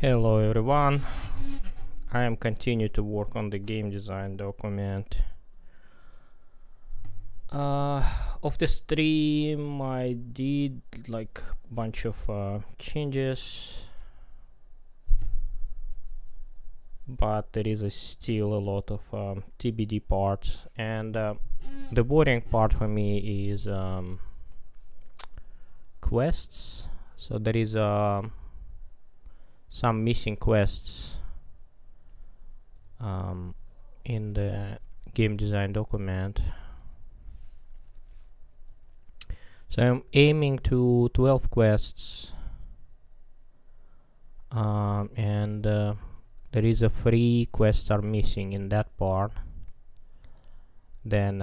Hello everyone, I am continue to work on the game design document. Of the stream I did like bunch of changes, but there is still a lot of TBD parts, and the boring part for me is quests. So there is some missing quests in the game design document. So I'm aiming to 12 quests, and there is a 3 quests are missing in that part. Then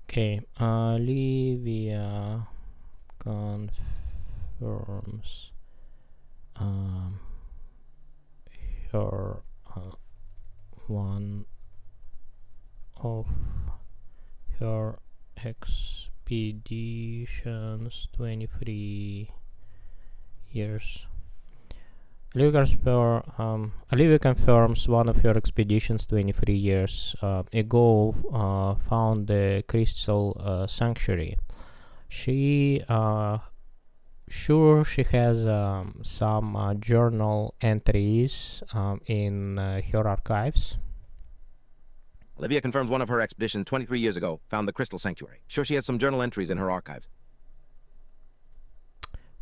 okay, Olivia confirms her one of her expeditions 23 years. Olivia confirms one of her expeditions 23 years ago found the crystal sanctuary. She sure she has some journal entries in her archives. Olivia confirms one of her expeditions 23 years ago found the crystal sanctuary. Sure she has some journal entries in her archives.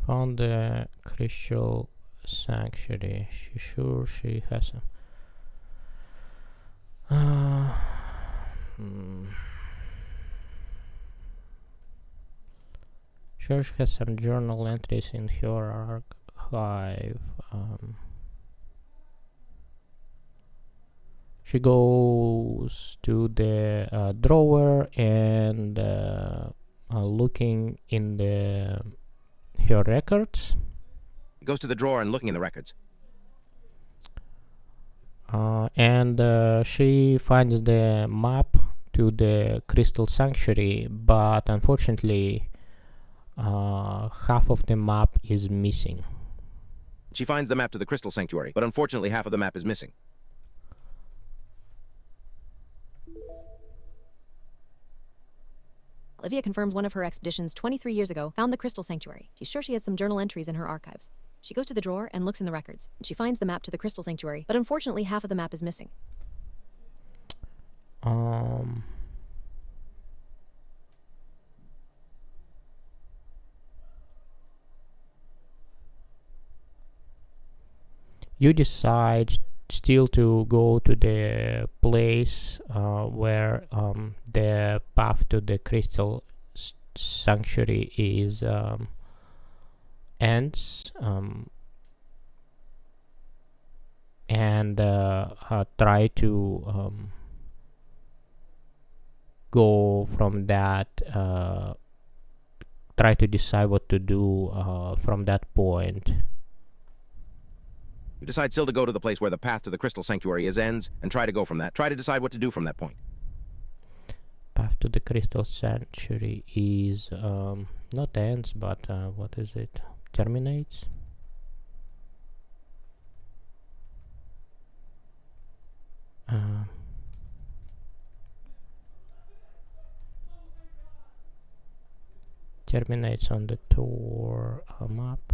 Found the crystal sanctuary. She has some. Sure she has some journal entries in her archive. She goes to the drawer and looking in her records. Goes to the drawer and looking in the records. And she finds the map to the crystal sanctuary, but unfortunately half of the map is missing. She finds the map to the crystal sanctuary, but unfortunately half of the map is missing. Olivia confirms one of her expeditions 23 years ago found the crystal sanctuary. She's sure she has some journal entries in her archives. She goes to the drawer and looks in the records. She finds the map to the crystal sanctuary, but unfortunately half of the map is missing. You decide still to go to the place where the path to the crystal sanctuary is ends, and try to go from that, try to decide what to do from that point. You decide still to go to the place where the path to the crystal sanctuary ends and try to go from that. Try to decide what to do from that point. Path to the crystal sanctuary is not ends, but what is it? Terminates. Terminates on the tour map,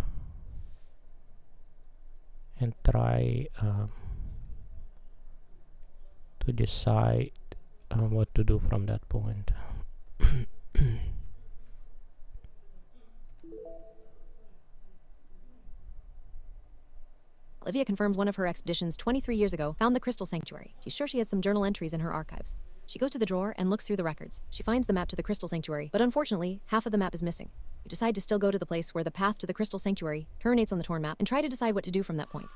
and try to decide what to do from that point. Olivia confirms one of her expeditions 23 years ago found the crystal sanctuary. She's sure she has some journal entries in her archives. She goes to the drawer and looks through the records. She finds the map to the crystal sanctuary, but unfortunately half of the map is missing. You decide to still go to the place where the path to the crystal sanctuary terminates on the torn map and try to decide what to do from that point.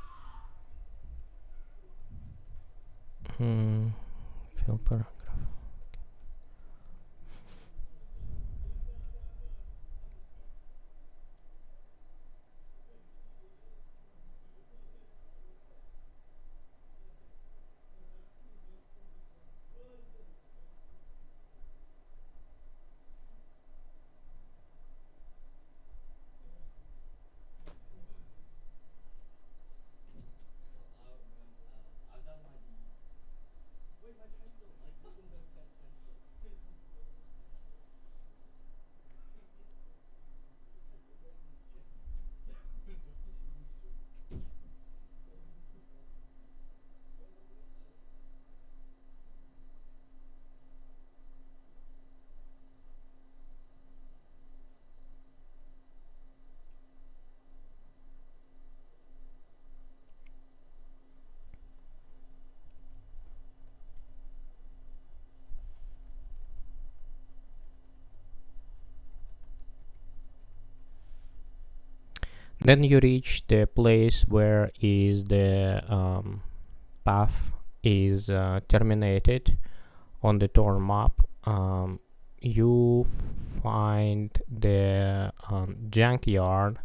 Fill paragraph. Then you reach the place where is the path is terminated on the tour map. You find the junkyard,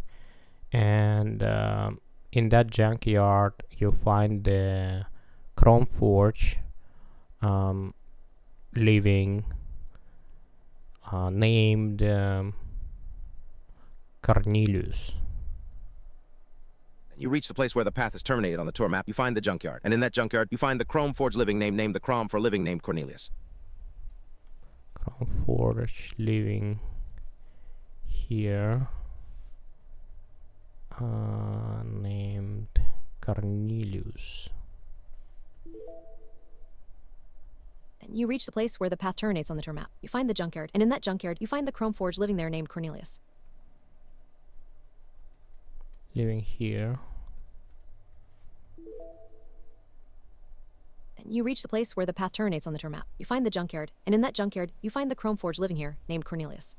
and in that junkyard you find the chrome forge living named Cornelius. You reach the place where the path is terminated on the tour map. You find the junkyard. And in that junkyard, you find the chrome forge living named the Crom for living named Cornelius. Chrome forge living here named Cornelius. Then you reach the place where the path terminates on the tour map. You find the junkyard, and in that junkyard, you find the chrome forge living there named Cornelius. Living here. Then you reach the place where the path terminates on the tour map. You find the junkyard, and in that junkyard, you find the chrome forge living here named Cornelius.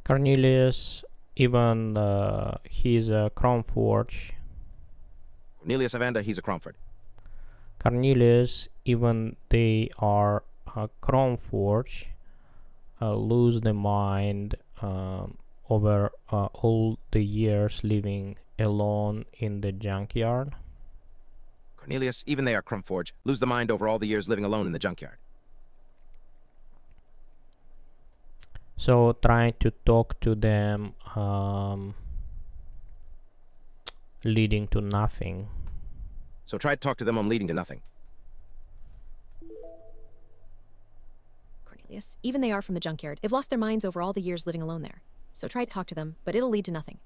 Cornelius, even he's a chrome forge. Cornelius Avanda, he's a Cromford. Cornelius, even they are a chrome forge, lose the mind over all the years living alone in the junkyard. Cornelius, even they are Cromforge, lose the mind over all the years living alone in the junkyard. So trying to talk to them, leading to nothing. So try to talk to them on leading to nothing. Cornelius, even they are from the junkyard. They've lost their minds over all the years living alone there. So try to talk to them, but it'll lead to nothing.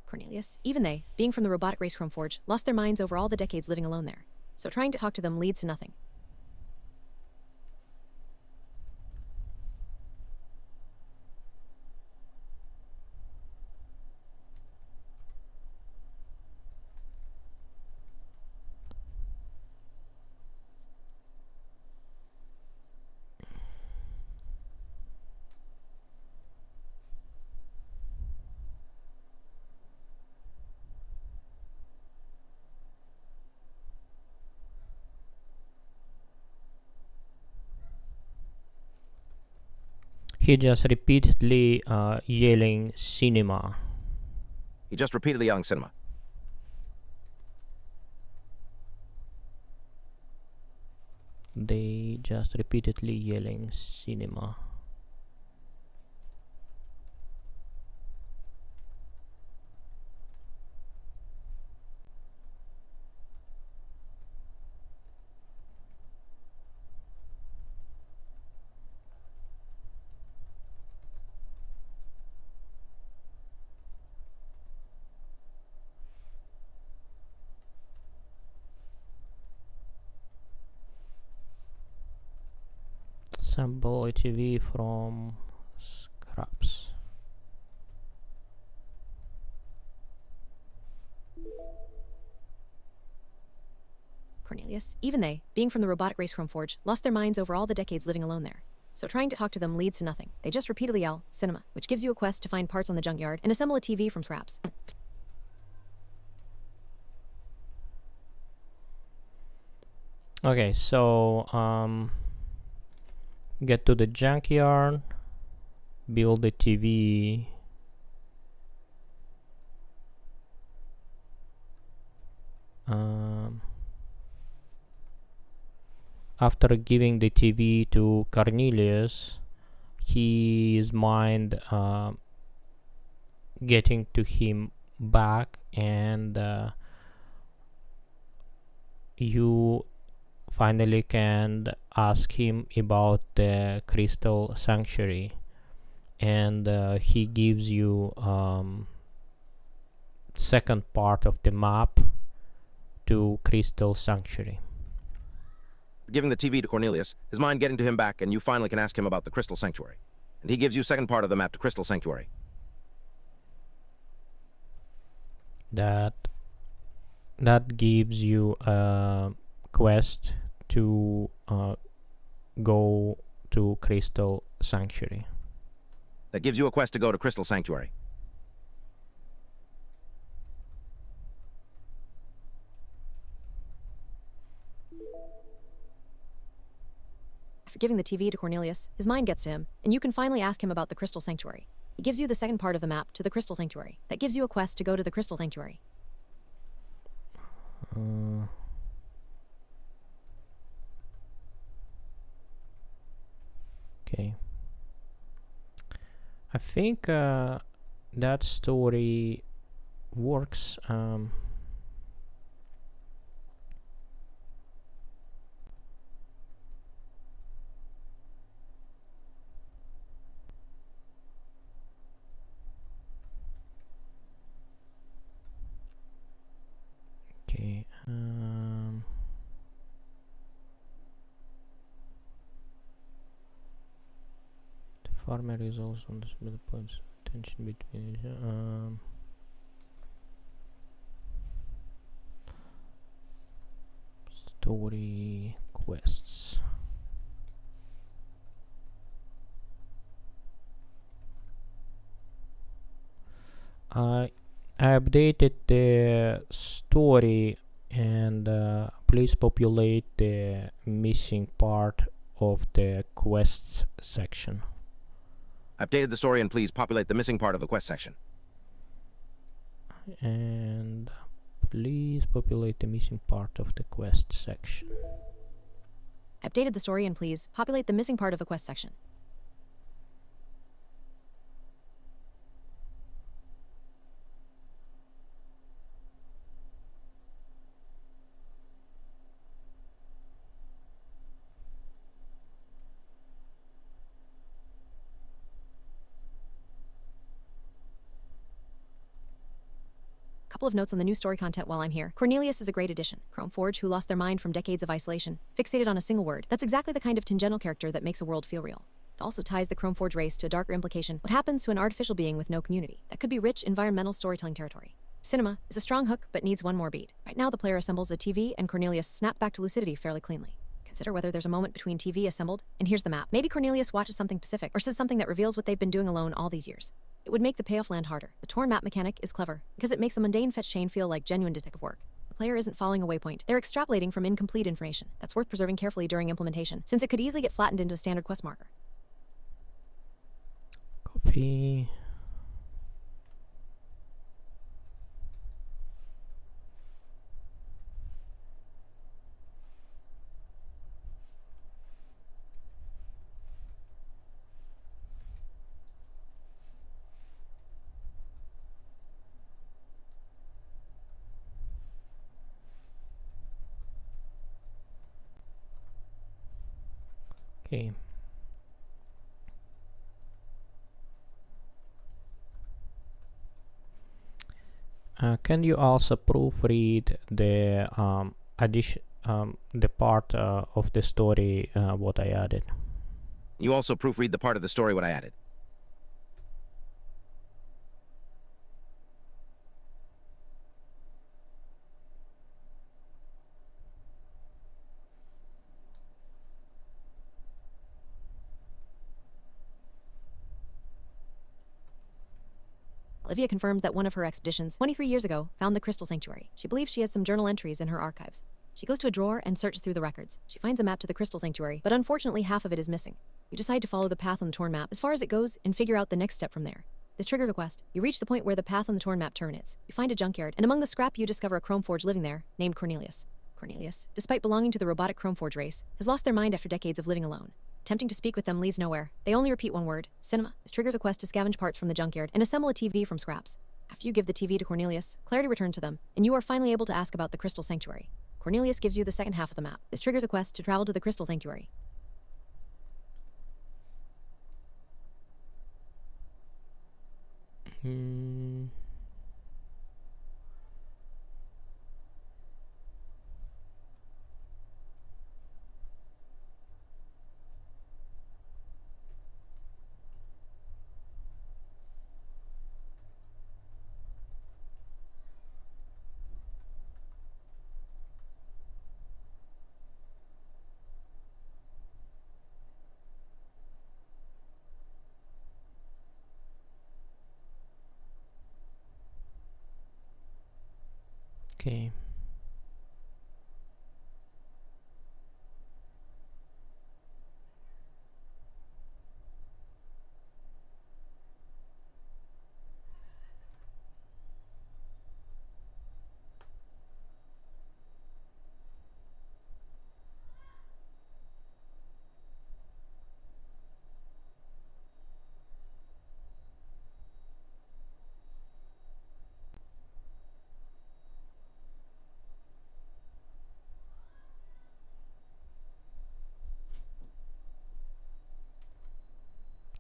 Cornelius, even they, being from the robotic race Chrome Forge, lost their minds over all the decades living alone there. So trying to talk to them leads to nothing. He just repeatedly yelling cinema. He just repeatedly yelling cinema. They just repeatedly yelling cinema. Assemble a TV from scraps. Cornelius, even they, being from the robotic race Chromeforge, lost their minds over all the decades living alone there. So trying to talk to them leads to nothing. They just repeatedly yell, cinema, which gives you a quest to find parts on the junkyard and assemble a TV from scraps. Okay, so get to the junkyard, build a TV. After giving the TV to Cornelius, his mind getting to him back, and you finally can ask him about the Crystal Sanctuary, and he gives you second part of the map to Crystal Sanctuary. Giving the TV to Cornelius, his mind getting to him back, and you finally can ask him about the Crystal Sanctuary. And he gives you second part of the map to Crystal Sanctuary. That gives you a quest to go to Crystal Sanctuary. That gives you a quest to go to Crystal Sanctuary. After giving the TV to Cornelius, his mind gets to him, and you can finally ask him about the Crystal Sanctuary. He gives you the second part of the map to the Crystal Sanctuary. That gives you a quest to go to the Crystal Sanctuary. Okay. I think that story works. Okay. The farmer is also on the middle points tension between story quests. I updated the story, and please populate the missing part of the quests section. Updated the story, and please populate the missing part of the quest section. And please populate the missing part of the quest section. Updated the story, and please populate the missing part of the quest section. Couple of notes on the new story content while I'm here. Cornelius is a great addition. Chromeforge, who lost their mind from decades of isolation, fixated on a single word. That's exactly the kind of tangential character that makes a world feel real. It also ties the Chromeforge race to a darker implication. What happens to an artificial being with no community? That could be rich environmental storytelling territory. Cinema is a strong hook, but needs one more beat. Right now, the player assembles a TV, and Cornelius snaps back to lucidity fairly cleanly. Consider whether there's a moment between TV assembled, and here's the map. Maybe Cornelius watches something specific, or says something that reveals what they've been doing alone all these years. It would make the payoff land harder. The torn map mechanic is clever, because it makes a mundane fetch chain feel like genuine detective work. The player isn't following a waypoint. They're extrapolating from incomplete information. That's worth preserving carefully during implementation, since it could easily get flattened into a standard quest marker. Copy. Okay. Can you also proofread the addition, the part of the story what I added? You also proofread the part of the story what I added. Olivia confirmed that one of her expeditions, 23 years ago, found the Crystal Sanctuary. She believes she has some journal entries in her archives. She goes to a drawer and searches through the records. She finds a map to the Crystal Sanctuary, but unfortunately half of it is missing. You decide to follow the path on the torn map as far as it goes and figure out the next step from there. This triggers a quest. You reach the point where the path on the torn map terminates. You find a junkyard, and among the scrap you discover a Chromeforge living there, named Cornelius. Cornelius, despite belonging to the robotic Chromeforge race, has lost their mind after decades of living alone. Attempting to speak with them leads nowhere. They only repeat one word, cinema. This triggers a quest to scavenge parts from the junkyard and assemble a TV from scraps. After you give the TV to Cornelius, clarity returns to them, and you are finally able to ask about the Crystal Sanctuary. Cornelius gives you the second half of the map. This triggers a quest to travel to the Crystal Sanctuary. Okay.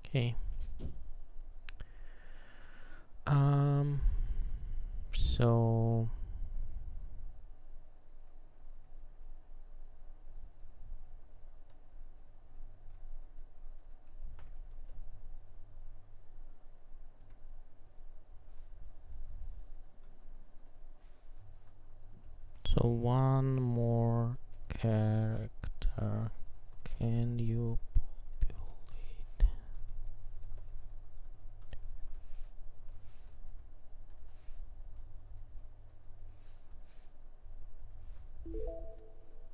Okay. So one more character. Can you populate?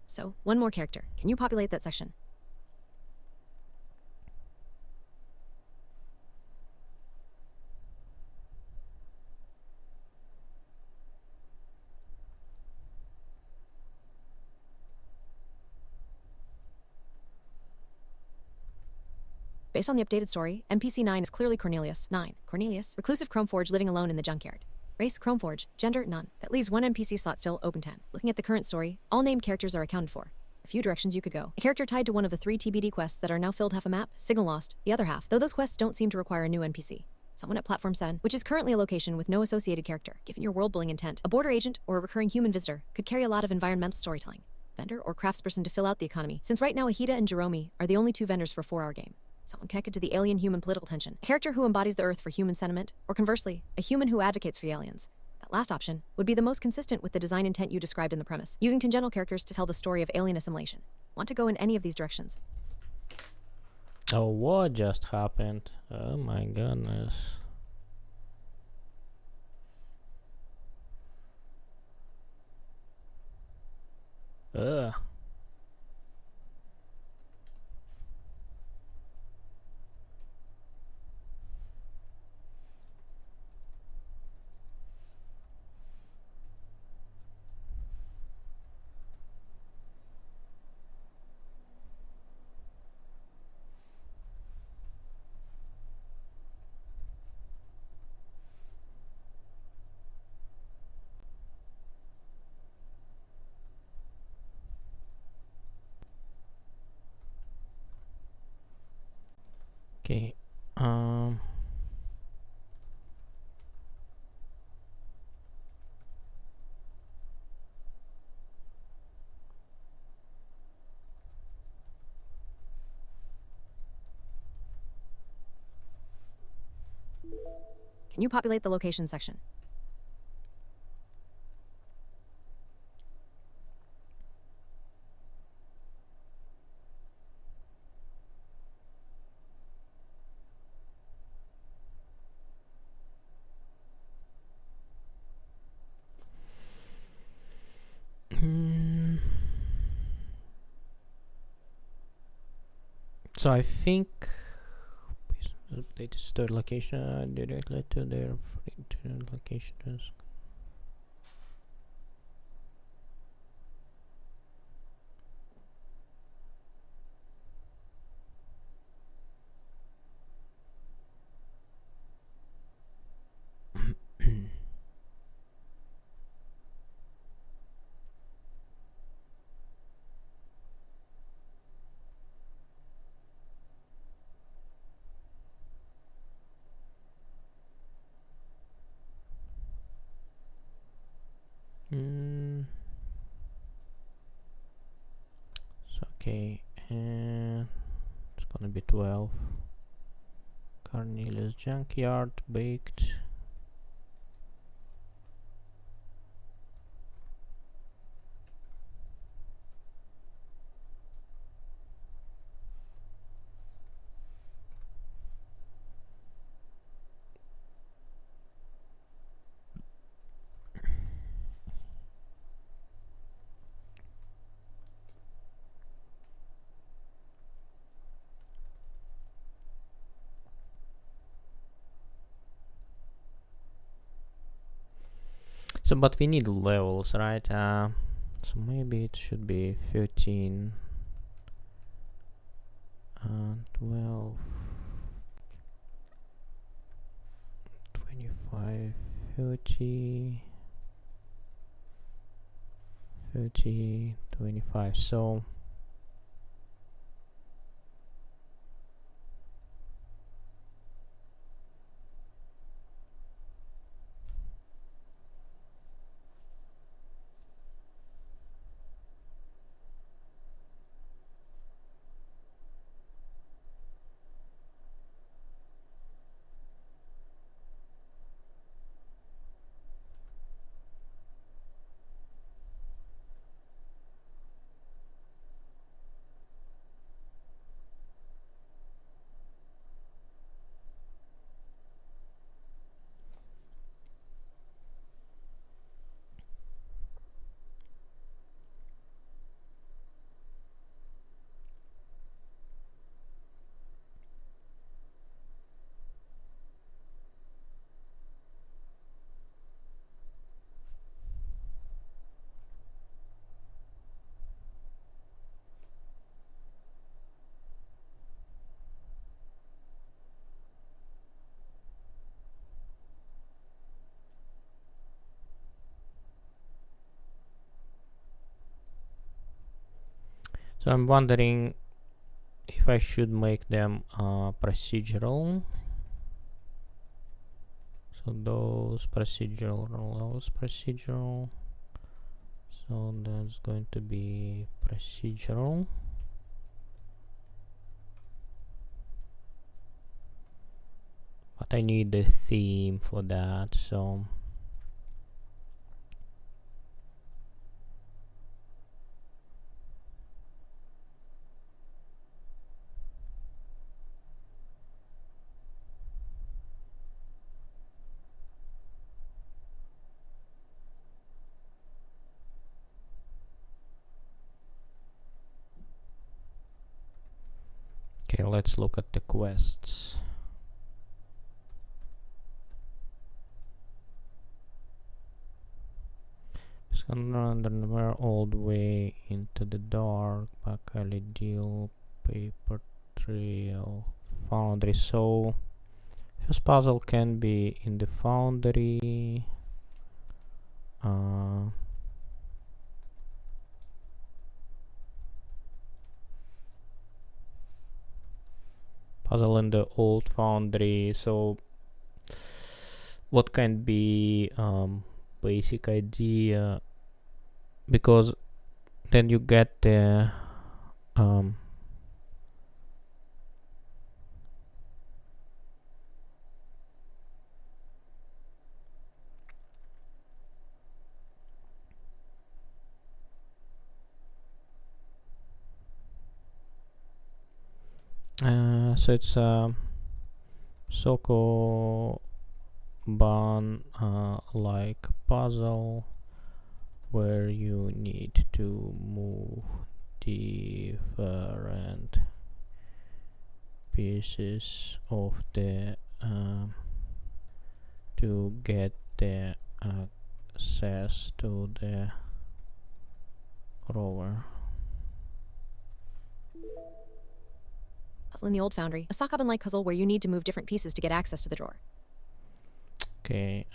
So, one more character. Can you populate that section? Based on the updated story, NPC 9 is clearly Cornelius. 9. Cornelius, reclusive Chromeforge living alone in the junkyard. Race, Chromeforge. Gender, none. That leaves one NPC slot still, open 10. Looking at the current story, all named characters are accounted for. A few directions you could go. A character tied to one of the 3 TBD quests that are now filled half a map, signal lost, the other half, though those quests don't seem to require a new NPC. Someone at Platform 7, which is currently a location with no associated character. Given your world-building intent, a border agent or a recurring human visitor could carry a lot of environmental storytelling. Vendor or craftsperson to fill out the economy, since right now Ahita and Jerome are the only 2 vendors for a 4-hour game. Someone connected to the alien-human political tension. A character who embodies the Earth for human sentiment, or conversely, a human who advocates for the aliens. That last option would be the most consistent with the design intent you described in the premise, using tangential characters to tell the story of alien assimilation. Want to go in any of these directions? Oh, what just happened? Oh my goodness. Ugh. Okay. Can you populate the location section? So I think update store location directly to their internal locations. So okay, and it's gonna be 12. Cornelius Junkyard baked. So, but we need levels, right? So maybe it should be 13, 12, 25, 30, 30, 25. So I'm wondering if I should make them procedural. So those procedural, those procedural. So that's going to be procedural. But I need the theme for that, so okay, let's look at the quests. We're all the way into the dark. Bakali deal, paper trail, foundry. So first puzzle can be in the foundry. Puzzle in the old foundry. So what can be basic idea, because then you get the So it's a Sokoban like puzzle where you need to move different pieces of the to get the access to the rover. Puzzle in the Old Foundry, a Sokoban-like puzzle where you need to move different pieces to get access to the drawer. Okay,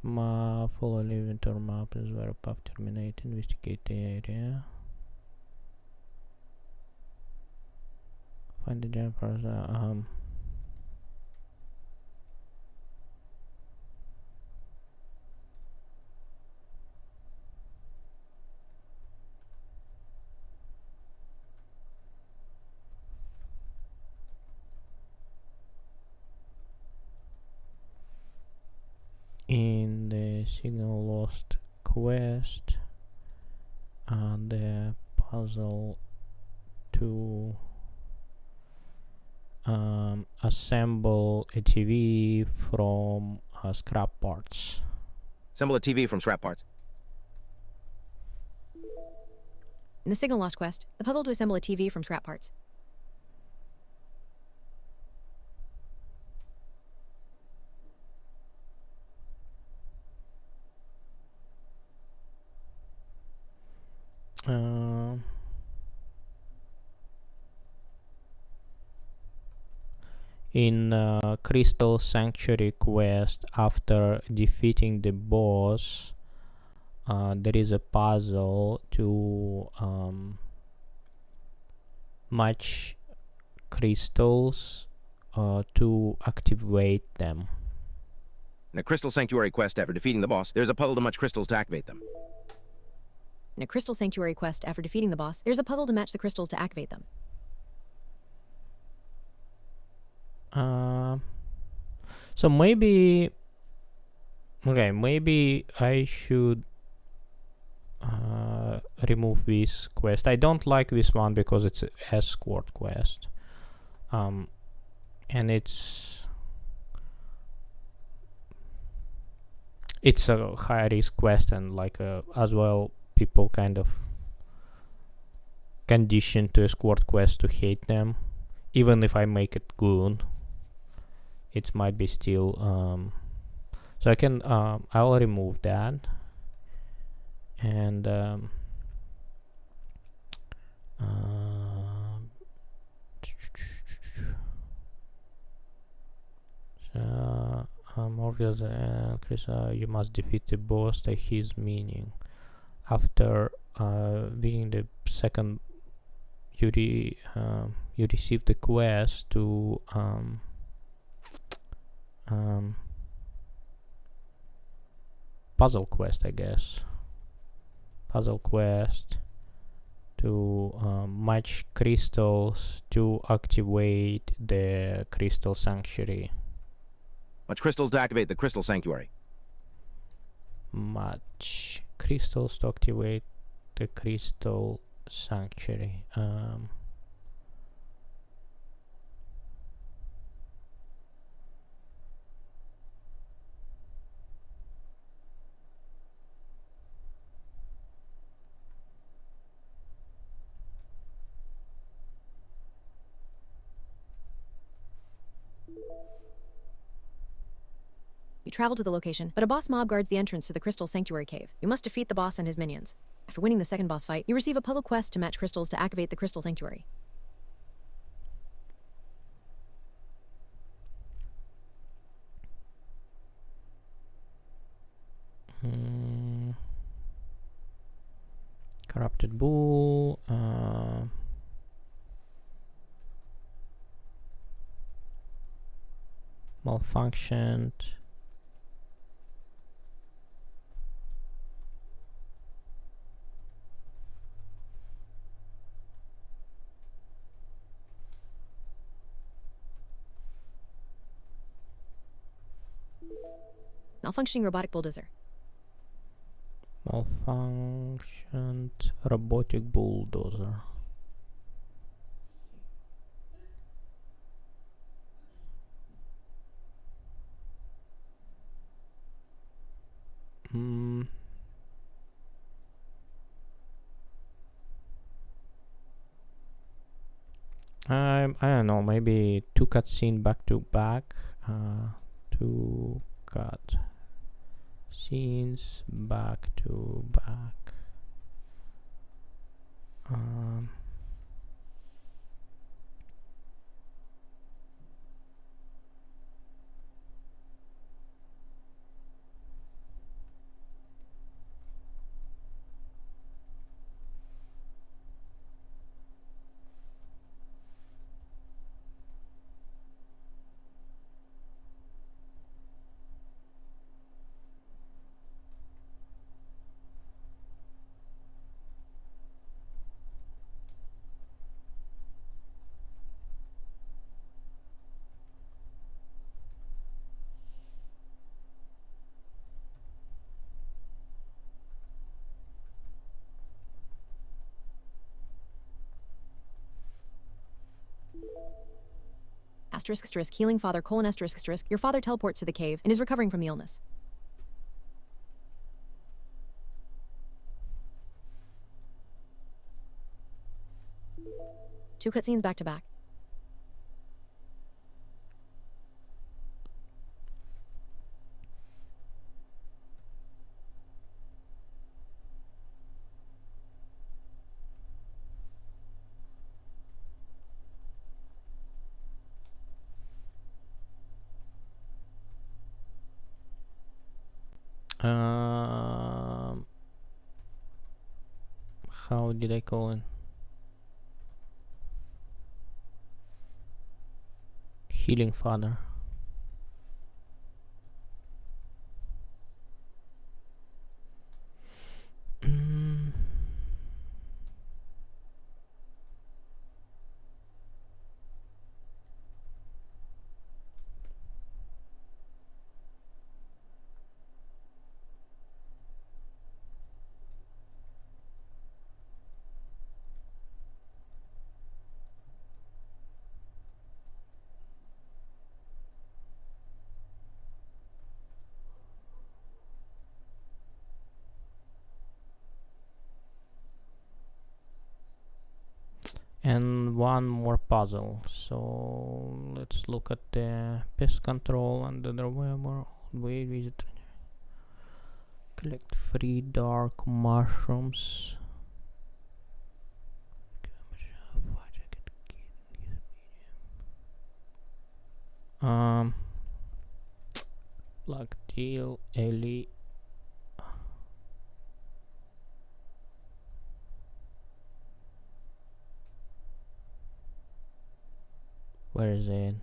follow inventory map is where path terminate, investigate the area. Find the jumpers, in the signal lost quest and the puzzle to assemble a TV from scrap parts. Assemble a TV from scrap parts. In the Signal Lost quest, the puzzle to assemble a TV from scrap parts. In Crystal Sanctuary quest, after defeating the boss, there is a puzzle to match crystals to activate them. In a Crystal Sanctuary quest after defeating the boss, there's a puzzle to match crystals to activate them. In a Crystal Sanctuary quest after defeating the boss, there's a puzzle to match the crystals to activate them. So maybe I should remove this quest. I don't like this one because it's an escort quest, and it's a high risk quest, and like as well people kind of conditioned to escort quest to hate them. Even if I make it good, it might be still so I can I'll remove that, and so Morgan and Chris, you must defeat the boss to his meaning. After winning the second, you receive the quest to puzzle quest, I guess. Puzzle quest to match crystals to activate the Crystal Sanctuary. Match crystals to activate the Crystal Sanctuary. Match crystals to activate the Crystal Sanctuary. You travel to the location, but a boss mob guards the entrance to the Crystal Sanctuary cave. You must defeat the boss and his minions. After winning the second boss fight, you receive a puzzle quest to match crystals to activate the Crystal Sanctuary. Corrupted bull. Malfunctioned. Malfunctioning robotic bulldozer. Malfunctioned robotic bulldozer. Mm. I don't know, maybe 2 cutscene back to back. 2 cut scenes back to back. Asterisk asterisk healing father colon asterisk asterisk. Your father teleports to the cave and is recovering from the illness. Two cutscenes back to back. How did I call it? Healing father. And one more puzzle. So let's look at the pest control and the weather. Wait, visit. Collect 3 dark mushrooms. Black deal, Ellie. Where is it?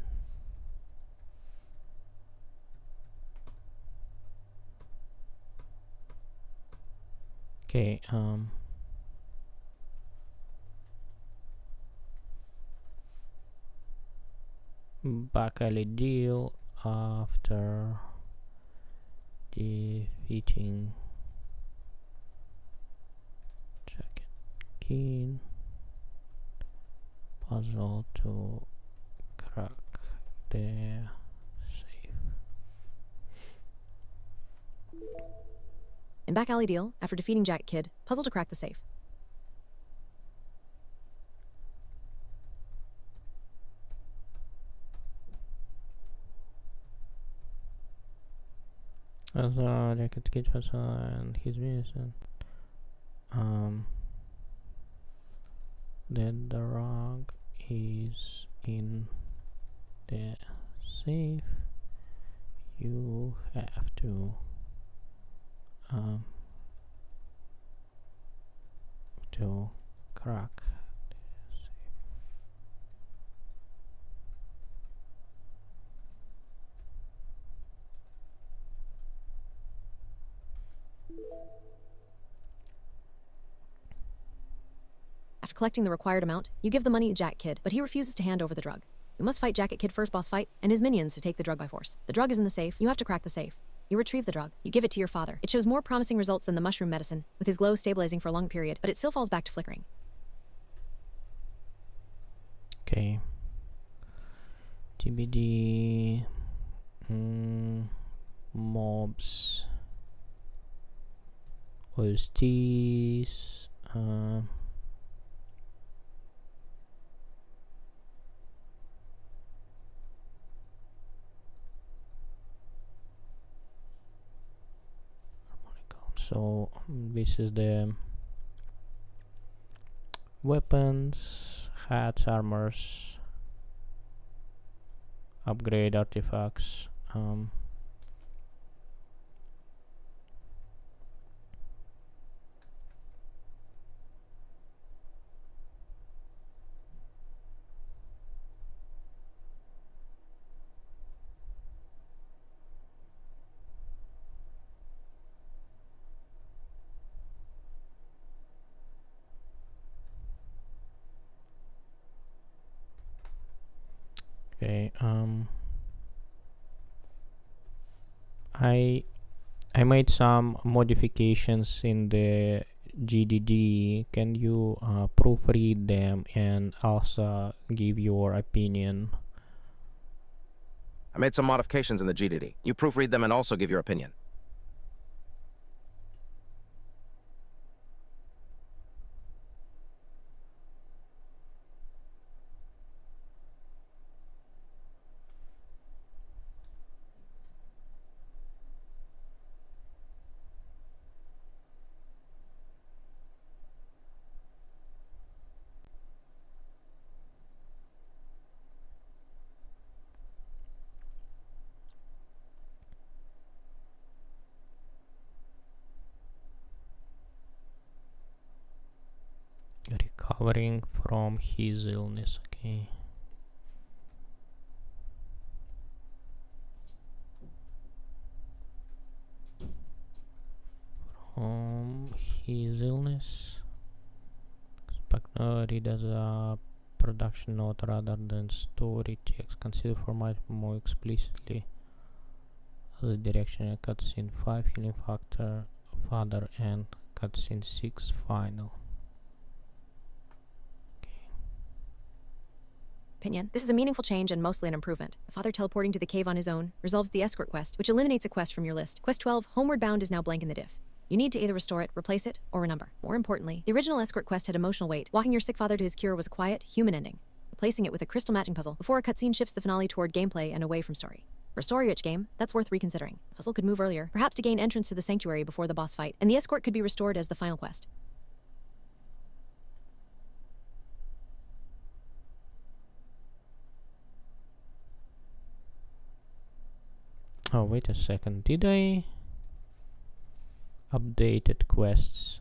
Okay, back alley deal after defeating jacket keen puzzle to crack the safe. In back alley deal, after defeating Jack Kid, puzzle to crack the safe. Jacket Kid puzzle and his medicine. Then the rug is in the safe. You have to crack the safe. After collecting the required amount, you give the money to Jack Kid, but he refuses to hand over the drug. You must fight Jacket Kid first boss fight and his minions to take the drug by force. The drug is in the safe. You have to crack the safe. You retrieve the drug. You give it to your father. It shows more promising results than the mushroom medicine, with his glow stabilizing for a long period, but it still falls back to flickering. Okay. TBD. Mobs. OSTs. So this is the weapons, hats, armors, upgrade artifacts. Okay. I made some modifications in the GDD. Can you proofread them and also give your opinion? I made some modifications in the GDD. You proofread them and also give your opinion. Recovering from his illness. Okay. From his illness. Read as a production note rather than story text. Consider format more explicitly as a direction. Cutscene 5 healing factor father and cutscene 6 final. Opinion. This is a meaningful change and mostly an improvement. The father teleporting to the cave on his own resolves the escort quest, which eliminates a quest from your list. Quest 12, Homeward Bound, is now blank in the diff. You need to either restore it, replace it, or renumber. More importantly, the original escort quest had emotional weight. Walking your sick father to his cure was a quiet, human ending. Replacing it with a crystal matching puzzle before a cutscene shifts the finale toward gameplay and away from story. For a story-rich game, that's worth reconsidering. Puzzle could move earlier, perhaps to gain entrance to the sanctuary before the boss fight, and the escort could be restored as the final quest. Oh, wait a second. Did I updated quests?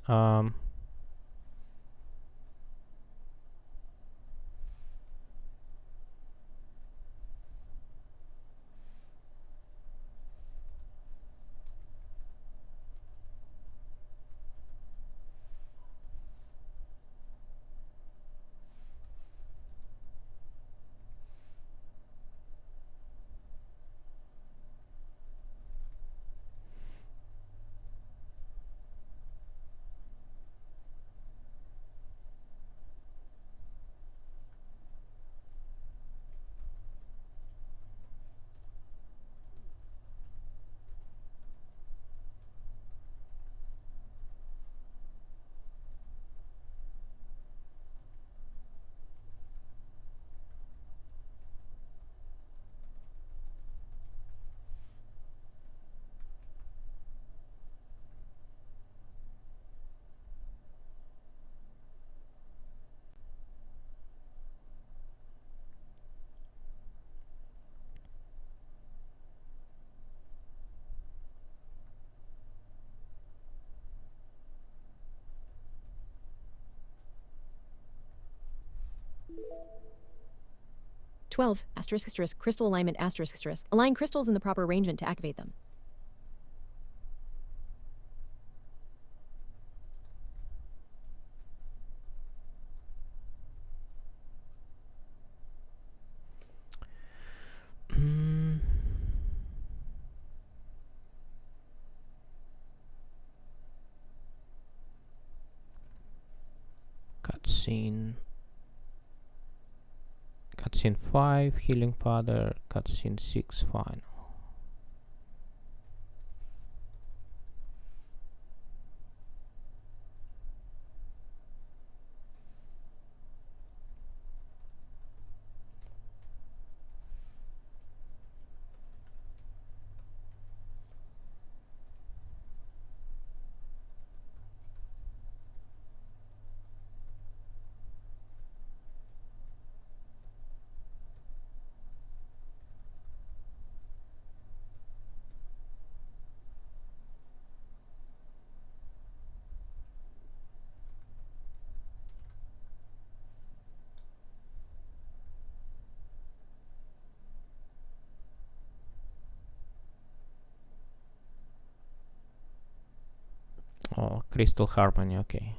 *12 crystal alignment *. Align crystals in the proper arrangement to activate them. Cutscene 5 healing father, cutscene 6 final. Oh, Crystal Harmony, okay.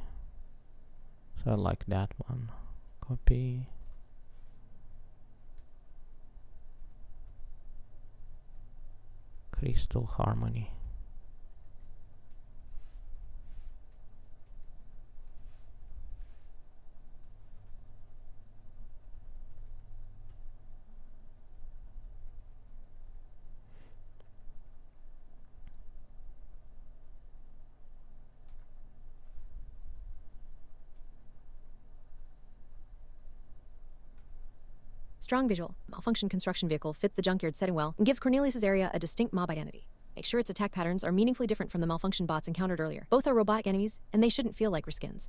So I like that one. Copy. Crystal Harmony. Strong visual. Malfunction construction vehicle fits the junkyard setting well and gives Cornelius's area a distinct mob identity. Make sure its attack patterns are meaningfully different from the malfunction bots encountered earlier. Both are robotic enemies, and they shouldn't feel like reskins.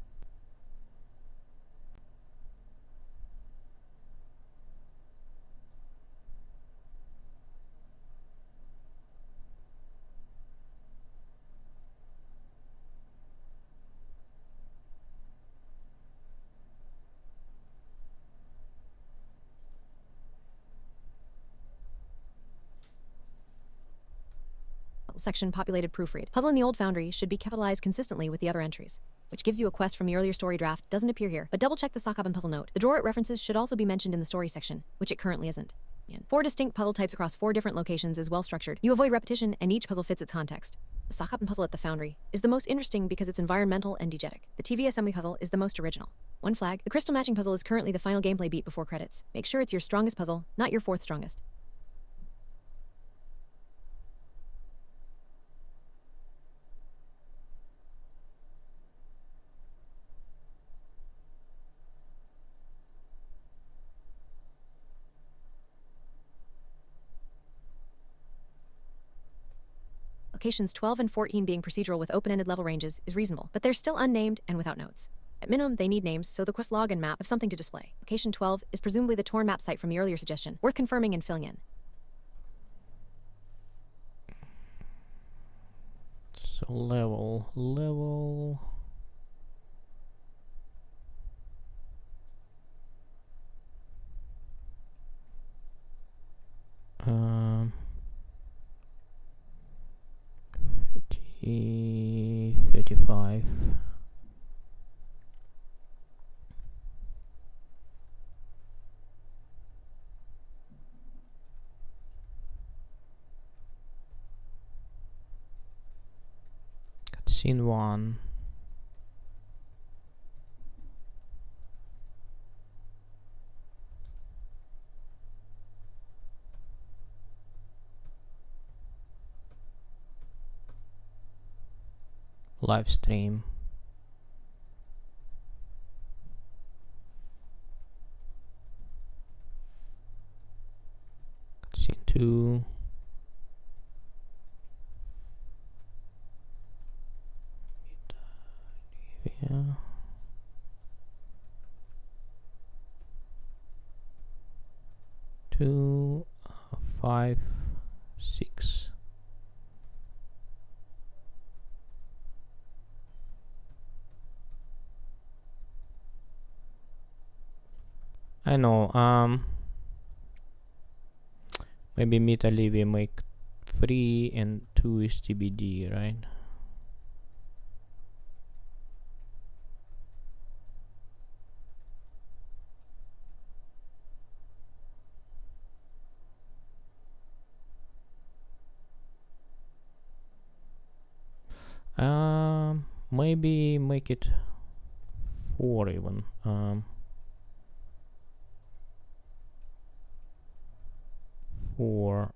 Section populated proofread. Puzzle in the old foundry should be capitalized consistently with the other entries, which gives you a quest from the earlier story draft. Doesn't appear here, but double check the Sockhaben puzzle note. The drawer it references should also be mentioned in the story section, which it currently isn't. 4 distinct puzzle types across 4 different locations is well structured. You avoid repetition, and each puzzle fits its context. The Sockhaben puzzle at the foundry is the most interesting because it's environmental and diegetic. The TV assembly puzzle is the most original. One flag, the crystal matching puzzle is currently the final gameplay beat before credits. Make sure it's your strongest puzzle, not your 4th strongest. Locations 12 and 14 being procedural with open-ended level ranges is reasonable, but they're still unnamed and without notes. At minimum, they need names so the quest log and map have something to display. Location 12 is presumably the torn map site from the earlier suggestion, worth confirming and filling in. So level. Um, 35. Scene 1. Live stream. Scene 2. Yeah. 2, 5, 6. I know, maybe Italy we make 3 and 2 is TBD, right? Maybe make it 4 even. 4.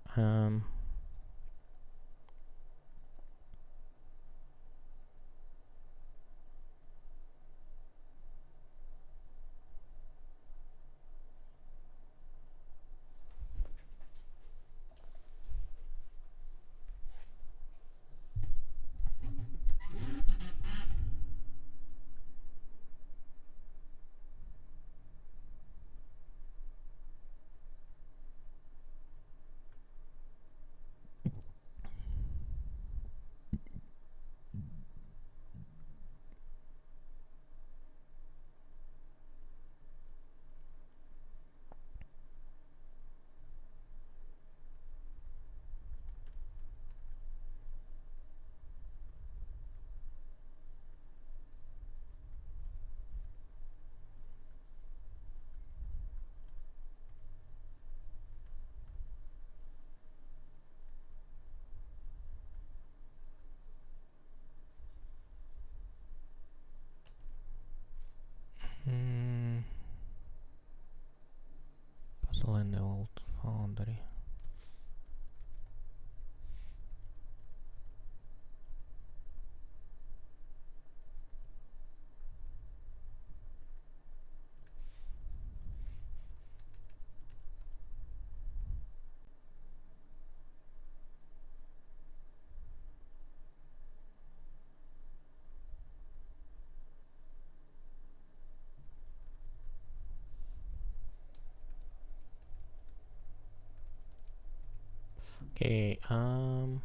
Okay, I'm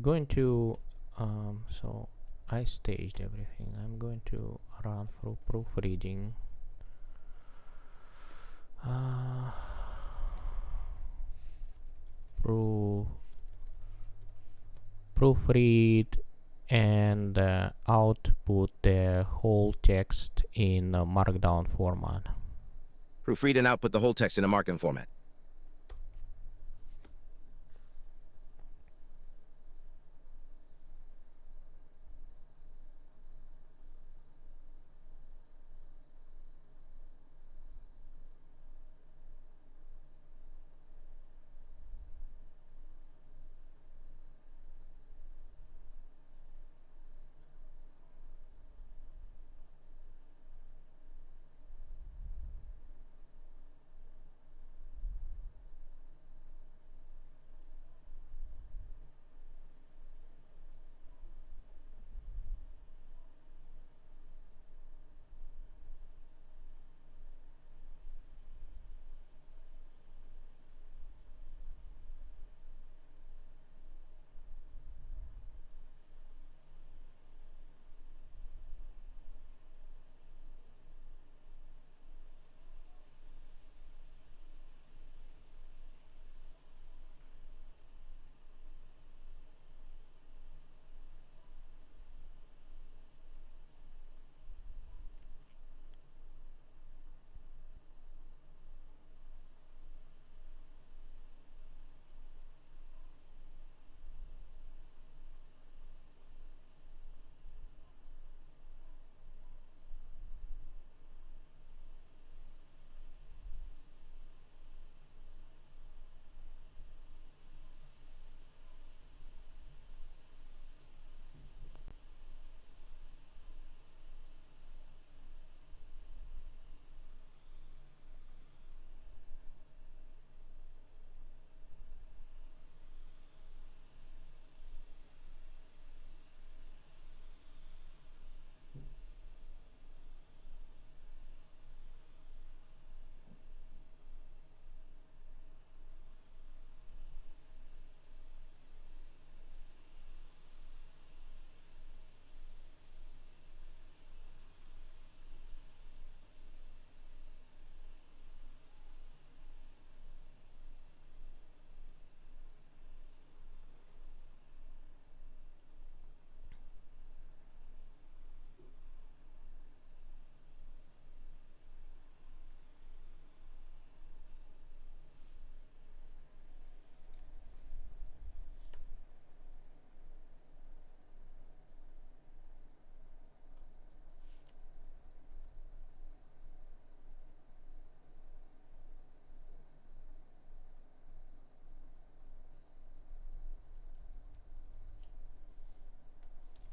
going to so I staged everything. I'm going to run through proofreading. Proof Proofread and output the whole text in a markdown format. Proofread and output the whole text in a markdown format.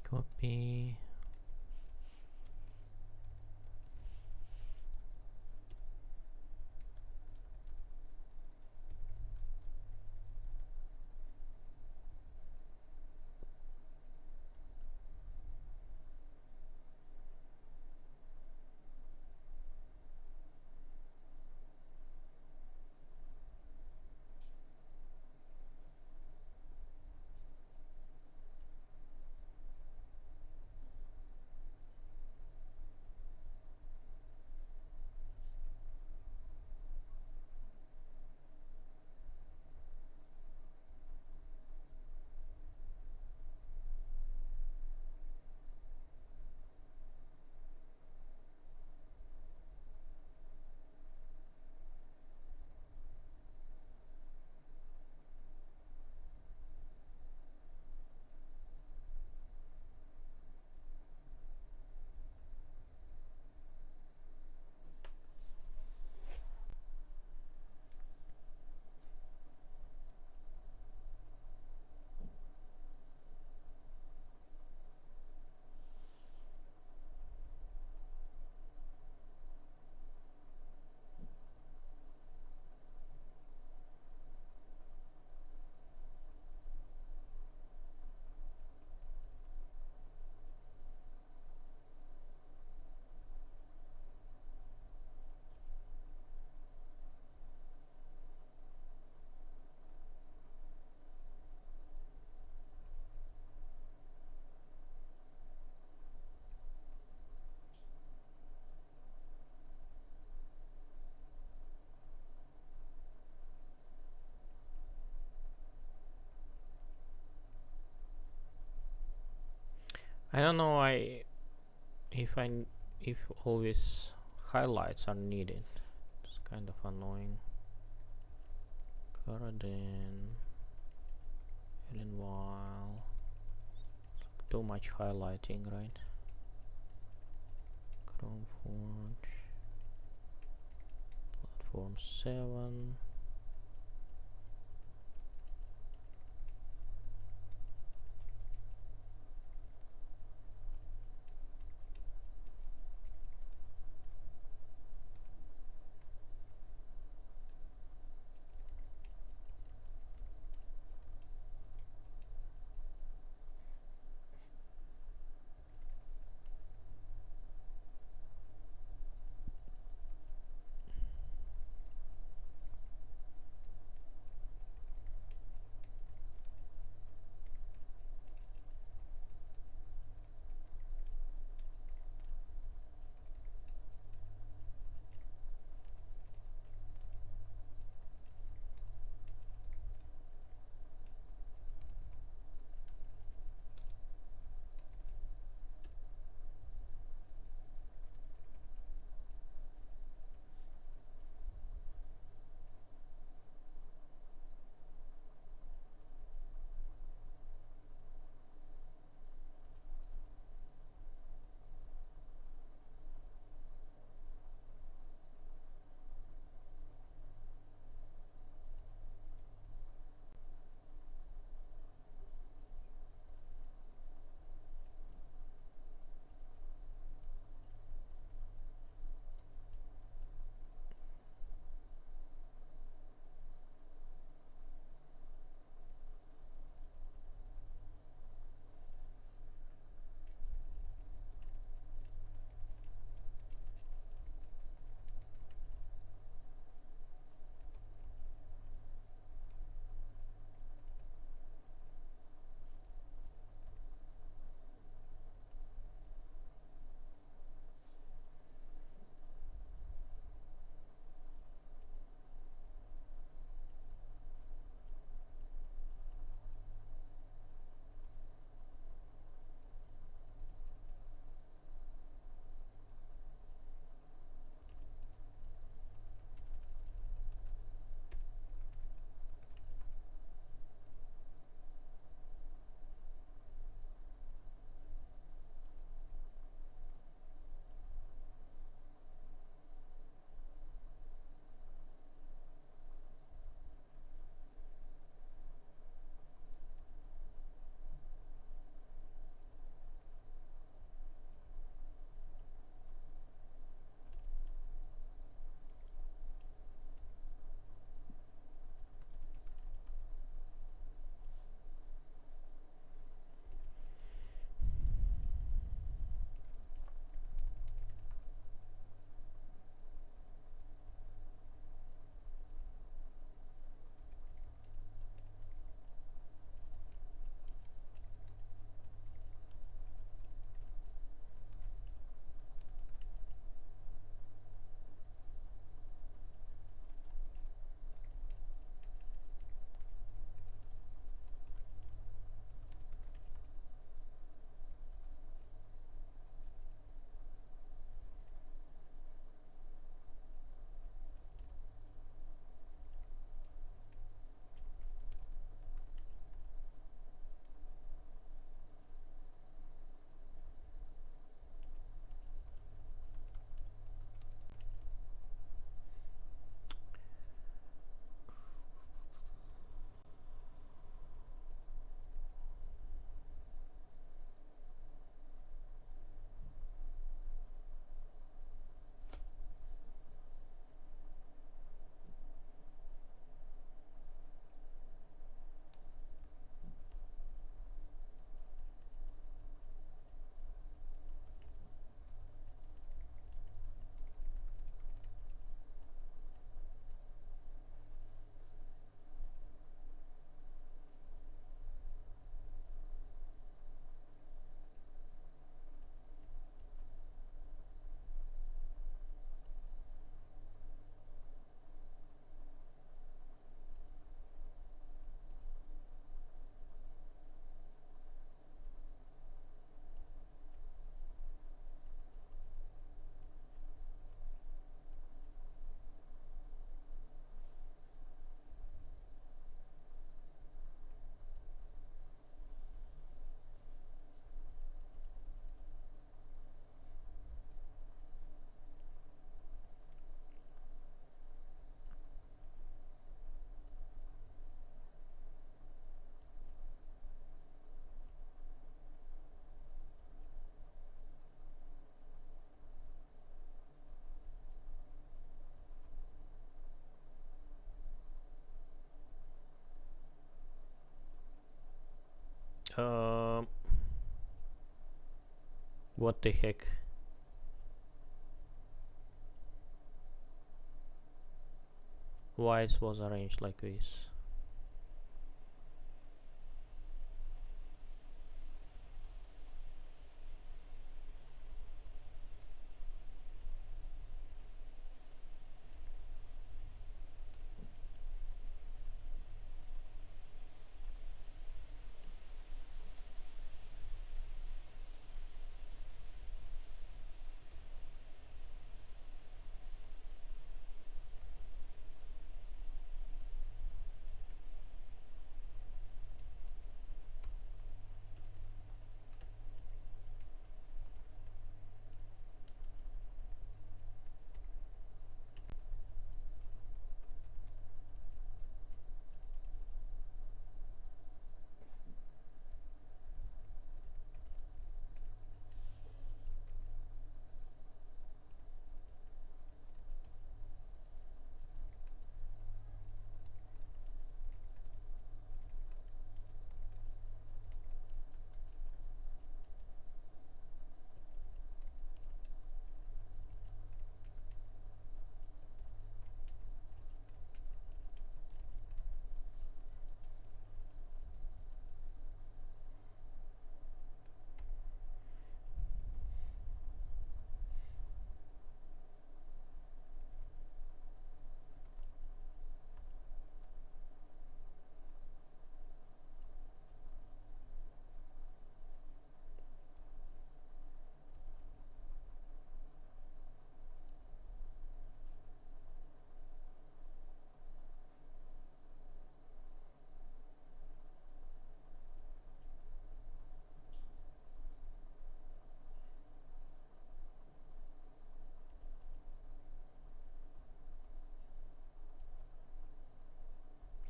Copy. I don't know if always highlights are needed. It's kind of annoying. Godot, Ellen Weil. Too much highlighting, right? Chrome Forge. Platform 7. What the heck? Why it was arranged like this?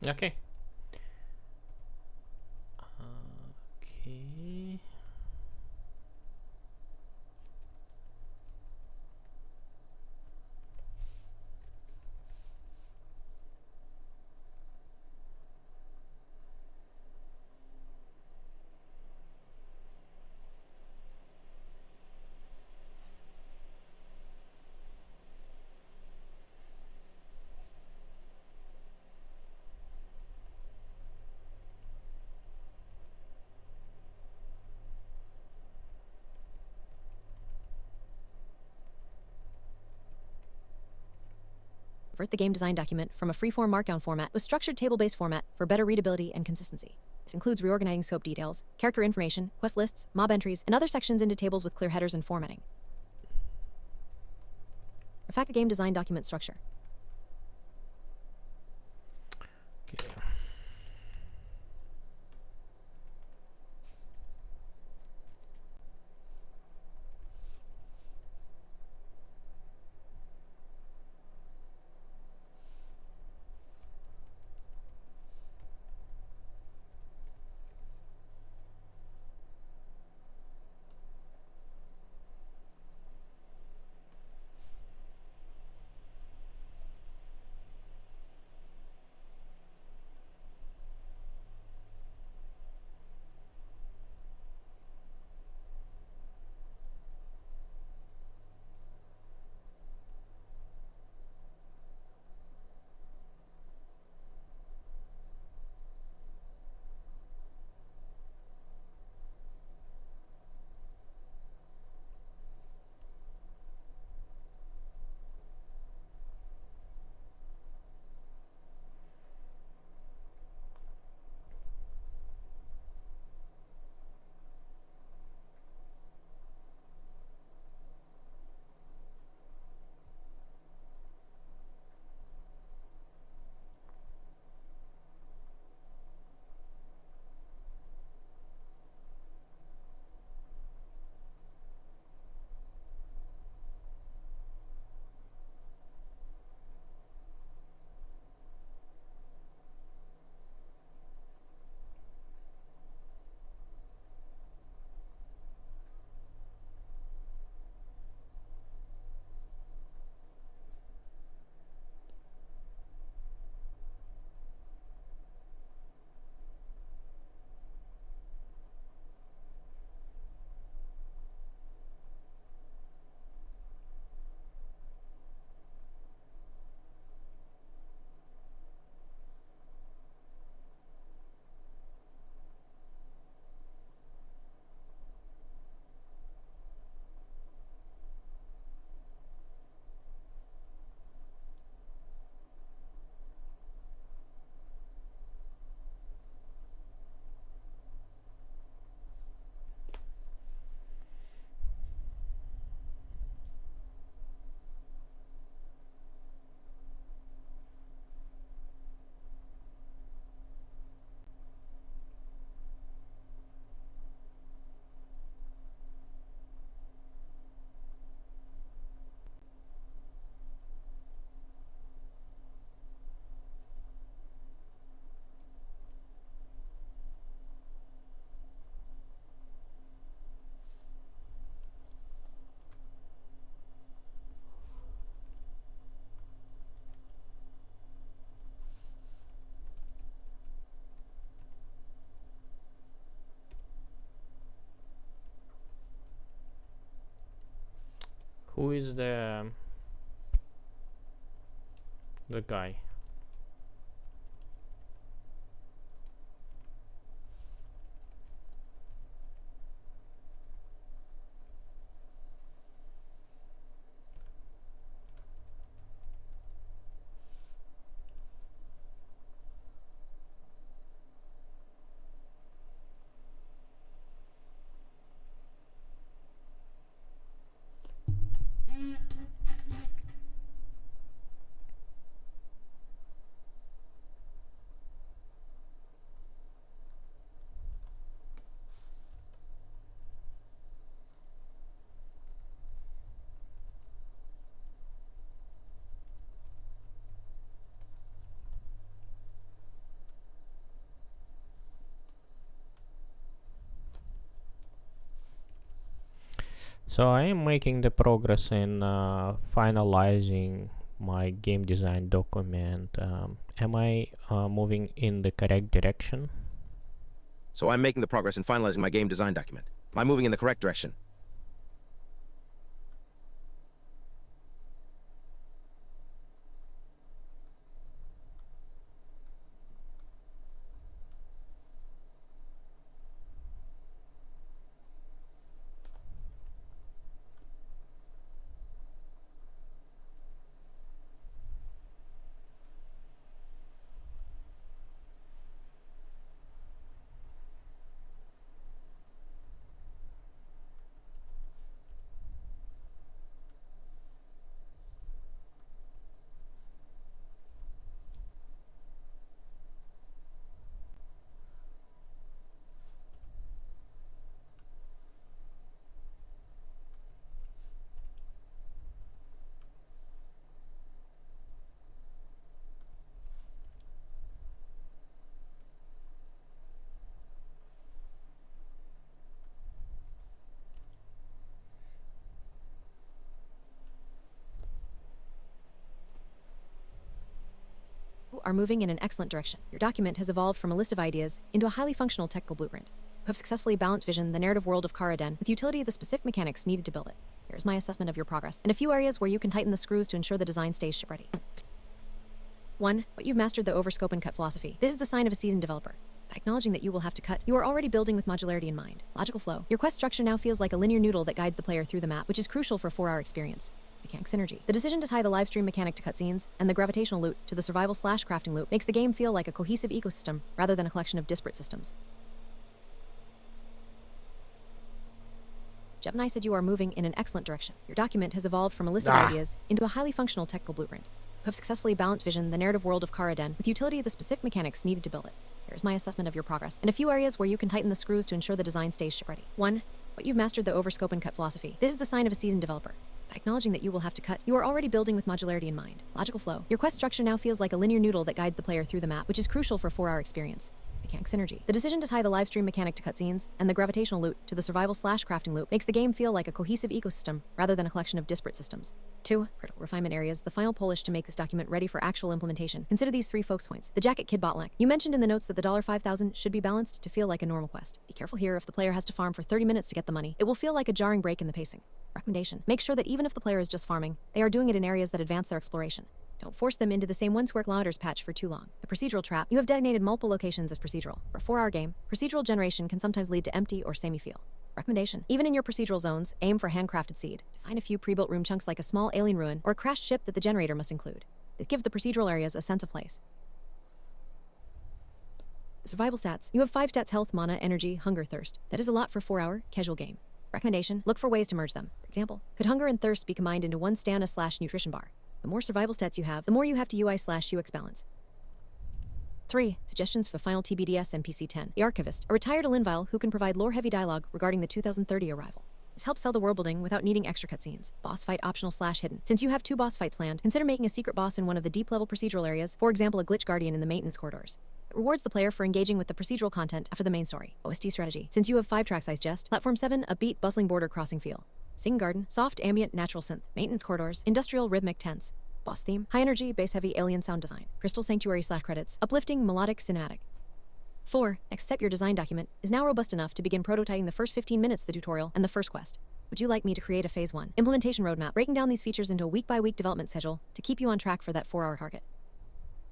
Okay. Okay. Convert the game design document from a freeform markdown format to a structured table-based format for better readability and consistency. This includes reorganizing scope details, character information, quest lists, mob entries, and other sections into tables with clear headers and formatting. Refactor game design document structure. Okay. Who is the guy? So I am making the progress in finalizing my game design document. Am I moving in the correct direction? So I'm making the progress in finalizing my game design document. Am I moving in the correct direction? Are moving in an excellent direction. Your document has evolved from a list of ideas into a highly functional technical blueprint. You have successfully balanced vision the narrative world of Karaden with utility of the specific mechanics needed to build it. Here's my assessment of your progress, and a few areas where you can tighten the screws to ensure the design stays ship-ready. 1. But you've mastered the overscope and cut philosophy. This is the sign of a seasoned developer. By acknowledging that you will have to cut, you are already building with modularity in mind. Logical flow. Your quest structure now feels like a linear noodle that guides the player through the map, which is crucial for a 4-hour experience. Mechanic synergy. The decision to tie the live stream mechanic to cutscenes and the gravitational loop to the survival/crafting loop makes the game feel like a cohesive ecosystem rather than a collection of disparate systems. Gemini said you are moving in an excellent direction. Your document has evolved from a list of ideas into a highly functional technical blueprint. You have successfully balanced vision the narrative world of Karaden with utility of the specific mechanics needed to build it. Here's my assessment of your progress, and a few areas where you can tighten the screws to ensure the design stays ship-ready. 1. But you've mastered the overscope and cut philosophy. This is the sign of a seasoned developer. By acknowledging that you will have to cut, you are already building with modularity in mind. Logical flow. Your quest structure now feels like a linear noodle that guides the player through the map, which is crucial for a 4-hour experience. Mechanic synergy. The decision to tie the live stream mechanic to cutscenes and the gravitational loop to the survival/crafting loop makes the game feel like a cohesive ecosystem rather than a collection of disparate systems. 2. Critical refinement areas. The final polish to make this document ready for actual implementation. Consider these 3 focus points. The Jacket Kid bottleneck. You mentioned in the notes that the $5,000 should be balanced to feel like a normal quest. Be careful here. If the player has to farm for 30 minutes to get the money, it will feel like a jarring break in the pacing. Recommendation. Make sure that even if the player is just farming, they are doing it in areas that advance their exploration. Don't force them into the same 1 square kilometers patch for too long. The procedural trap. You have designated multiple locations as procedural. For a 4-hour game, procedural generation can sometimes lead to empty or samey feel. Recommendation. Even in your procedural zones, aim for handcrafted seed. Define a few pre-built room chunks like a small alien ruin or a crashed ship that the generator must include. They give the procedural areas a sense of place. Survival stats. You have 5 stats: health, mana, energy, hunger, thirst. That is a lot for a 4-hour casual game. Recommendation. Look for ways to merge them. For example, could hunger and thirst be combined into one stamina/nutrition bar? The more survival stats you have, the more you have to UI/UX balance. 3. Suggestions for final TBDS NPC 10. The Archivist, a retired Alinvile who can provide lore-heavy dialogue regarding the 2030 arrival. This helps sell the world building without needing extra cutscenes. Boss fight optional/hidden. Since you have 2 boss fights planned, consider making a secret boss in one of the deep-level procedural areas, for example a glitch guardian in the maintenance corridors. It rewards the player for engaging with the procedural content after the main story. OST strategy. Since you have 5 track-size jest, Platform 7, upbeat, bustling border crossing feel. Sing garden, soft, ambient, natural synth. Maintenance corridors, industrial, rhythmic, tense. Boss theme, high energy, bass heavy, alien sound design. Crystal Sanctuary/credits, uplifting, melodic, cinematic. 4. Next step, your design document is now robust enough to begin prototyping the first 15 minutes of the tutorial and the first quest, which Would you like me to create a Phase 1 implementation roadmap, breaking down these features into a week-by-week development schedule to keep you on track for that 4-hour target?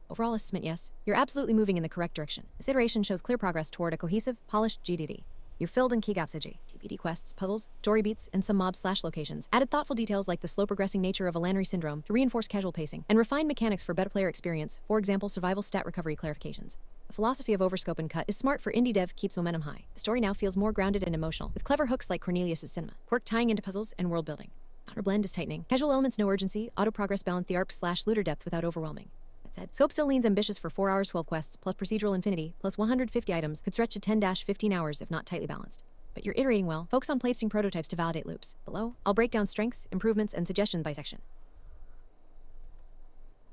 Overall assessment, yes. You're absolutely moving in the correct direction. This iteration shows clear progress toward a cohesive, polished GDD. You filled in key gaps, TBD quests, puzzles, story beats, and some mobs/locations. Added thoughtful details like the slow-progressing nature of a Lannery syndrome to reinforce casual pacing, and refined mechanics for better player experience, for example, survival stat recovery clarifications. The philosophy of overscope and cut is smart for indie dev, keeps momentum high. The story now feels more grounded and emotional, with clever hooks like Cornelius' cinema, quirk tying into puzzles and world building. Outer blend is tightening. Casual elements, no urgency. Auto progress balance the ARP/looter depth without overwhelming. That said, scope still leans ambitious for 4 hours, 12 quests, plus procedural infinity, plus 150 items, could stretch to 10-15 hours if not tightly balanced. But you're iterating well. Focus on placing prototypes to validate loops. Below, I'll break down strengths, improvements, and suggestions by section.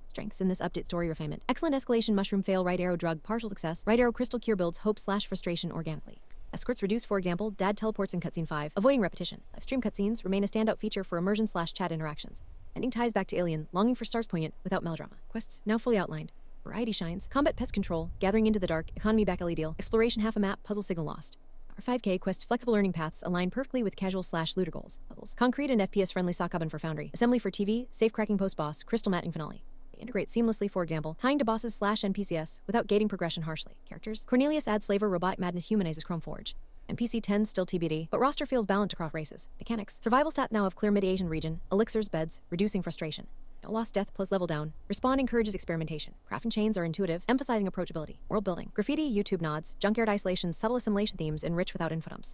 Strengths in this update: story refinement. Excellent escalation, mushroom fail, right arrow drug, partial success. Right arrow crystal cure builds hope/frustration organically. Escorts reduce, for example, dad teleports in cutscene 5, avoiding repetition. Live stream cutscenes remain a standout feature for immersion/chat interactions. Ending ties back to Alien, longing for stars poignant without melodrama. Quests now fully outlined. Variety shines. Combat pest control, gathering into the dark, economy back deal, exploration half a map, puzzle signal lost. Our 5K quest flexible learning paths align perfectly with casual/looter goals. Puzzles. Concrete and FPS friendly sock oven for Foundry. Assembly for TV, safe cracking post boss, crystal matting finale. They integrate seamlessly, for example, tying to bosses/NPCs without gating progression harshly. Characters. Cornelius adds flavor, robotic madness humanizes Chrome Forge. NPC 10 still TBD, but roster feels balanced across races. Mechanics. Survival stat now of clear mid-Asian region, elixirs, beds, reducing frustration. No lost death plus level down. Respawn encourages experimentation. Crafting chains are intuitive, emphasizing approachability. World building. Graffiti, YouTube nods, junkyard isolation, subtle assimilation themes enrich without infodumps.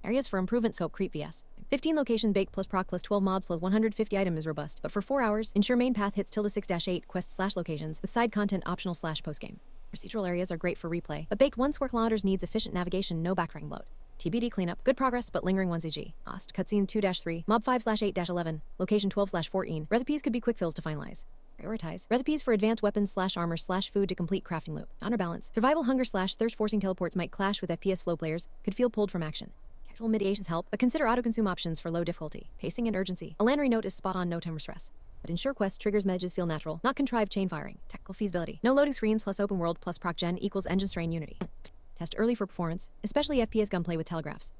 Areas for improvement: scope creep vs. 15 location baked plus proc plus 12 mobs plus 150 item is robust, but for 4 hours, ensure main path hits ~6-8 quests/locations with side content optional/postgame. Procedural areas are great for replay, but baked 1 square kilometers needs efficient navigation, no backtracking bloat. TBD cleanup, good progress, but lingering 1ZG. Ost, cutscene 2-3, mob 5/8-11, location 12/14. Recipes could be quick fills to finalize. Prioritize. Recipes for advanced weapons/armor/food to complete crafting loop. Honor balance. Survival hunger/thirst forcing teleports might clash with FPS flow players, could feel pulled from action. Casual mitigations help, but consider auto-consume options for low difficulty. Pacing and urgency. A Lannery note is spot on, no time or stress. But ensure quest triggers medges feel natural, not contrived chain firing. Technical feasibility. No loading screens plus open world plus proc gen equals engine strain unity. Test early for performance, especially FPS gunplay with telegraphs.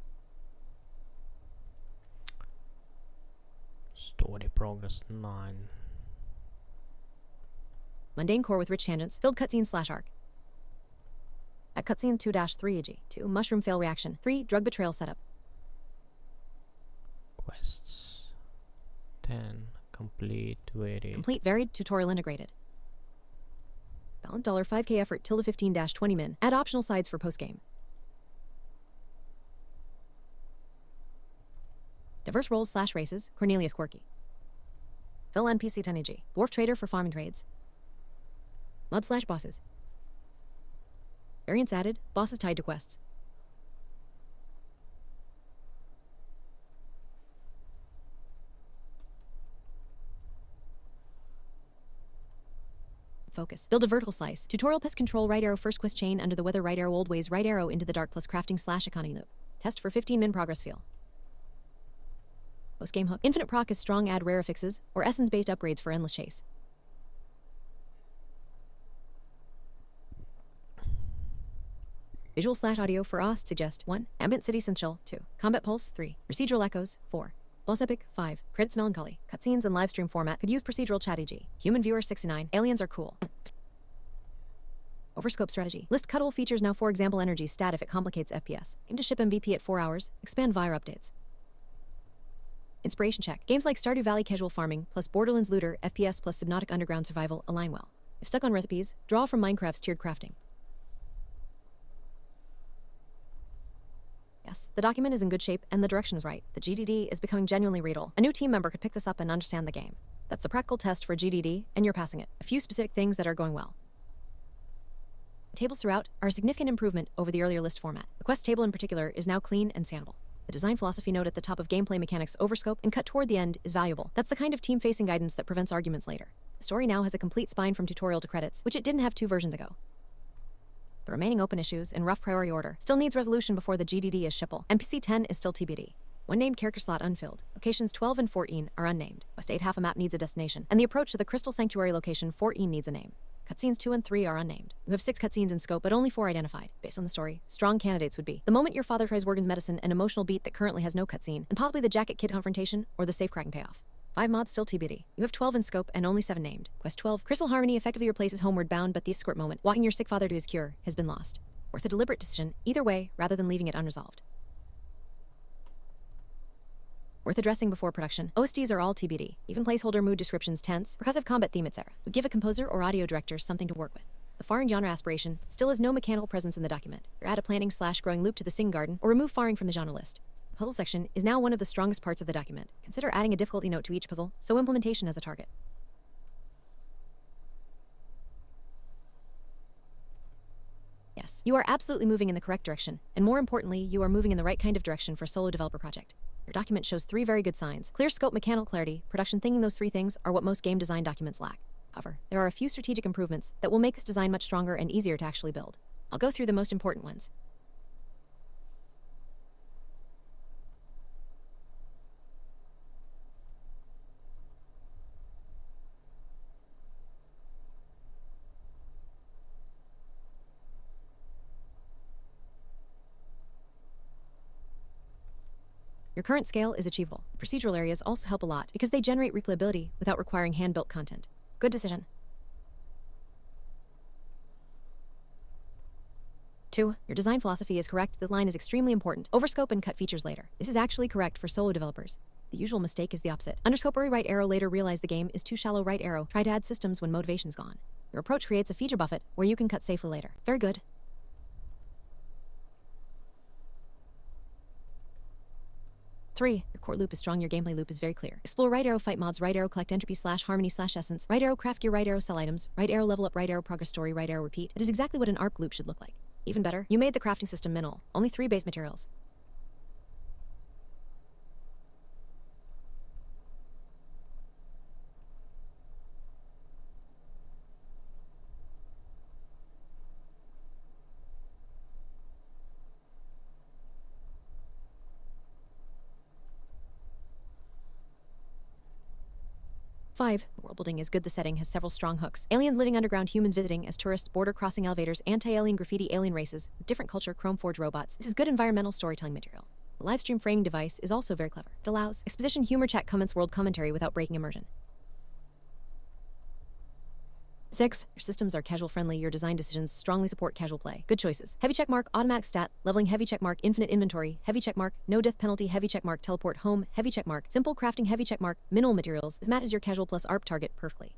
Story progress 9. Mundane core with rich tangents, filled cutscene/arc. At cutscene 2-3 AG. 2. Mushroom fail reaction. 3. Drug betrayal setup. Quests 10. Complete Varied, tutorial integrated. Balance $5K effort ~15-20 min. Add optional sides for postgame. Diverse roles/races. Cornelius quirky. Fill NPC 10 AG. Dwarf trader for farming trades. Mud/bosses. Variants added. Bosses tied to quests. Focus. Build a vertical slice. Tutorial pest control, right arrow first quest chain under the weather, right arrow old ways, right arrow into the dark plus crafting/economy loop. Test for 15 min progress feel. Post game hook. Infinite proc is strong, add rare fixes or essence based upgrades for endless chase. Visual/audio for Ost suggest 1. Ambient City Essential 2. Combat Pulse 3. Procedural Echoes 4. Boss Epic 5. Credits Melancholy. Cutscenes and livestream format could use procedural chat EG. Human viewer 69. Aliens are cool. Overscope strategy. List cuttable features now, for example, energy stat if it complicates FPS. Aim to ship MVP at 4 hours. Expand via updates. Inspiration check. Games like Stardew Valley casual farming plus Borderlands looter, FPS plus Subnautic underground survival align well. If stuck on recipes, draw from Minecraft's tiered crafting. Yes, the document is in good shape and the direction is right. The GDD is becoming genuinely readable. A new team member could pick this up and understand the game. That's the practical test for GDD, and you're passing it. A few specific things that are going well. Tables throughout are a significant improvement over the earlier list format. The quest table in particular is now clean and scannable. The design philosophy note at the top of gameplay mechanics overscope and cut toward the end is valuable. That's the kind of team-facing guidance that prevents arguments later. The story now has a complete spine from tutorial to credits, which it didn't have 2 versions ago. The remaining open issues, in rough priority order, still needs resolution before the GDD is shippable. NPC 10 is still TBD. One named character slot unfilled. Locations 12 and 14 are unnamed. Quest 8 half a map needs a destination, and the approach to the Crystal Sanctuary location 14 needs a name. Cutscenes 2 and 3 are unnamed. You have 6 cutscenes in scope, but only 4 identified. Based on the story, strong candidates would be the moment your father tries Worgen's medicine, an emotional beat that currently has no cutscene, and possibly the Jacket Kid confrontation or the safe cracking payoff. 5 mobs still TBD. You have 12 in scope and only 7 named. Quest 12, Crystal Harmony effectively replaces Homeward Bound, but the escort moment, walking your sick father to his cure, has been lost. Worth a deliberate decision, either way, rather than leaving it unresolved. Worth addressing before production. OSTs are all TBD. Even placeholder mood descriptions tense, percussive combat theme, etc. would give a composer or audio director something to work with. The foreign genre aspiration still has no mechanical presence in the document. Or add a planning/growing loop to the sing garden, or remove faring from the genre list. The puzzle section is now one of the strongest parts of the document. Consider adding a difficulty note to each puzzle, so implementation as a target. Yes, you are absolutely moving in the correct direction, and more importantly, you are moving in the right kind of direction for a solo developer project. Your document shows 3 very good signs. Clear scope, mechanical clarity, production thinking. Those 3 things are what most game design documents lack. However, there are a few strategic improvements that will make this design much stronger and easier to actually build. I'll go through the most important ones. Your current scale is achievable. Procedural areas also help a lot because they generate replayability without requiring hand-built content. Good decision. 2. Your design philosophy is correct. This line is extremely important. Overscope and cut features later. This is actually correct for solo developers. The usual mistake is the opposite. Underscope or right arrow later, realize the game is too shallow. Right arrow, try to add systems when motivation's gone. Your approach creates a feature buffet where you can cut safely later. Very good. 3. Your core loop is strong. Your gameplay loop is very clear. Explore right arrow, fight mods, right arrow, collect entropy/harmony/essence, right arrow, craft gear, right arrow, sell items, right arrow, level up, right arrow, progress story, right arrow, repeat. It is exactly what an ARP loop should look like. Even better, you made the crafting system minimal. Only 3 base materials. Five, world building is good. The setting has several strong hooks. Aliens living underground, human visiting as tourists, border crossing elevators, anti-alien graffiti, alien races, different culture, chrome forge robots. This is good environmental storytelling material. The live stream framing device is also very clever. It allows exposition, humor, chat, comments, world commentary without breaking immersion. 6. Your systems are casual friendly. Your design decisions strongly support casual play. Good choices. Heavy checkmark, automatic stat, leveling, heavy checkmark, infinite inventory, heavy checkmark, no death penalty, heavy checkmark, teleport home, heavy checkmark, simple crafting, heavy checkmark, minimal materials. This matches your casual plus ARP target perfectly.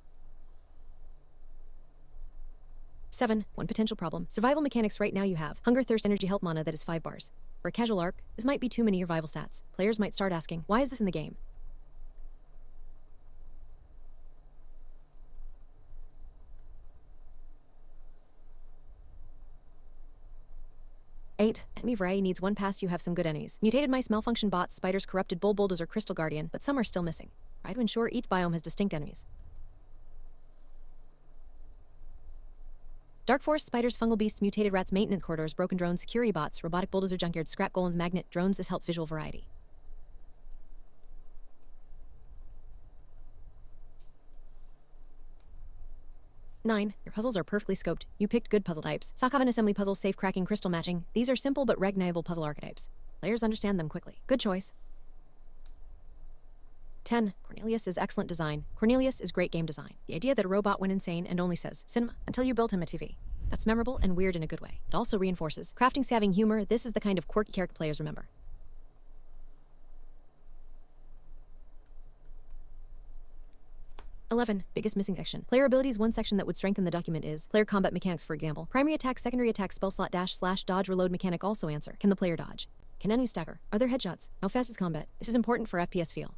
7. One potential problem. Survival mechanics. Right now you have hunger, thirst, energy, health, mana that is 5 bars. For a casual ARP, this might be too many survival stats. Players might start asking, why is this in the game? 8. Enemy variety needs 1 pass. You have some good enemies. Mutated mice, malfunction bots, spiders, corrupted bull, bulldozer, crystal guardian, but some are still missing. Try to ensure each biome has distinct enemies. Dark forest, spiders, fungal beasts, mutated rats, maintenance corridors, broken drones, security bots, robotic bulldozer, junkyard, scrap golems, magnet, drones. This helps visual variety. 9. Your puzzles are perfectly scoped. You picked good puzzle types. Sockhaven assembly puzzles, safe cracking, crystal matching. These are simple but recognizable puzzle archetypes. Players understand them quickly. Good choice. 10. Cornelius is excellent design. Cornelius is great game design. The idea that a robot went insane and only says, cinema, until you built him a TV. That's memorable and weird in a good way. It also reinforces crafting, savvy, humor. This is the kind of quirky character players remember. 11. Biggest missing section. Player abilities. One section that would strengthen the document is player combat mechanics, for example. Primary attack, secondary attack, spell slot, dash, slash, dodge, reload mechanic. Also answer. Can the player dodge? Can enemies stagger? Are there headshots? How fast is combat? This is important for FPS feel.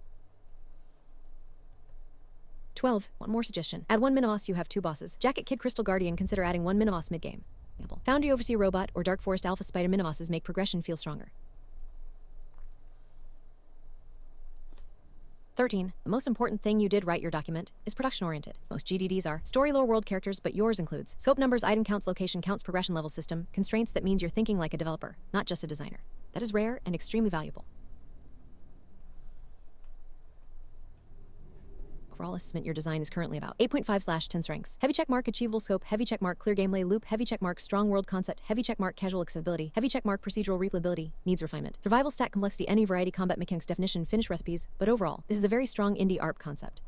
12. One more suggestion. Add 1 mini-boss. You have 2 bosses. Jacket Kid, Crystal Guardian. Consider adding 1 mini-boss mid-game. Example. Foundry Overseer Robot or Dark Forest Alpha Spider mini-bosses make progression feel stronger. 13. The most important thing you did write your document is production-oriented. Most GDDs are story, lore, world characters, but yours includes scope numbers, item counts, location counts, progression level system, constraints. That means you're thinking like a developer, not just a designer. That is rare and extremely valuable. Overall estimate your design is currently about 8.5/10 strengths. Heavy checkmark achievable scope, heavy checkmark clear gameplay loop, heavy checkmark strong world concept, heavy checkmark casual accessibility, heavy checkmark procedural replayability, needs refinement. Survival stat complexity, any variety combat mechanics definition, finish recipes, but overall, this is a very strong indie ARP concept.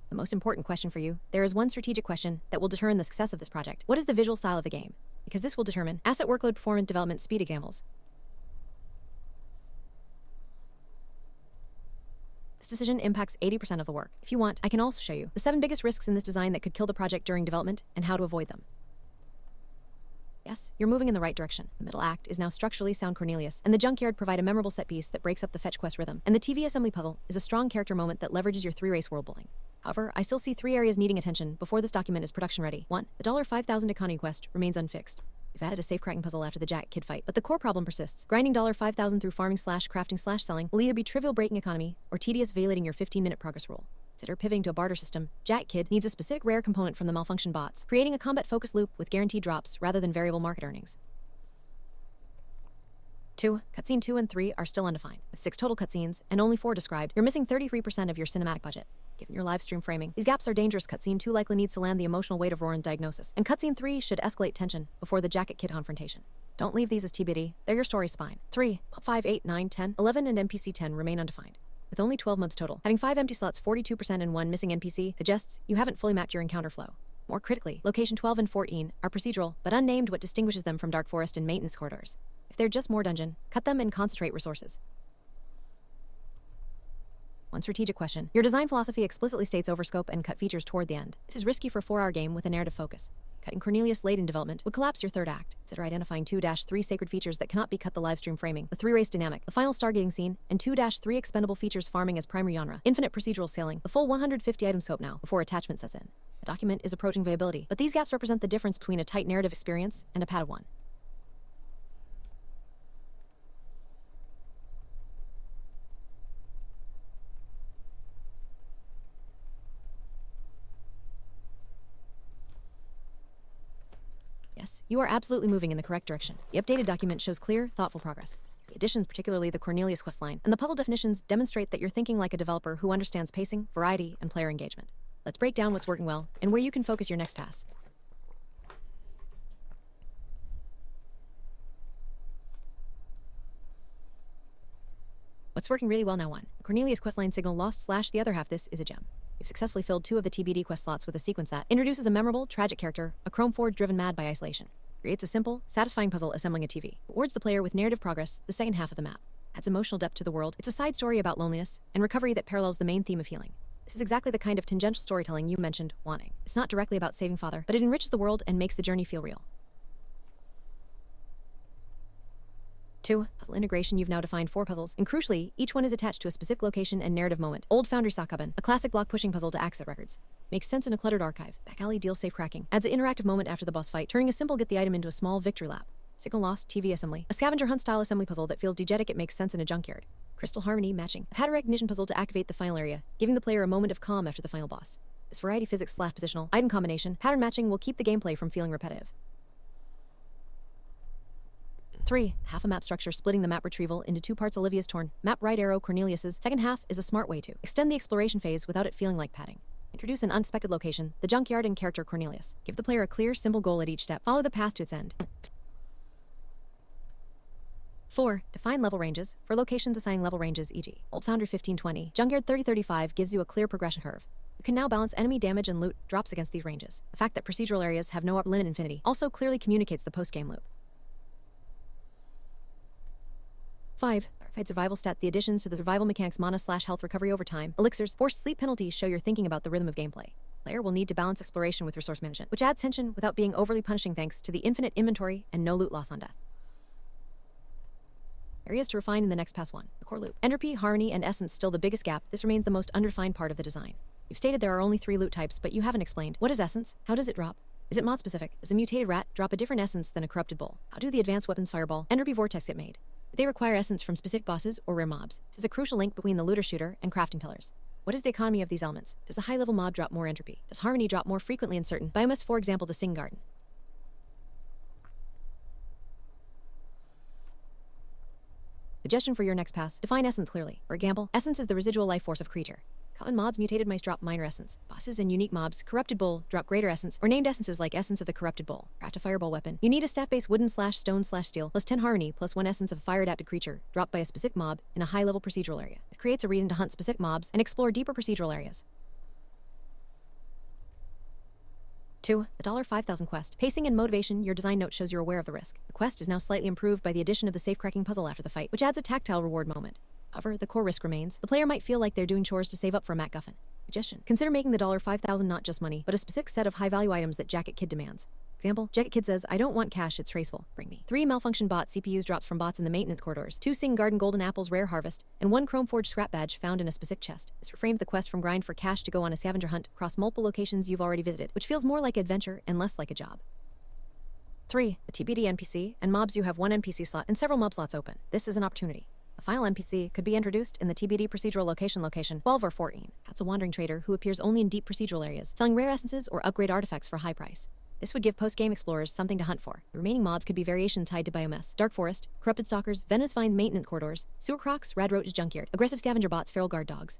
The most important question for you, there is one strategic question that will determine the success of this project. What is the visual style of the game? Because this will determine asset workload, performance, development, speed examples. This decision impacts 80% of the work. If you want, I can also show you the 7 biggest risks in this design that could kill the project during development and how to avoid them. Yes, you're moving in the right direction. The middle act is now structurally sound. Cornelius and the junkyard provide a memorable set piece that breaks up the fetch quest rhythm, and the TV assembly puzzle is a strong character moment that leverages your 3-race world building. However, I still see 3 areas needing attention before this document is production ready. 1. The $5,000 economy quest remains unfixed. You've added a safe cracking puzzle after the Jack Kid fight, but the core problem persists. Grinding $5,000 through farming/crafting/selling will either be trivial breaking economy or tedious violating your 15-minute progress rule. Consider pivoting to a barter system. Jack Kid needs a specific rare component from the malfunction bots, creating a combat-focused loop with guaranteed drops rather than variable market earnings. 2. Cutscene 2 and 3 are still undefined. With 6 total cutscenes and only 4 described, you're missing 33% of your cinematic budget. Given your live stream framing, these gaps are dangerous. Cutscene 2 likely needs to land the emotional weight of Roran's diagnosis, and Cutscene 3 should escalate tension before the Jacket Kid confrontation. Don't leave these as TBD, they're your story's spine. 3. Pop 5, 8, 9, 10, 11, and NPC 10 remain undefined. With only 12 modes total, having 5 empty slots, 42%, and 1 missing NPC suggests you haven't fully mapped your encounter flow. More critically, location 12 and 14 are procedural, but unnamed, what distinguishes them from Dark Forest and maintenance corridors. If they're just more dungeon, cut them and concentrate resources. One strategic question. Your design philosophy explicitly states overscope and cut features toward the end. This is risky for a 4-hour game with a narrative focus. Cutting Cornelius late in development would collapse your 3rd act. Consider identifying 2-3 sacred features that cannot be cut: the live stream framing, the 3-race dynamic, the final stargazing scene, and 2-3 expendable features: farming as primary genre, infinite procedural sailing, the full 150 item scope now, before attachment sets in. The document is approaching viability, but these gaps represent the difference between a tight narrative experience and a Padawan. Yes, you are absolutely moving in the correct direction. The updated document shows clear, thoughtful progress. The additions, particularly the Cornelius questline, and the puzzle definitions demonstrate that you're thinking like a developer who understands pacing, variety, and player engagement. Let's break down what's working well and where you can focus your next pass. What's working really well now? 1. Cornelius questline signal lost / the other half. This is a gem. You've successfully filled 2 of the TBD quest slots with a sequence that introduces a memorable, tragic character, a chrome forge driven mad by isolation. Creates a simple, satisfying puzzle assembling a TV. Rewards the player with narrative progress, the second half of the map. Adds emotional depth to the world. It's a side story about loneliness and recovery that parallels the main theme of healing. This is exactly the kind of tangential storytelling you mentioned wanting. It's not directly about saving father, but it enriches the world and makes the journey feel real. 2. Puzzle integration. You've now defined 4 puzzles, and crucially, each one is attached to a specific location and narrative moment. Old Foundry Sakaban, a classic block pushing puzzle to access records. Makes sense in a cluttered archive. Back alley deals safe cracking. Adds an interactive moment after the boss fight, turning a simple get the item into a small victory lap. Signal lost, TV assembly. A scavenger hunt style assembly puzzle that feels diegetic. It makes sense in a junkyard. Crystal harmony matching. A pattern recognition puzzle to activate the final area, giving the player a moment of calm after the final boss. This variety physics / positional item combination, pattern matching will keep the gameplay from feeling repetitive. 3. Half a map structure, splitting the map retrieval into 2 parts. Olivia's torn. Map right arrow. Cornelius's second half is a smart way to extend the exploration phase without it feeling like padding. Introduce an unexpected location, the junkyard, and character Cornelius. Give the player a clear, simple goal at each step. Follow the path to its end. 4. Define level ranges. For locations, assigning level ranges, e.g. Old Foundry 1520, Junkyard 3035 gives you a clear progression curve. You can now balance enemy damage and loot drops against these ranges. The fact that procedural areas have no upper limit infinity also clearly communicates the post-game loop. 5. Clarified survival stat. The additions to the survival mechanics mana / health recovery over time, elixirs, forced sleep penalties show you're thinking about the rhythm of gameplay. Player will need to balance exploration with resource management, which adds tension without being overly punishing thanks to the infinite inventory and no loot loss on death. Areas to refine in the next pass. 1. The core loop. Entropy, harmony, and essence still the biggest gap. This remains the most undefined part of the design. You've stated there are only 3 loot types, but you haven't explained. What is essence? How does it drop? Is it mod specific? Does a mutated rat drop a different essence than a corrupted bull? How do the advanced weapons fireball, entropy vortex get made? Do they require essence from specific bosses or rare mobs? This is a crucial link between the looter-shooter and crafting pillars. What is the economy of these elements? Does a high-level mob drop more entropy? Does harmony drop more frequently in certain biomass, for example the Sing Garden? Suggestion for your next pass: define essence clearly. For example, essence is the residual life force of creature. Common mobs: mutated mice drop minor essence. Bosses and unique mobs: corrupted bull drop greater essence, or named essences like essence of the corrupted bull. Craft a fireball weapon. You need a staff-based wooden/stone/steel plus 10 harmony plus 1 essence of fire-adapted creature dropped by a specific mob in a high-level procedural area. It creates a reason to hunt specific mobs and explore deeper procedural areas. 2. The $5,000 quest. Pacing and motivation. Your design note shows you're aware of the risk. The quest is now slightly improved by the addition of the safe-cracking puzzle after the fight, which adds a tactile reward moment. However, the core risk remains. The player might feel like they're doing chores to save up for a MacGuffin. Suggestion: consider making the $5,000 not just money, but a specific set of high-value items that Jacket Kid demands. Example: Jacket Kid says, "I don't want cash, it's traceful. Bring me." 3 malfunction bot CPUs drops from bots in the maintenance corridors. 2 Sing Garden Golden Apples rare harvest, and 1 Chrome Forge scrap badge found in a specific chest. This reframes the quest from grind for cash to go on a scavenger hunt across multiple locations you've already visited, which feels more like adventure and less like a job. 3. The TBD NPC and mobs. You have 1 NPC slot and several mob slots open. This is an opportunity. A final NPC could be introduced in the TBD procedural location 12 or 14. That's a wandering trader who appears only in deep procedural areas, selling rare essences or upgrade artifacts for high price. This would give post-game explorers something to hunt for. The remaining mobs could be variations tied to biomess: dark forest, corrupted stalkers, Venice vine maintenance corridors, sewer crocs, rad roach junkyard, aggressive scavenger bots, feral guard dogs.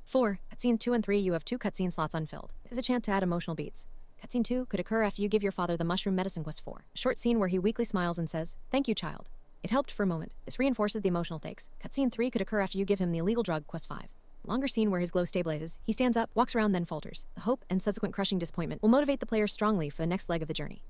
4. Cutscene 2 and 3. You have 2 cutscene slots unfilled. This is a chance to add emotional beats. Cutscene 2 could occur after you give your father the mushroom medicine quest 4. A short scene where he weakly smiles and says, "Thank you, child. It helped for a moment." This reinforces the emotional stakes. Cutscene 3 could occur after you give him the illegal drug quest 5. A longer scene where his glow stabilizes, he stands up, walks around, then falters. The hope and subsequent crushing disappointment will motivate the player strongly for the next leg of the journey.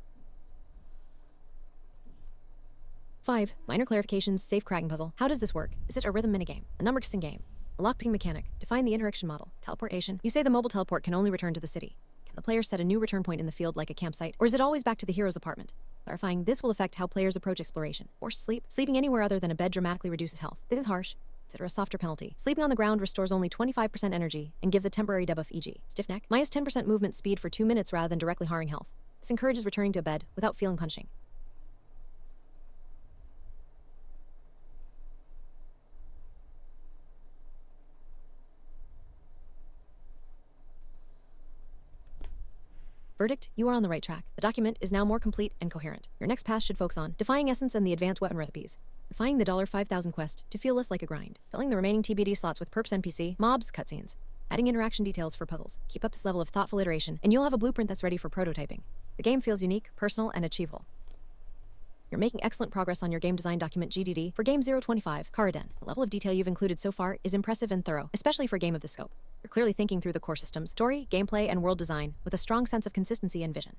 5. Minor clarifications. Safe cracking puzzle. How does this work? Is it a rhythm minigame? A number guessing game? A lockpicking mechanic? Define the interaction model. Teleportation. You say the mobile teleport can only return to the city. Can the player set a new return point in the field like a campsite, or is it always back to the hero's apartment? Clarifying, this will affect how players approach exploration. Forced sleep. Sleeping anywhere other than a bed dramatically reduces health. This is harsh. Consider a softer penalty. Sleeping on the ground restores only 25% energy and gives a temporary debuff, e.g. stiff neck, minus 10% movement speed for 2 minutes rather than directly harming health. This encourages returning to bed without feeling punishing. Verdict: you are on the right track. The document is now more complete and coherent. Your next pass should focus on defying essence and the advanced weapon recipes, refining the $5,000 quest to feel less like a grind, filling the remaining TBD slots with perps NPC, mobs, cutscenes, adding interaction details for puzzles. Keep up this level of thoughtful iteration, and you'll have a blueprint that's ready for prototyping. The game feels unique, personal, and achievable. You're making excellent progress on your game design document GDD for Game 025, Karaden. The level of detail you've included so far is impressive and thorough, especially for a game of this scope. You're clearly thinking through the core systems, story, gameplay, and world design with a strong sense of consistency and vision.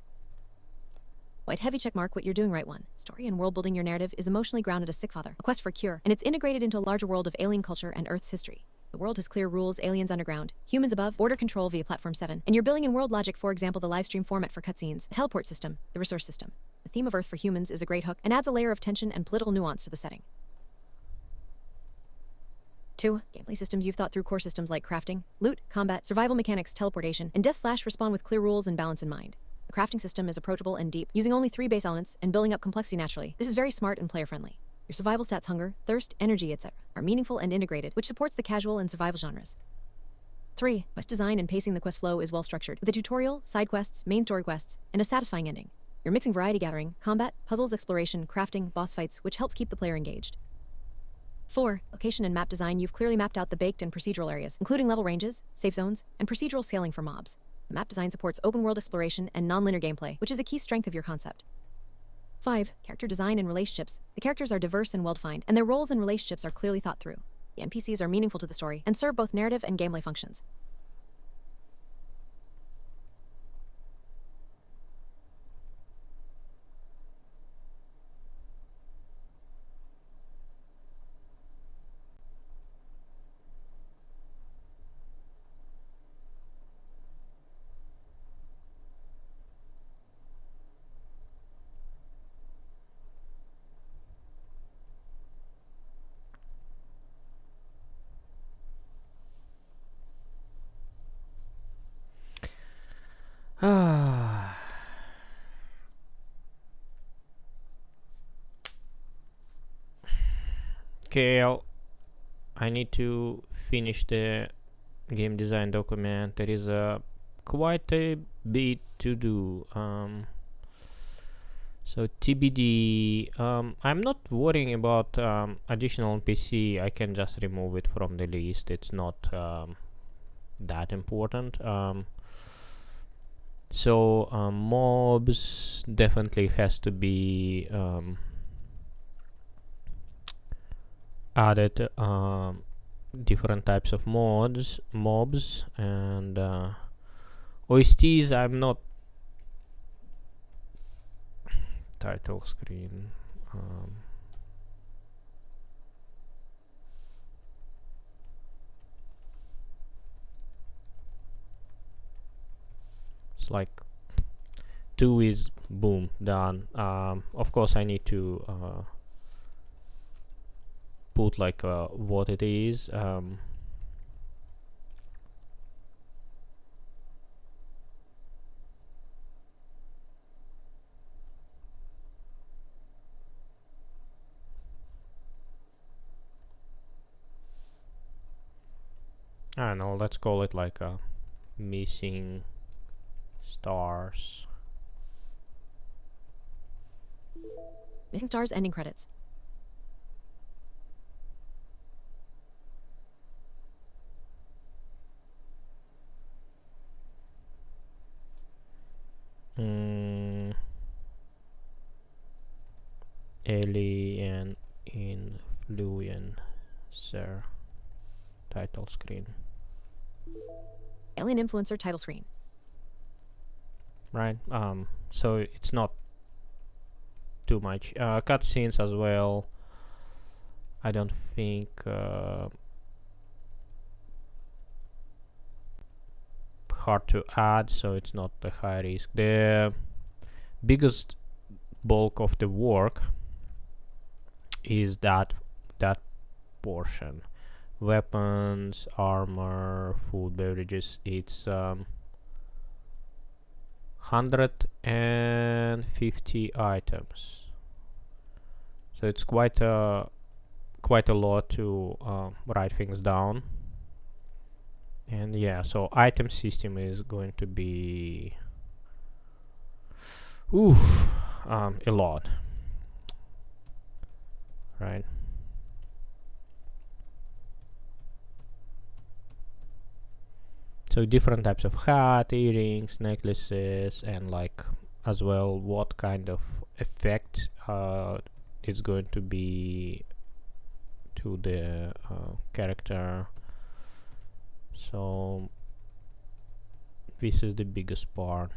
White heavy checkmark. What you're doing right. 1. Story and world building. Your narrative is emotionally grounded as sick father, a quest for cure, and it's integrated into a larger world of alien culture and Earth's history. The world has clear rules: aliens underground, humans above, border control via Platform 7, and you're building in world logic, for example, the live stream format for cutscenes, the teleport system, the resource system. The theme of Earth for humans is a great hook and adds a layer of tension and political nuance to the setting. 2. Gameplay systems. You've thought through core systems like crafting, loot, combat, survival mechanics, teleportation, and death/respawn with clear rules and balance in mind. The crafting system is approachable and deep, using only 3 base elements and building up complexity naturally. This is very smart and player-friendly. Your survival stats, hunger, thirst, energy, etc., are meaningful and integrated, which supports the casual and survival genres. 3. Quest design and pacing. The quest flow is well structured, with a tutorial, side quests, main story quests, and a satisfying ending. You're mixing variety gathering, combat, puzzles, exploration, crafting, boss fights, which helps keep the player engaged. 4. Location and map design. You've clearly mapped out the baked and procedural areas, including level ranges, safe zones, and procedural scaling for mobs. The map design supports open-world exploration and non-linear gameplay, which is a key strength of your concept. 5. Character design and relationships. The characters are diverse and well-defined, and their roles and relationships are clearly thought through. The NPCs are meaningful to the story and serve both narrative and gameplay functions. Okay, I need to finish the game design document. There is quite a bit to do. So TBD, I'm not worrying about additional NPC. I can just remove it from the list. It's not that important. So mobs definitely has to be added. Different types of mobs, and OSTs. I'm not. Title screen. It's like 2 is boom done. Of course, I need to put like what it is. I don't know. Let's call it like a missing stars. Missing stars ending credits. Alien influencer title screen. Alien influencer title screen. Right. So it's not too much. Cutscenes as well. I don't think hard to add, so it's not a high risk. The biggest bulk of the work is that portion. Weapons, armor, food, beverages. It's 150 items, so it's quite a lot to write things down. And yeah, so item system is going to be a lot, right? So different types of hat, earrings, necklaces, and like as well what kind of effect it's going to be to the character. So this is the biggest part.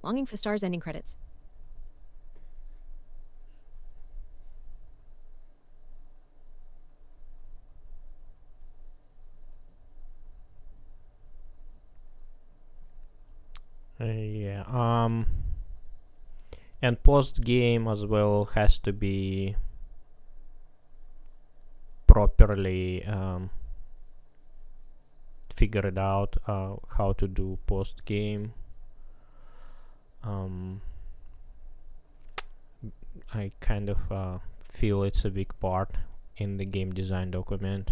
Longing for stars ending credits. Yeah. And post game as well has to be properly figured out how to do post game. I kind of feel it's a big part in the game design document.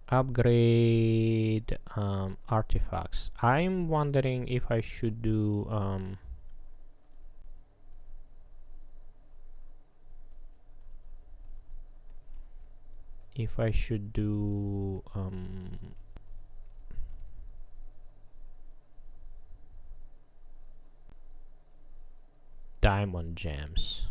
Upgrade artifacts. I'm wondering if I should do diamond gems.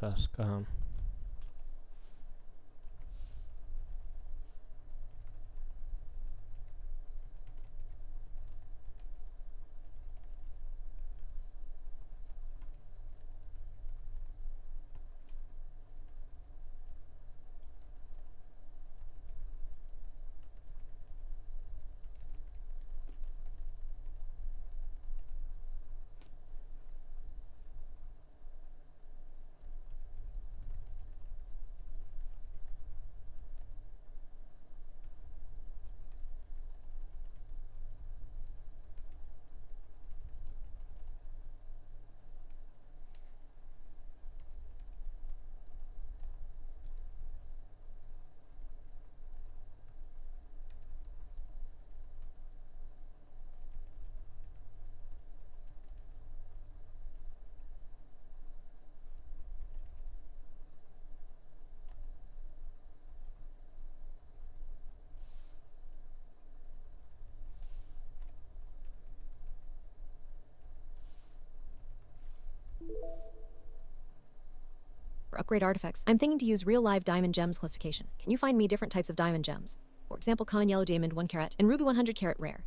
let's ask. For upgrade artifacts, I'm thinking to use real live diamond gems classification. Can you find me different types of diamond gems? For example, common yellow diamond 1 carat and ruby 100 carat rare.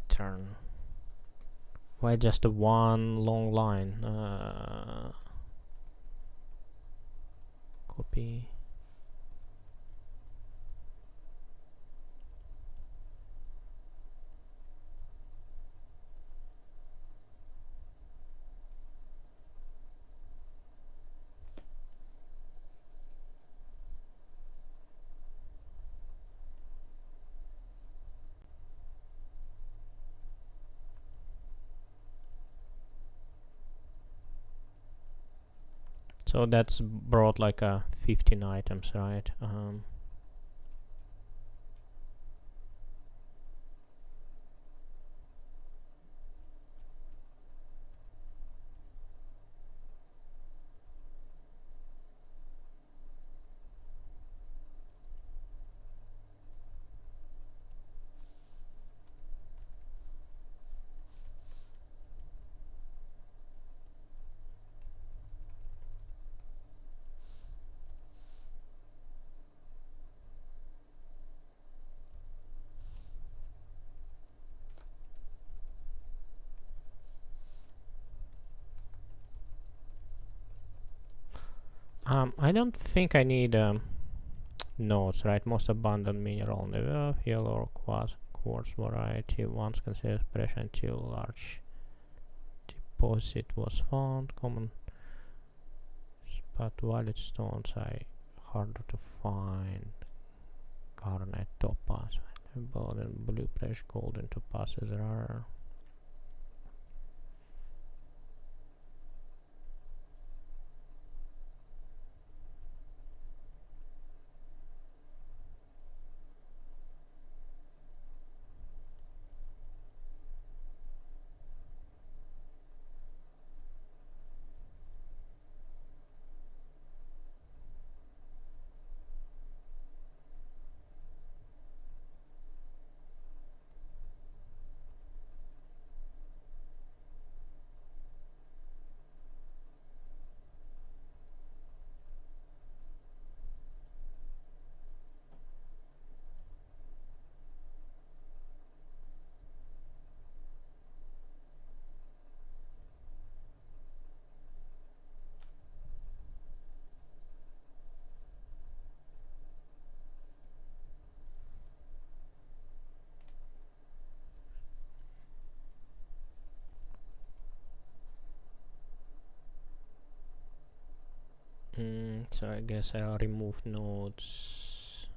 Turn. Why just a one long line? Copy. So that's brought like 15 items, right? I don't think I need notes, right? Most abundant mineral on the earth, yellow or quartz variety. Once considered pressure until large deposit was found. Common but violet stones are harder to find. Garnet, topaz, and blue pressure gold and topaz is rare. So I guess I'll remove nodes.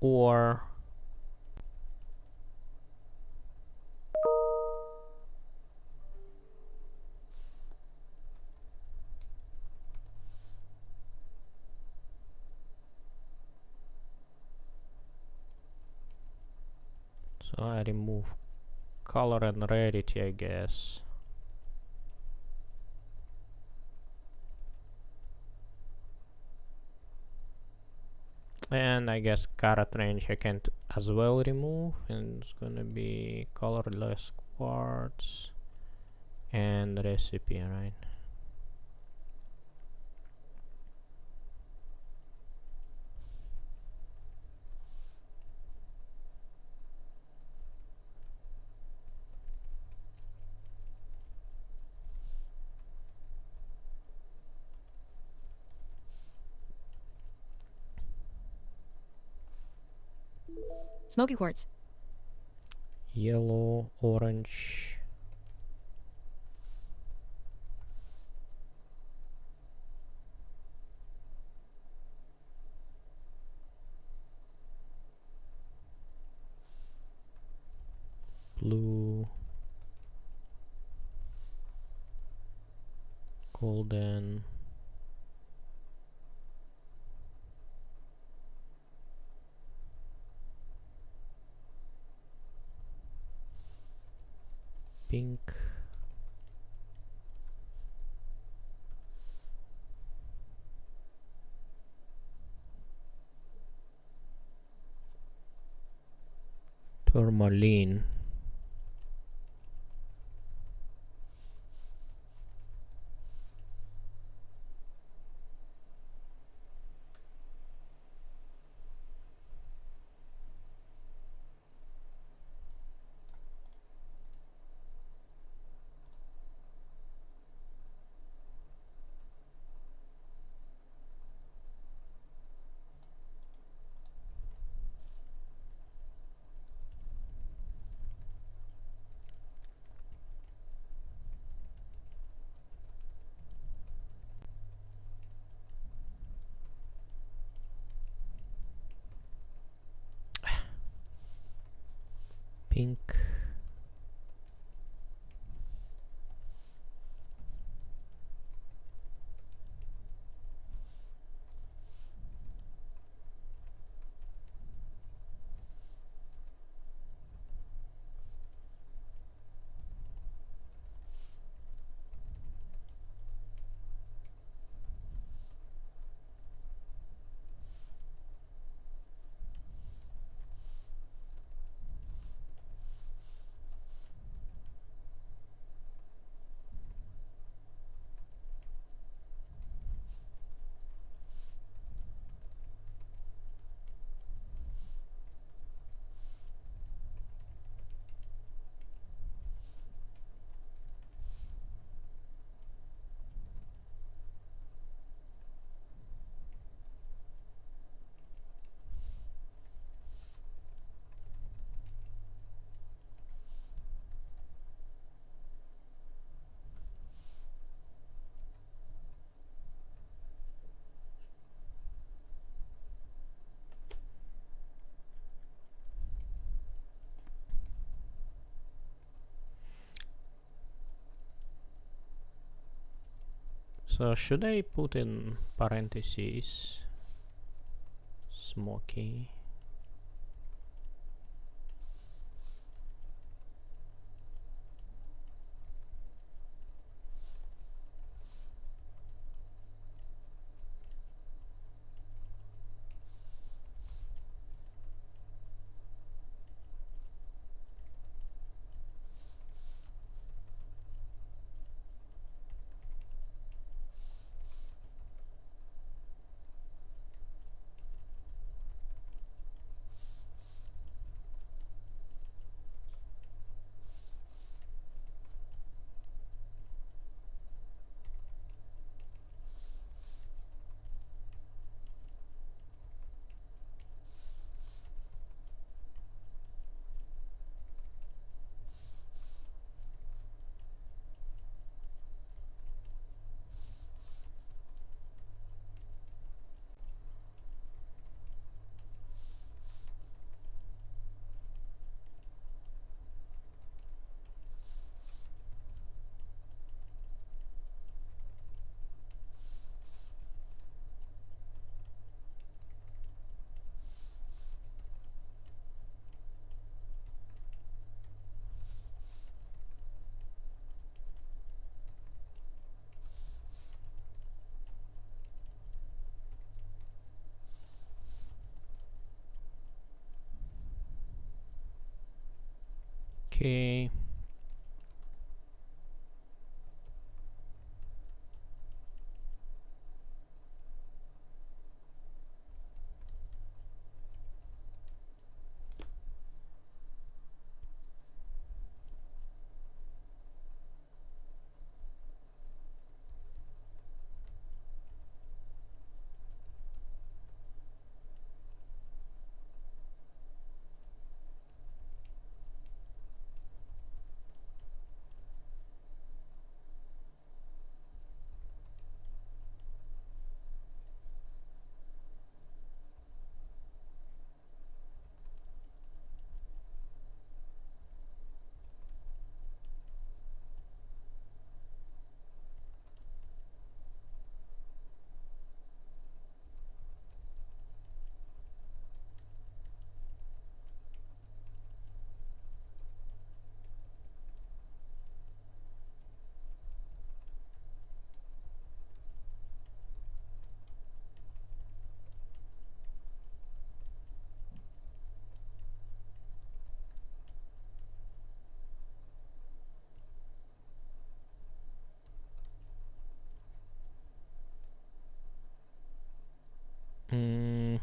Or so I remove color and rarity, I guess. And I guess carat range I can as well remove, and it's gonna be colorless quartz and recipe, right? Smoky quartz. Yellow, orange. Blue, golden, pink, tourmaline. Pink. So should I put in parentheses smoky? Okay. Mm,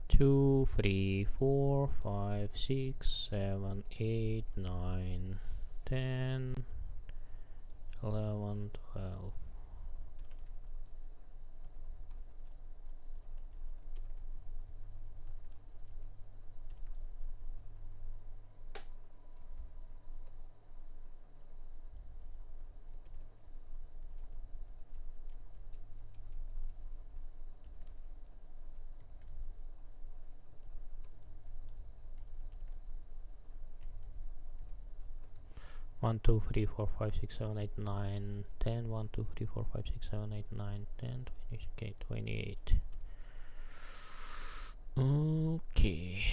2, 3, 4, 5, 6, 7, 8, 9, 10, 11, 12. One, 2, 3, 4, 5, 6, 7, 8, 9, 10. 1, 2, 3, 4, 5, 6, 7, 8, 9, 10, 20. Okay, 28. Okay.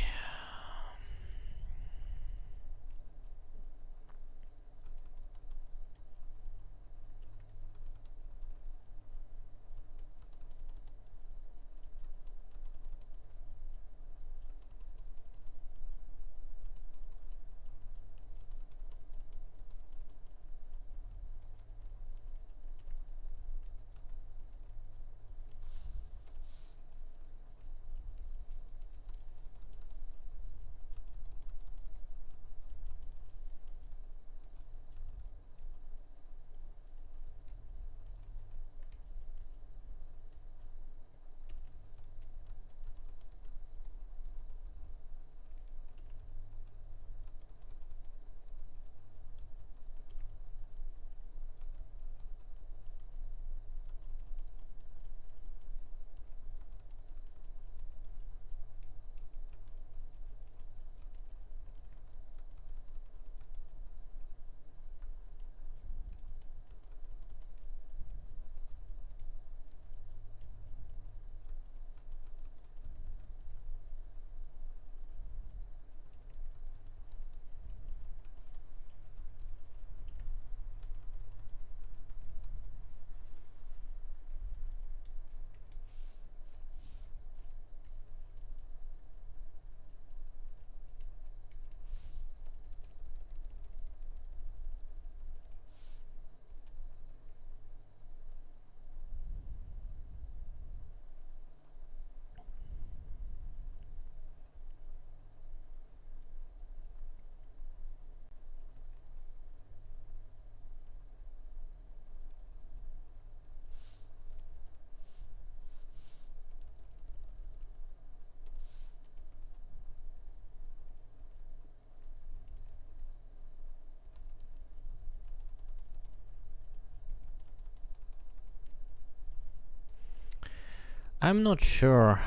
I'm not sure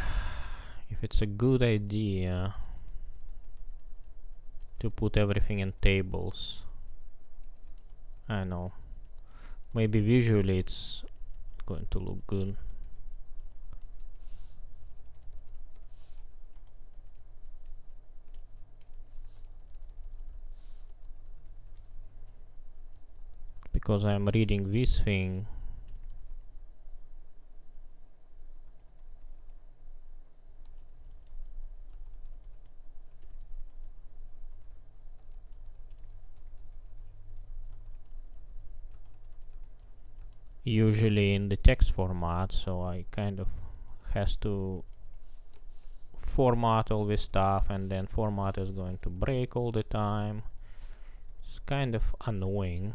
if it's a good idea to put everything in tables. I know. Maybe visually it's going to look good. Because I'm reading this thing. Usually in the text format, so I kind of has to format all this stuff, and then format is going to break all the time. It's kind of annoying.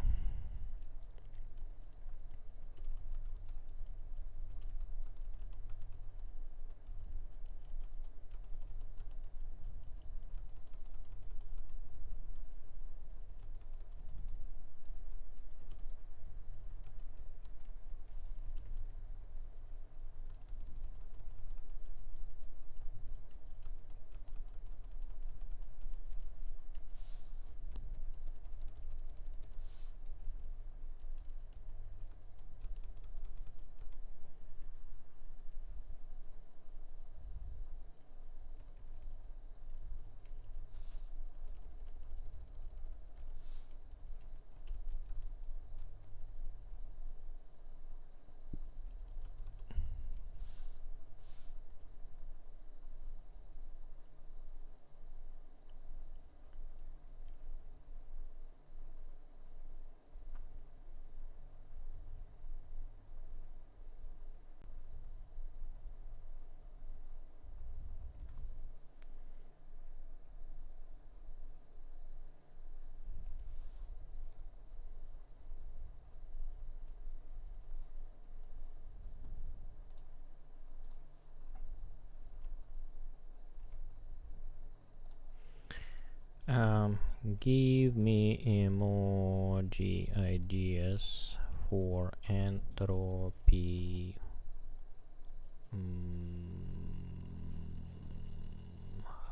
Give me emoji ideas for entropy,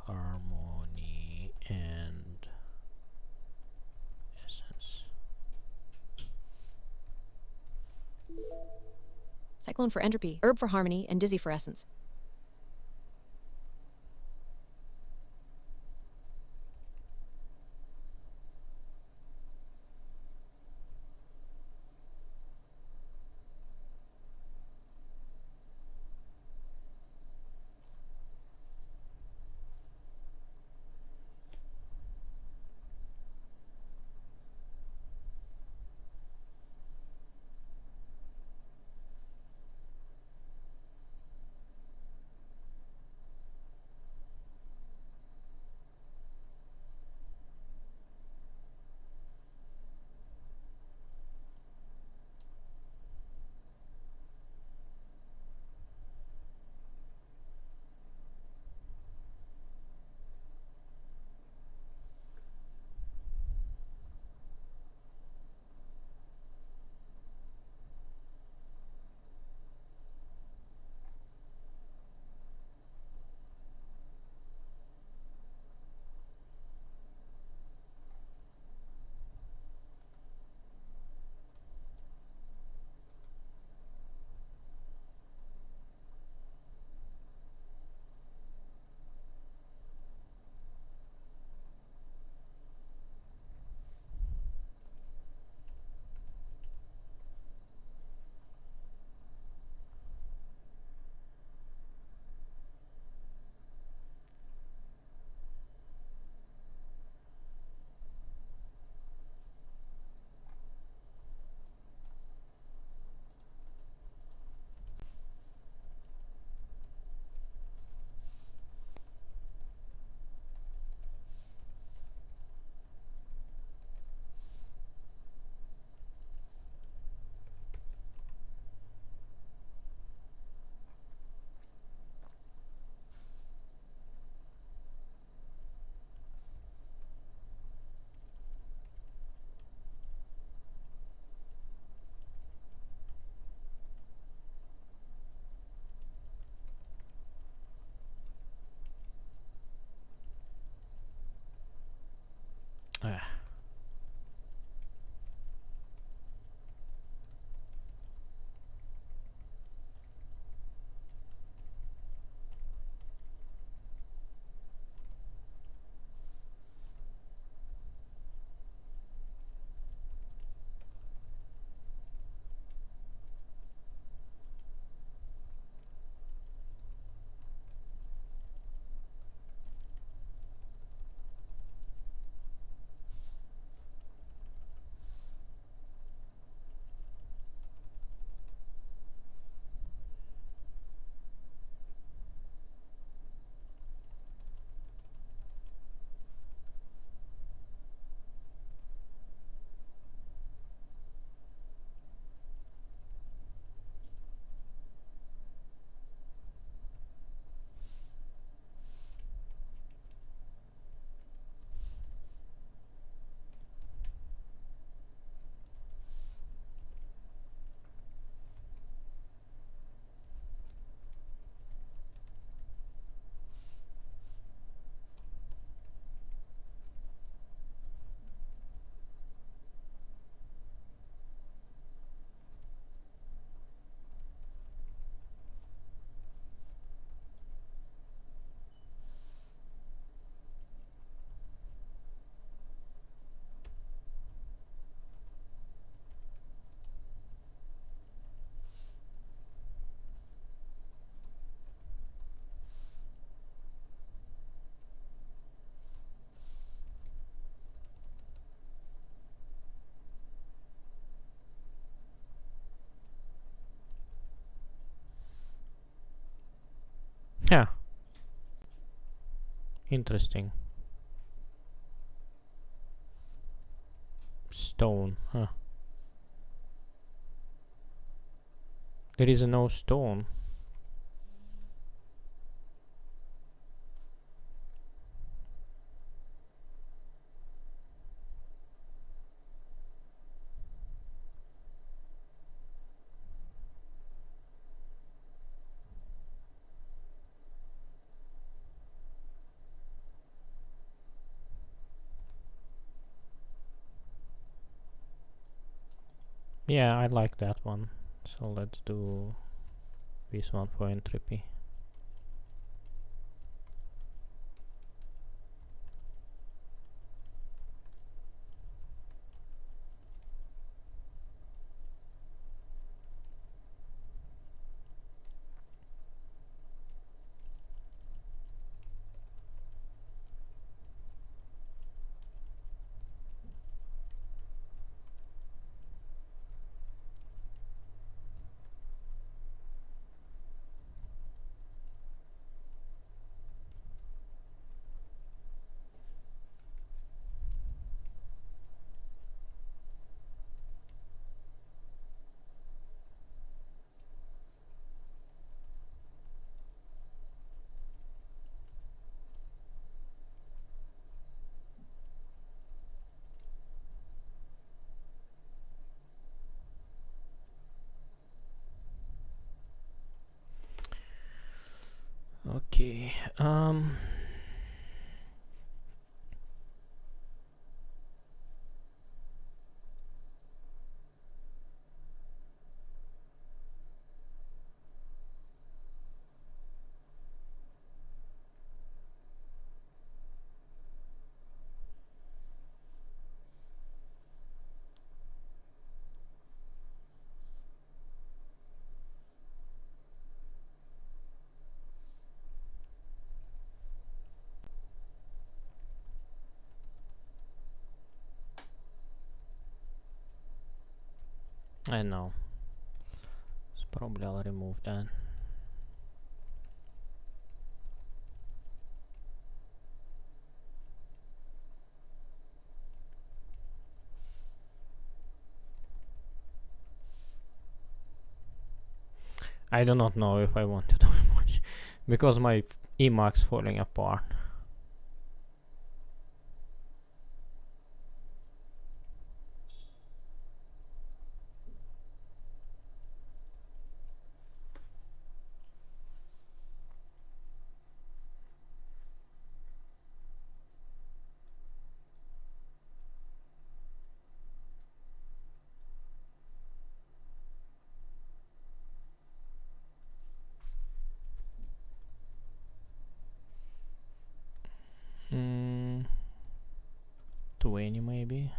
harmony, and essence. Cyclone for entropy, herb for harmony, and dizzy for essence. Huh. Interesting. Stone, huh. There is no stone. Yeah, I like that one. So let's do this one for entropy. Okay. I know. So probably I'll remove that. I do not know if I want to do much because my Emacs falling apart. Mm, 20 maybe.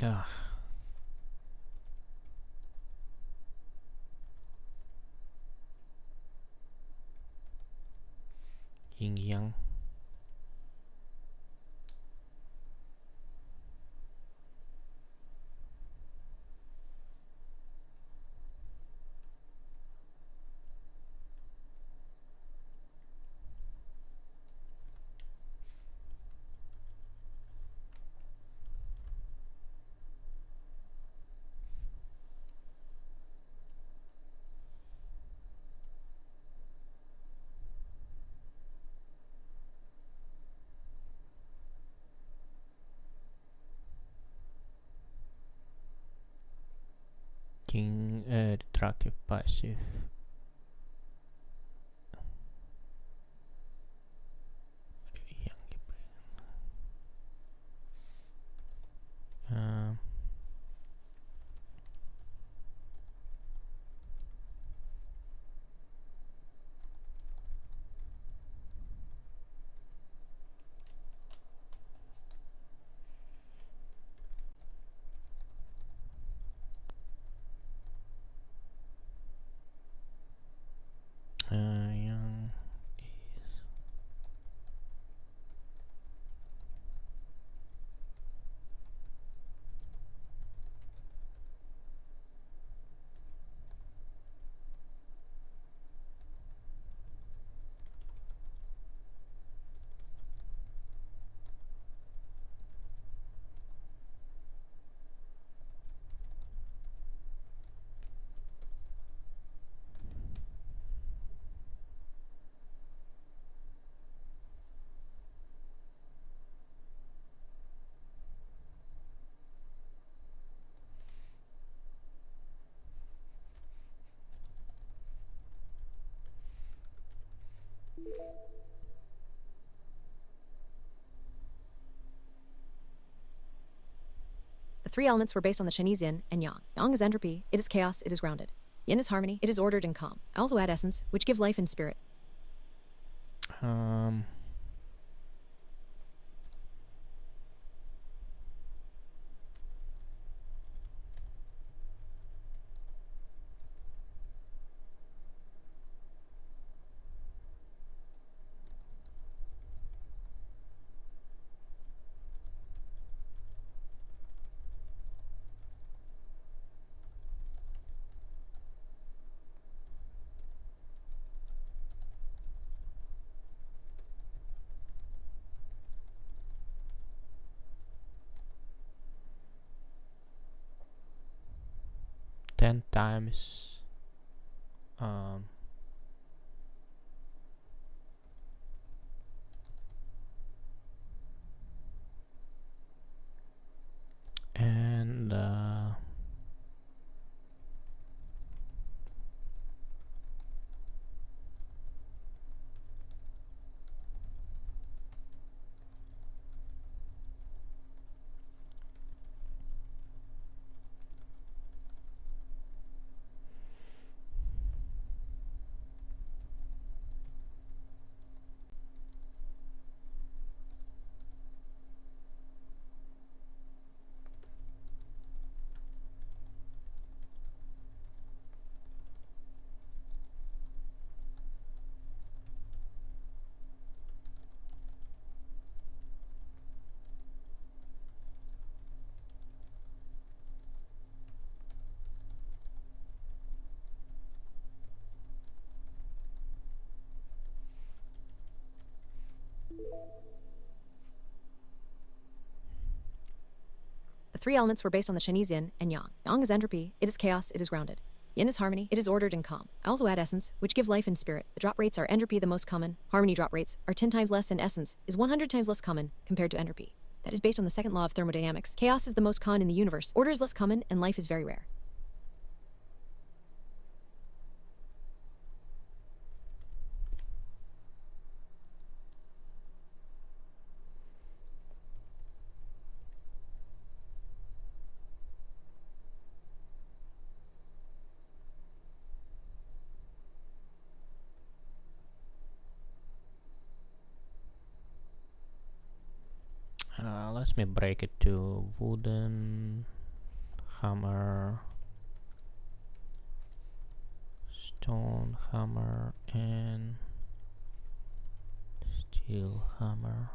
Ah, yin yang. King destructive passive. Um, yang is The three elements were based on the Chinese yin and yang. Yang is entropy, it is chaos, it is grounded. Yin is harmony, it is ordered and calm. I also add essence, which gives life and spirit. um 10 times um and 3 elements were based on the Chinese yin and yang. Yang is entropy, it is chaos, it is grounded. Yin is harmony, it is ordered and calm. I also add essence, which gives life and spirit. The drop rates are entropy the most common. Harmony drop rates are 10 times less, and essence is 100 times less common compared to entropy. That is based on the second law of thermodynamics. Chaos is the most common in the universe. Order is less common, and life is very rare. Let me break it to wooden, hammer, stone hammer, and steel hammer.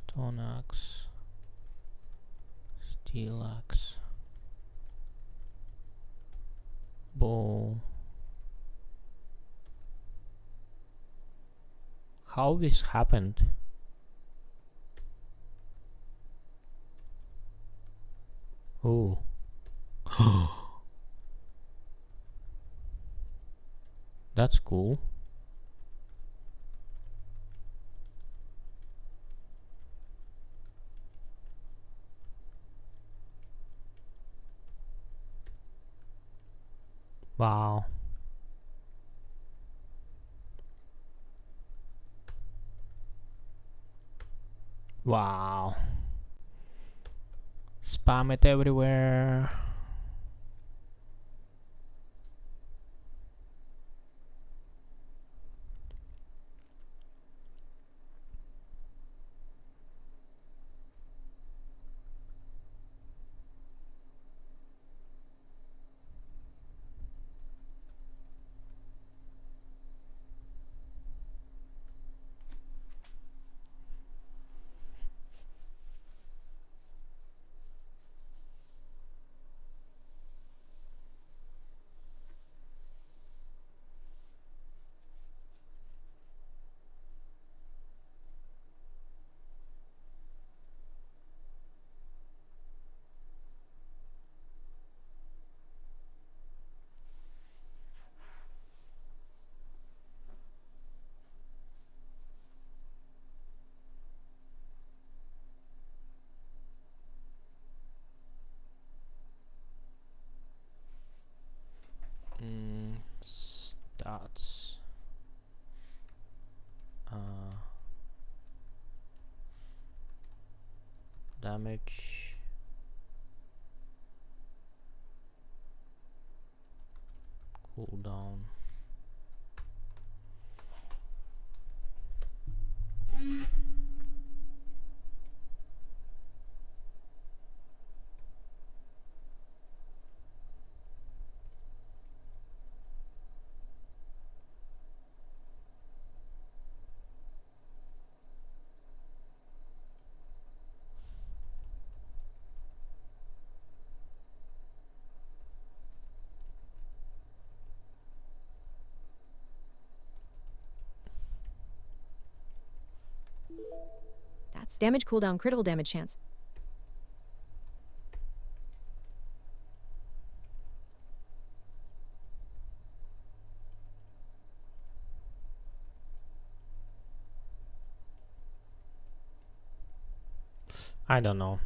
Stone axe, steel axe, bow. How this happened? Oh. That's cool. Wow. Wow. Spam it everywhere. Stats. Damage. Cooldown. That's damage cooldown, critical damage chance. I don't know.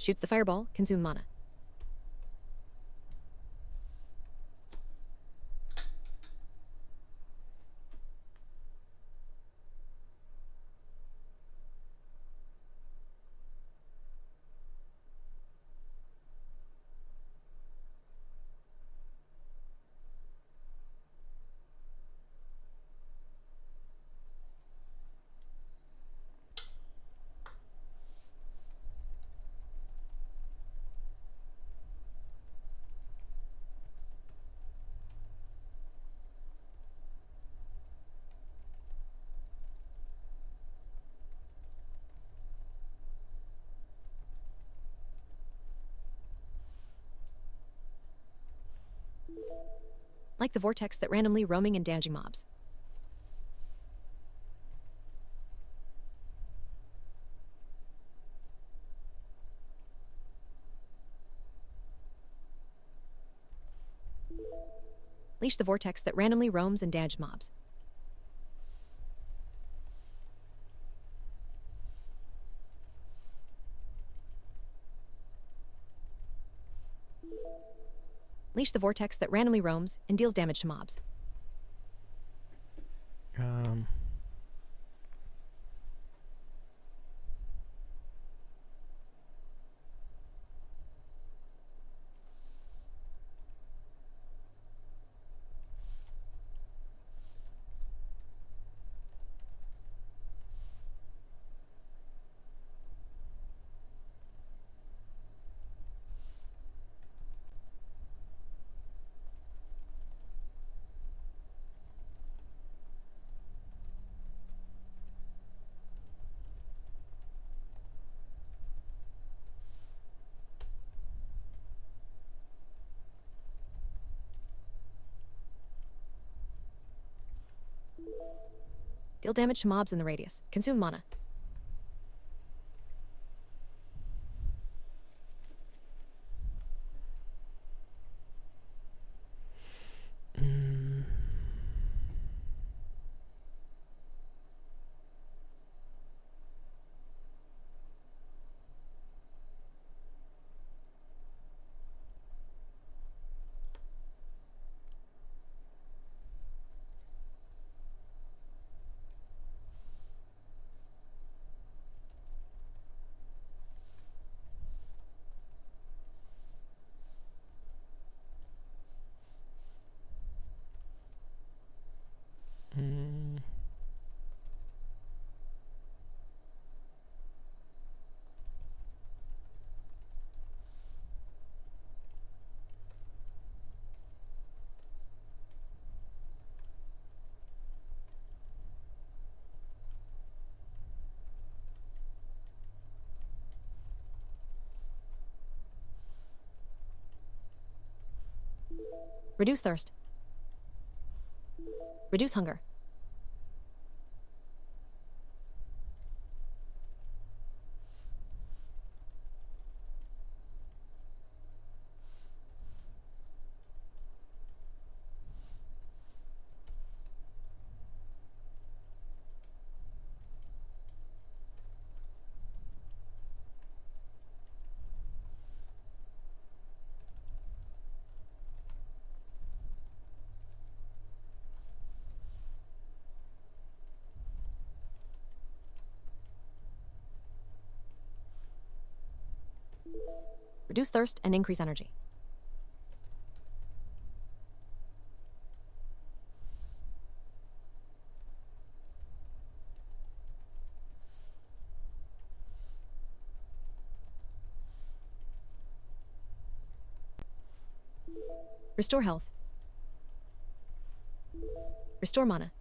Shoots the fireball, consume mana. Like the vortex that randomly roaming and damaging mobs. Leash the vortex that randomly roams and damages mobs. Leash the vortex that randomly roams and deals damage to mobs. Um, Deal damage to mobs in the radius. Consume mana. mm, mm. Reduce thirst. Reduce hunger. Reduce thirst and increase energy. Restore health. Restore mana.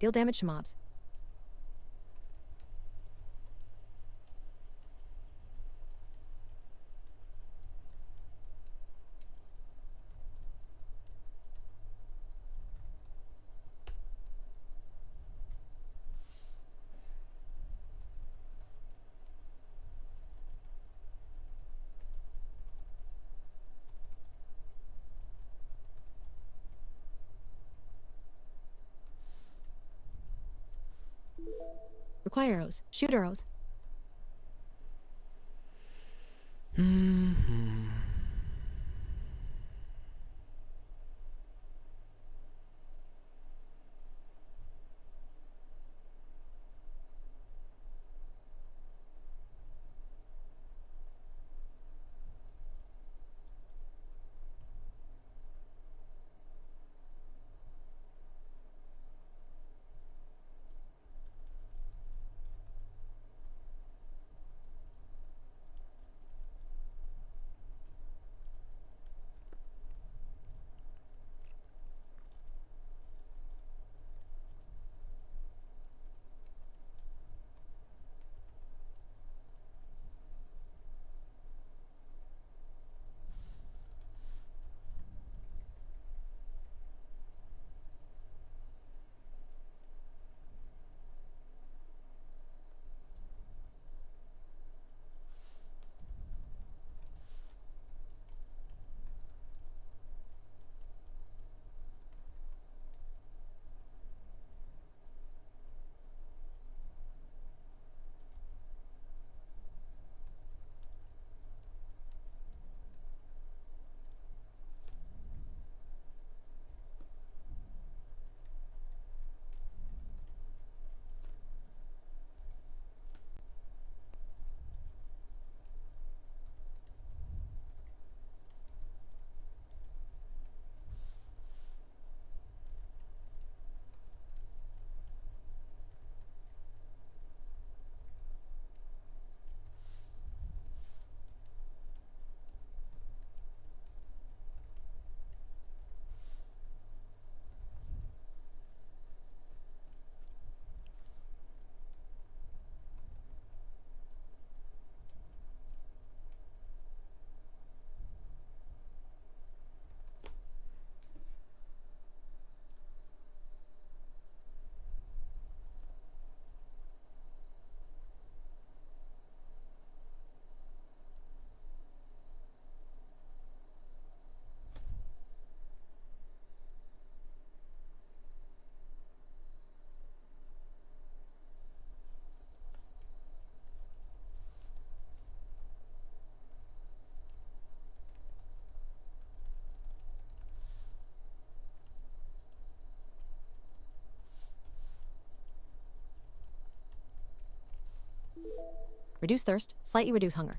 Deal damage to mobs. Require arrows. Shoot arrows. Mhm. Reduce thirst, slightly reduce hunger.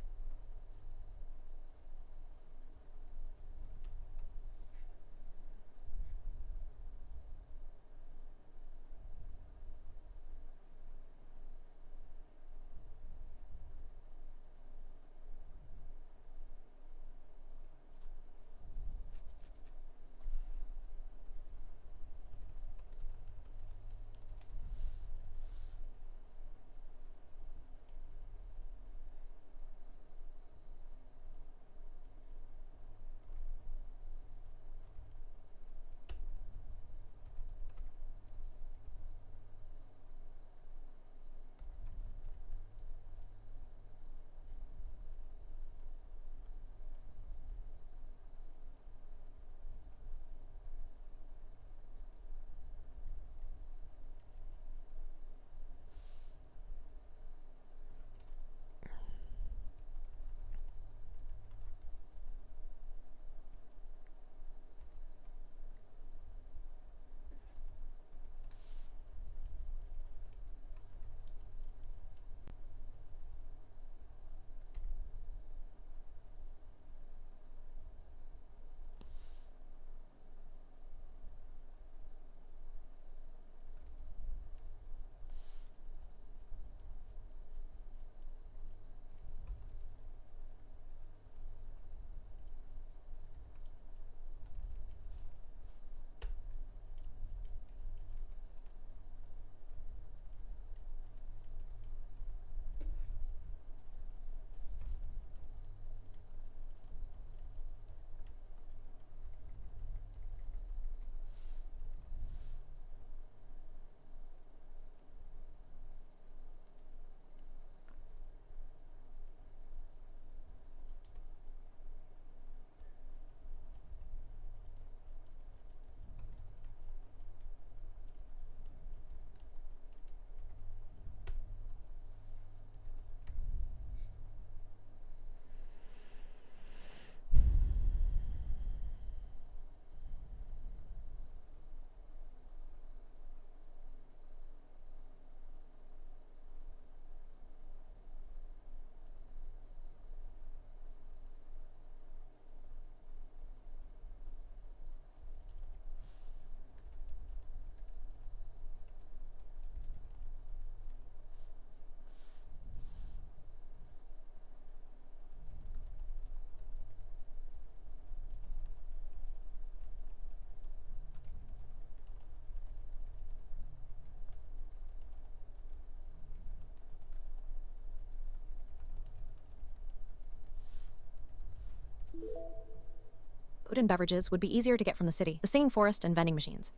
Food and beverages would be easier to get from the city, the singing forest and vending machines.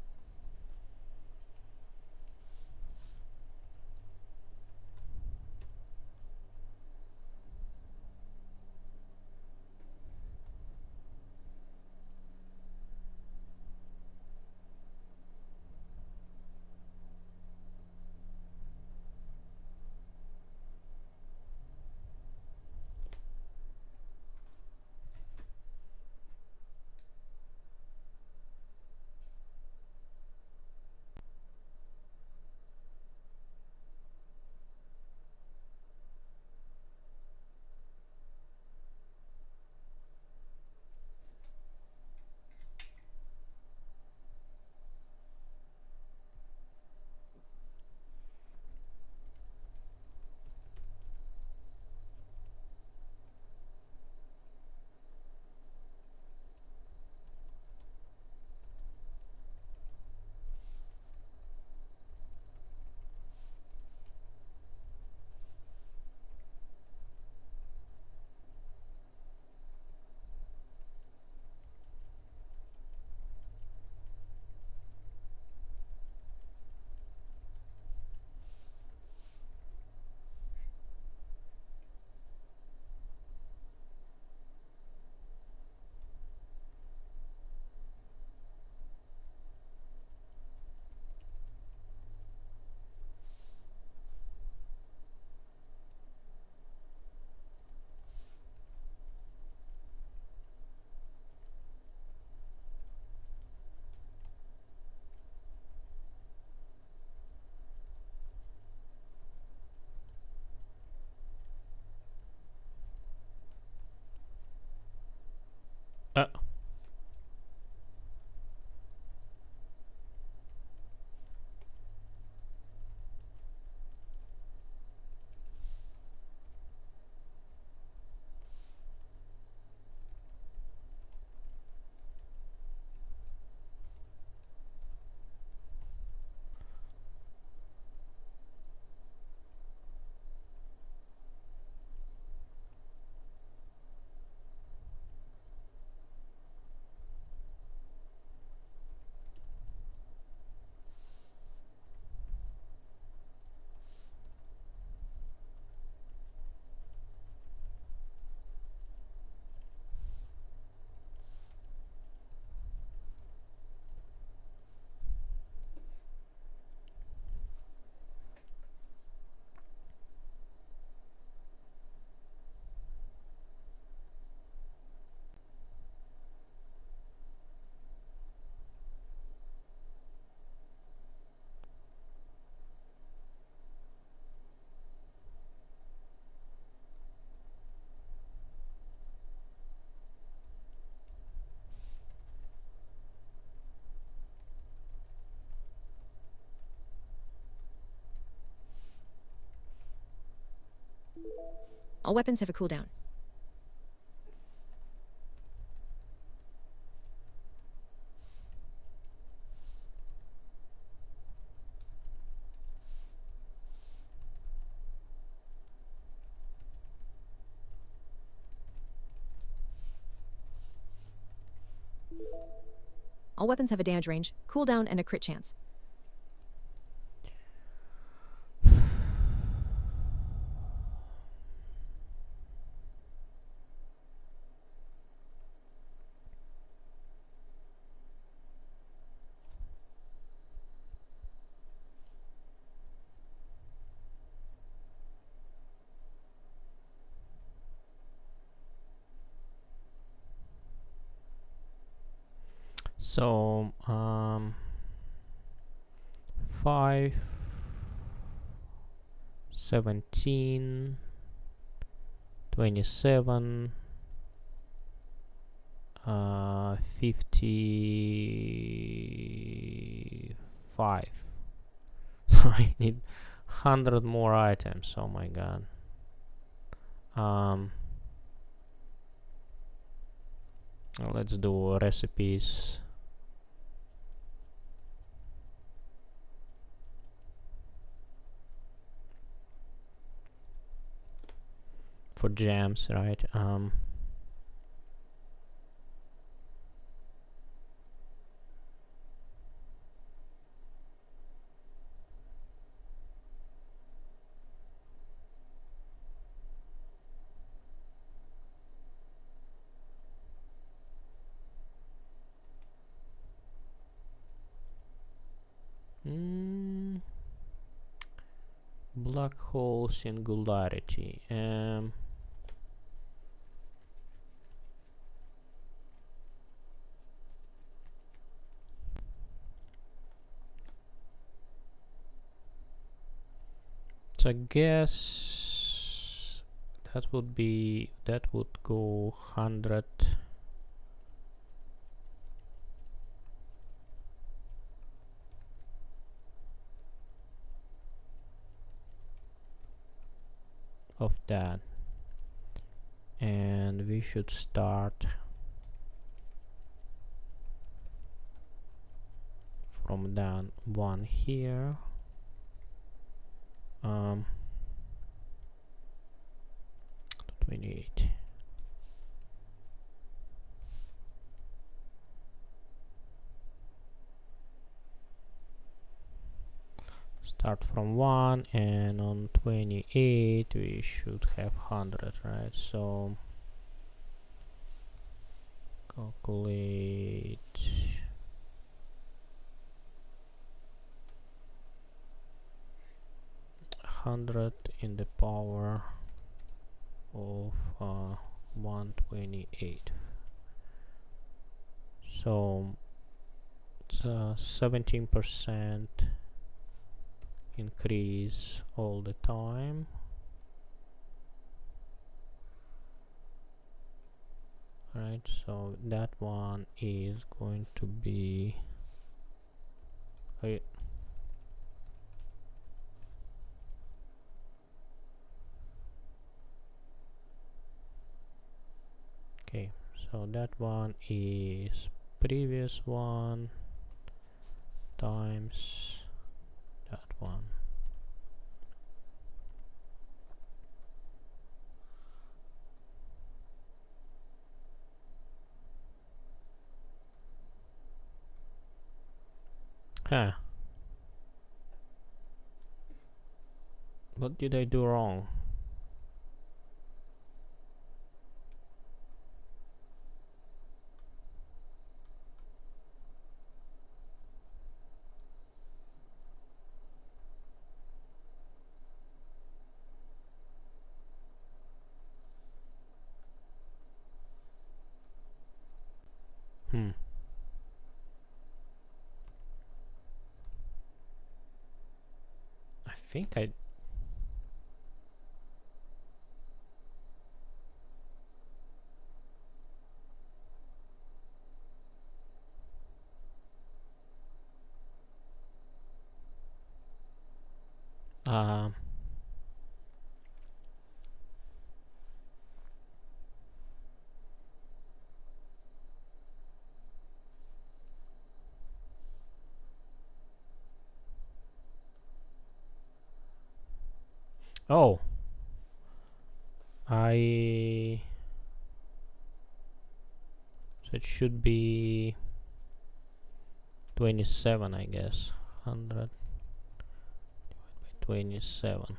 All weapons have a cooldown. All weapons have a damage range, cooldown, and a crit chance. So 5, 17, 27, 55. So I need 100 more items. Oh my god. Let's do recipes. For jams, right? Black hole singularity. So I guess that would go 100. Of that, and we should start from that one here. 28. Start from 1, and on 28 we should have 100, right? So calculate 100 in the power of 128. So it's a 17% increase all the time. Right, so that one is going to be okay, so that one is previous one times that one. Huh. What did I do wrong? I think I Oh, so it should be 27, I guess. 100 by 27.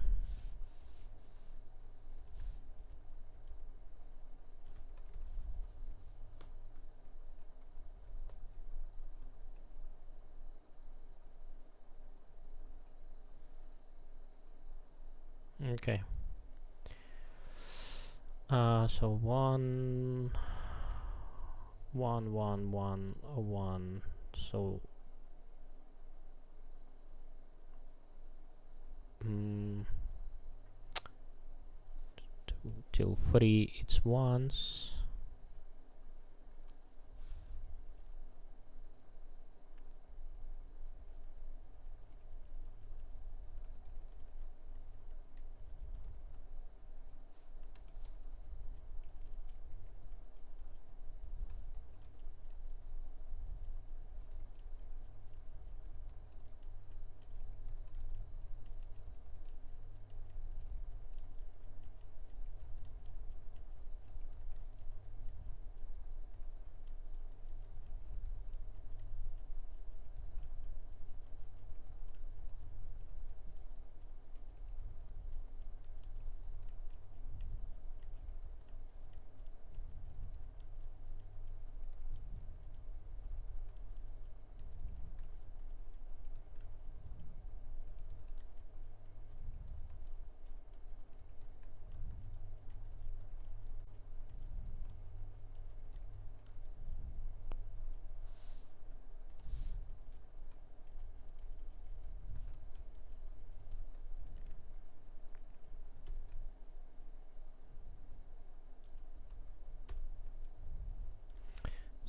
Okay. So 1 1 1 1 1. So till 3 it's ones.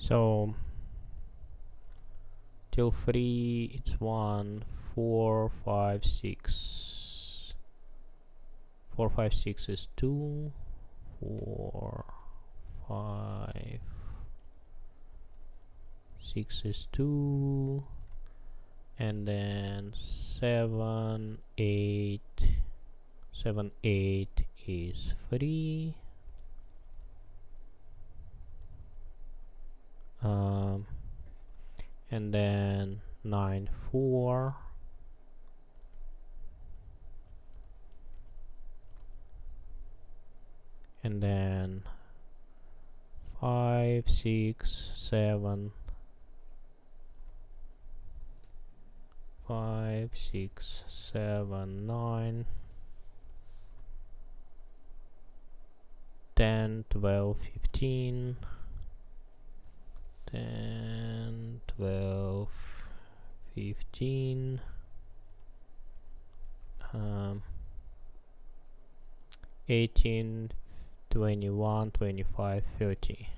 So till 3 it's 1 4 5 6. 4 5 6 is 2 4 5 6 is 2, and then 7 8 7 8 is 3. And then 9 4, and then 5 6 7 5 6 7 9 10 12 15 10 12 15 18 21 25 30.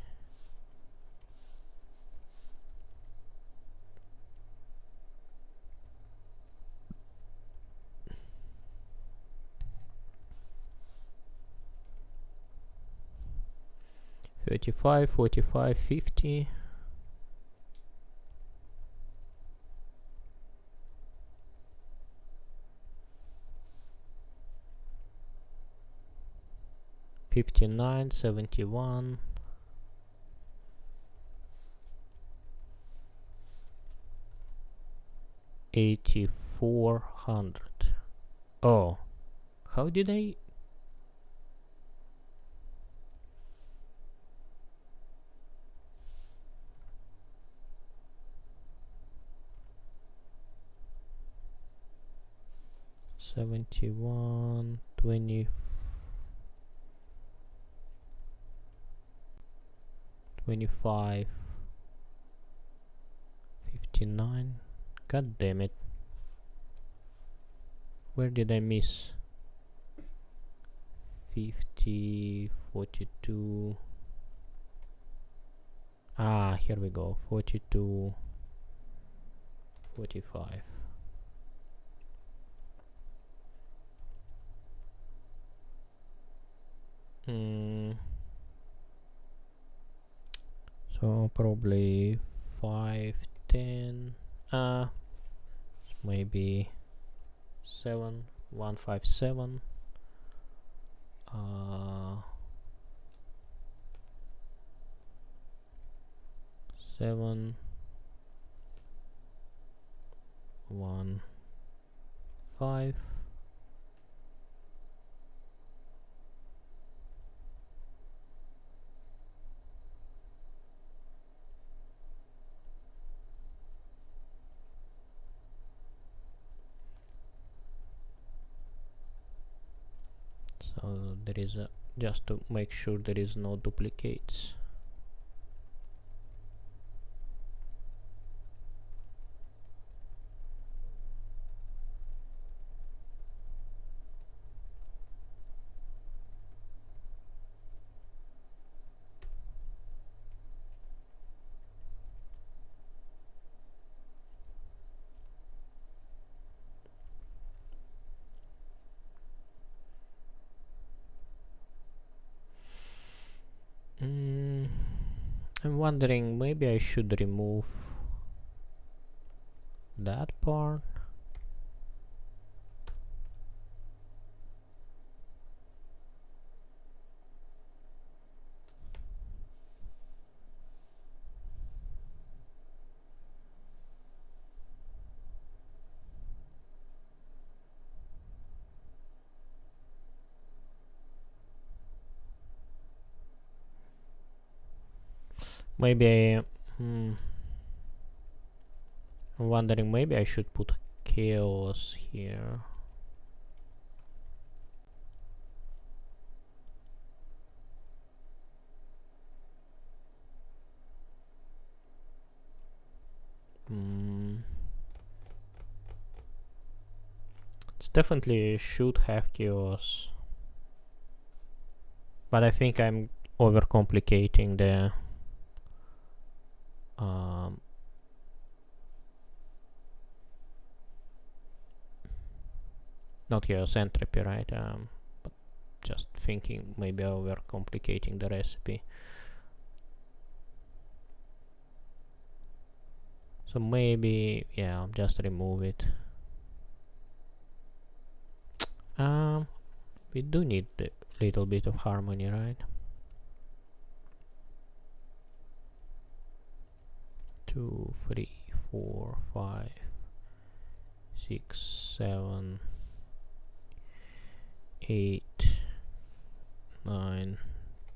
35 45 50. 59 71. 8400. Oh, how did I? $71 $20 $25 $59. God damn it. Where did I miss? 50 42. Ah, here we go. 42 45. So probably 5 10. Maybe 7 1 5 7. 7 1 5. So there is a, just to make sure there is no duplicates. I'm wondering, maybe I should remove that part. Maybe I'm wondering, maybe I should put chaos here. It's definitely should have chaos, but I think I'm overcomplicating the not chaos, entropy, right? But just thinking, maybe overcomplicating the recipe. So maybe, yeah, just remove it. We do need a little bit of harmony, right? 2, 3, 4, 5, 6, 7, 8, 9,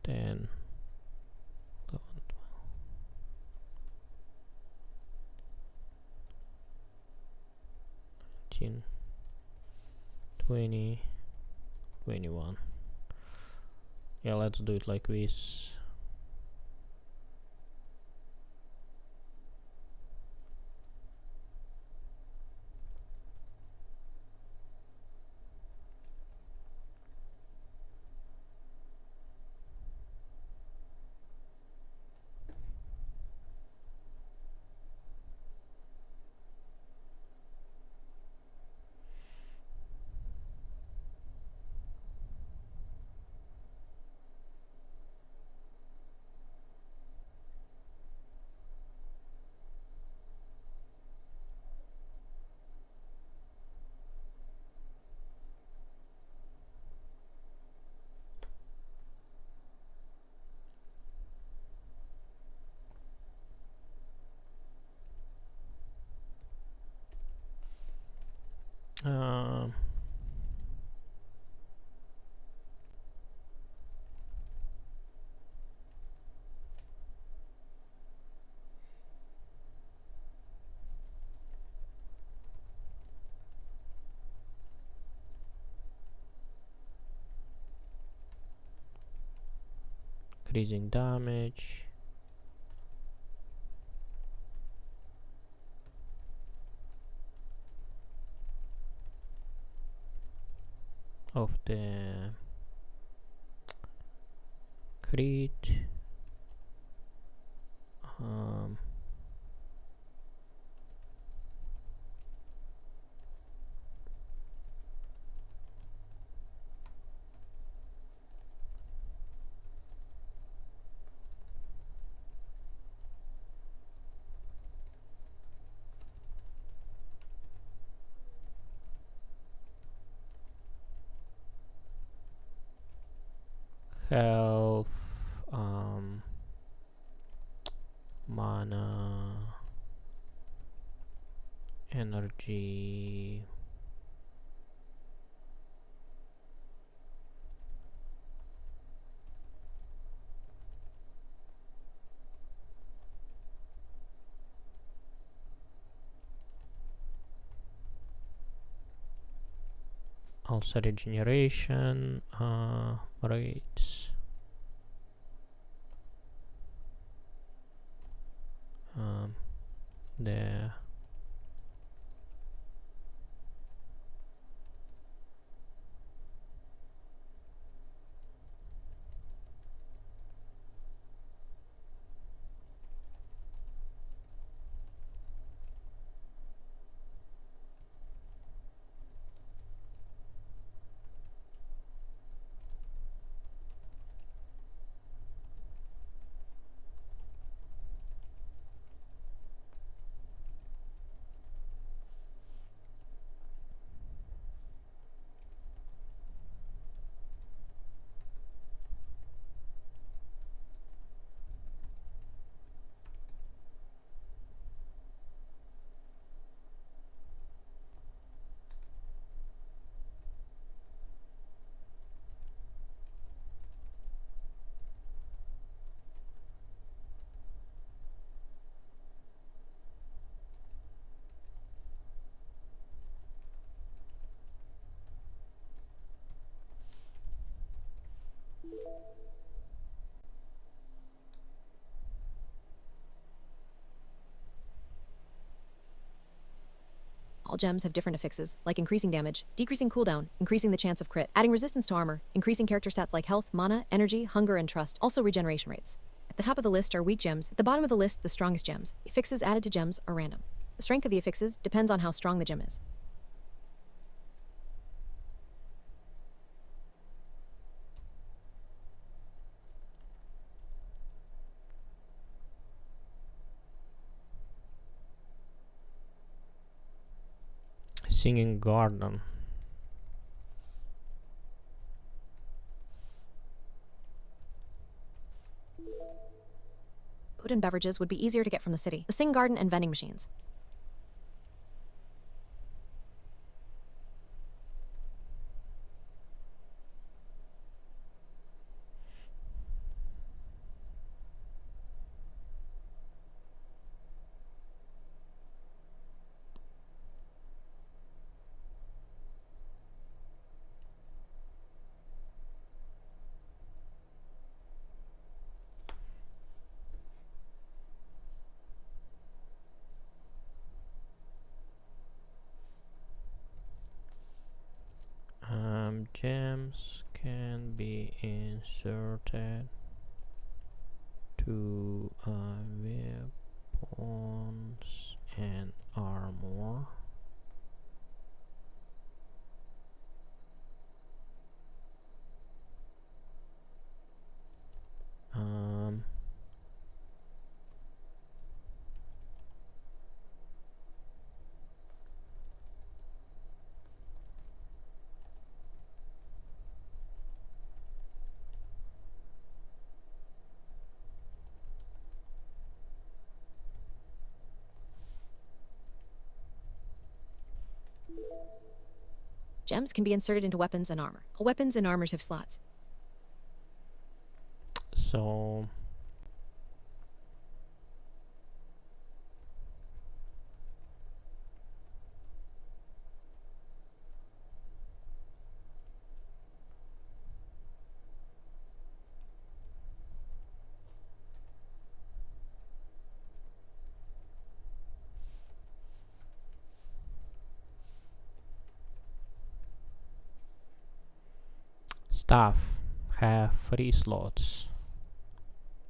10, 11, 19, 20, 21. Yeah, let's do it like this. Um, increasing damage. Of the crit. health, mana, energy. Also regeneration rates. The All gems have different affixes, like increasing damage, decreasing cooldown, increasing the chance of crit, adding resistance to armor, increasing character stats like health, mana, energy, hunger, and trust, also regeneration rates. At the top of the list are weak gems, at the bottom of the list the strongest gems. Affixes added to gems are random. The strength of the affixes depends on how strong the gem is. singing garden. Food and beverages would be easier to get from the city. The Sing Garden and vending machines. Gems can be inserted to weapons and armor. Gems can be inserted into weapons and armor. All weapons and armors have slots. So staff have 3 slots.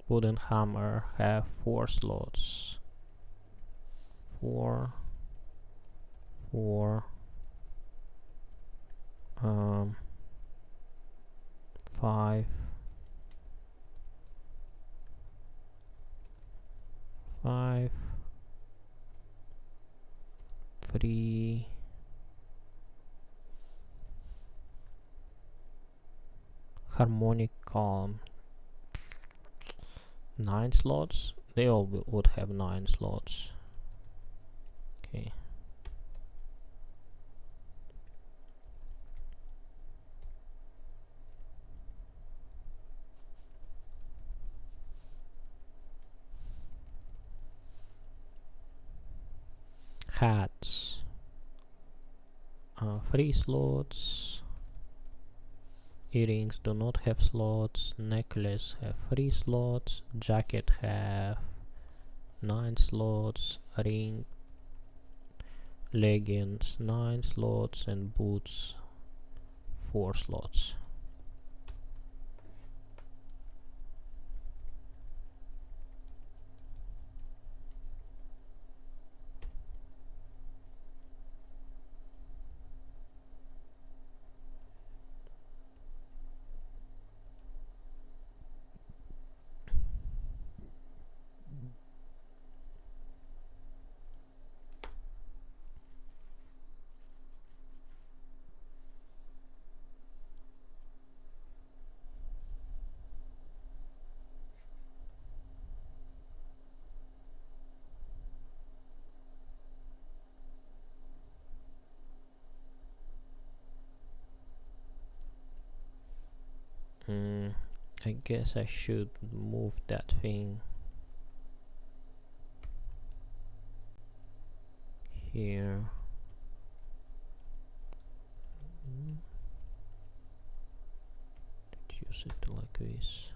Wooden hammer have 4 slots. 4, 4, 5, 5, 3, Harmonic column. 9 slots. They all would have 9 slots. Okay. Hats. 3 slots. Earrings do not have slots. Necklace have 3 slots. Jacket have 9 slots. Ring, leggings 9 slots, and boots 4 slots. I guess I should move that thing here. Use it like this.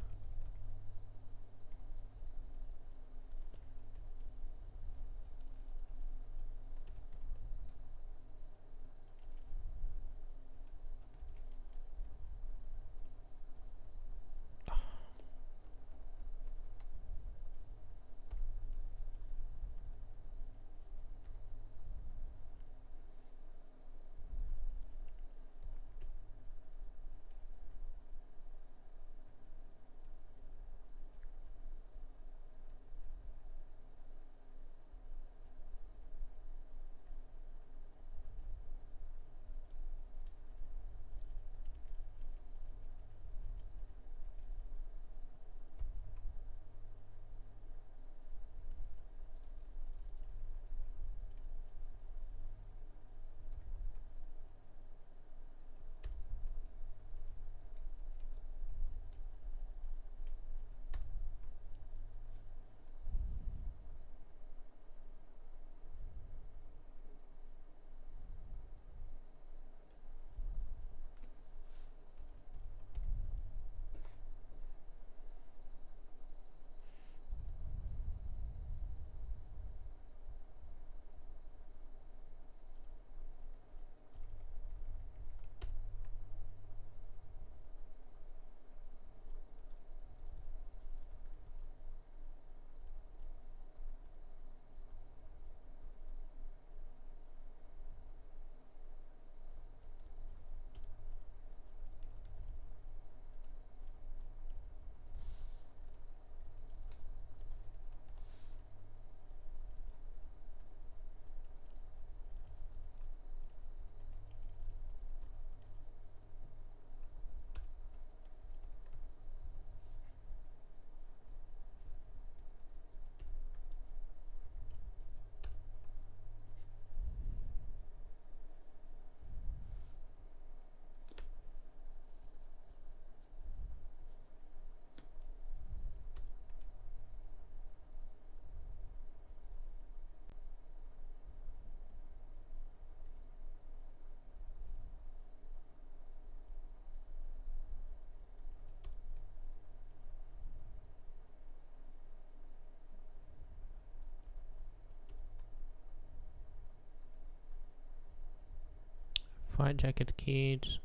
Fire jacket kits.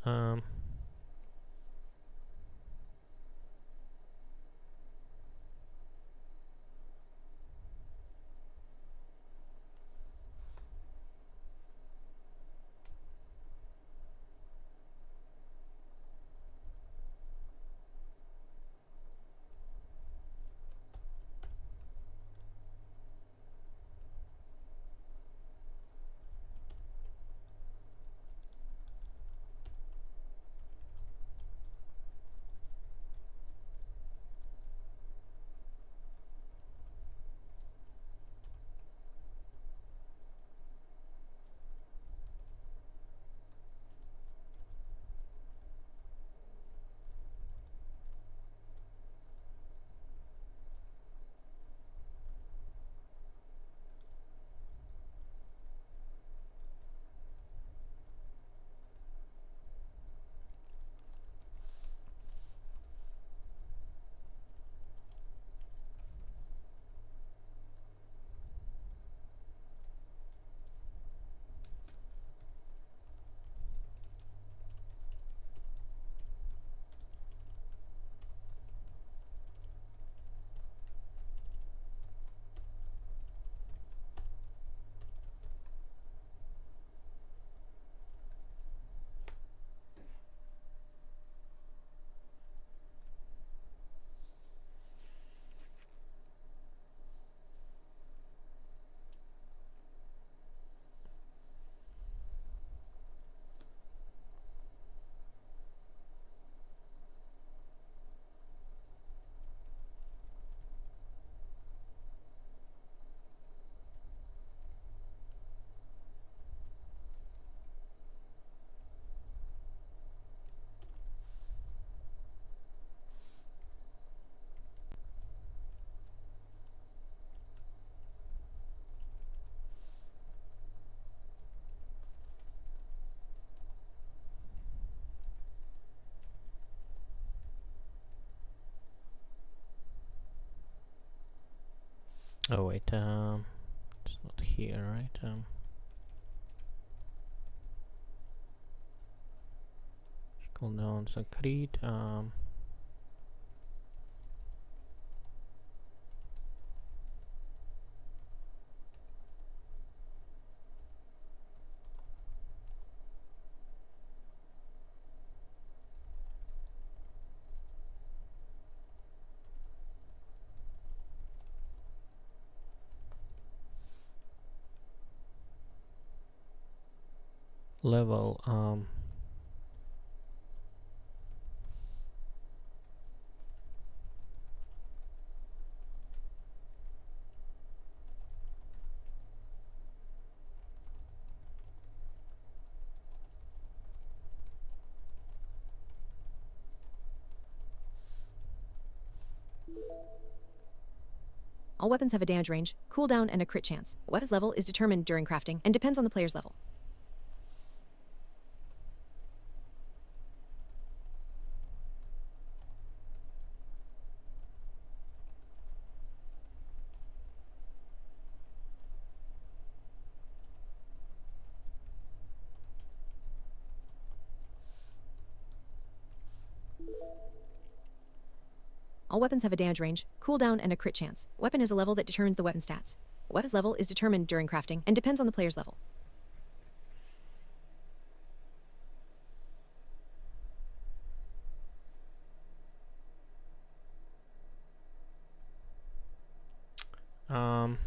Oh wait, it's not here, right? Scroll down and create. Level. All weapons have a damage range, cooldown, and a crit chance. A weapon's level is determined during crafting and depends on the player's level. All weapons have a damage range, cooldown, and a crit chance. Weapon is a level that determines the weapon stats. A weapon's level is determined during crafting and depends on the player's level. Um,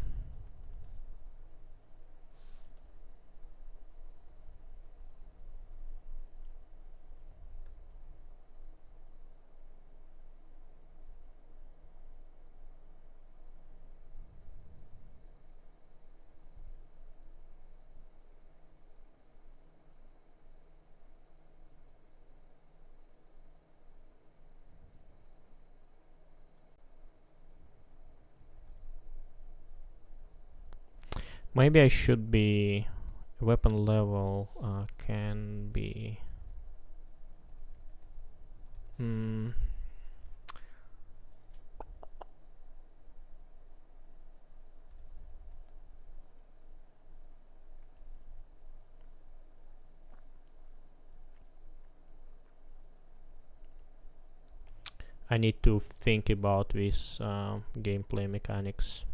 Maybe I should be weapon level can be. I need to think about this gameplay mechanics.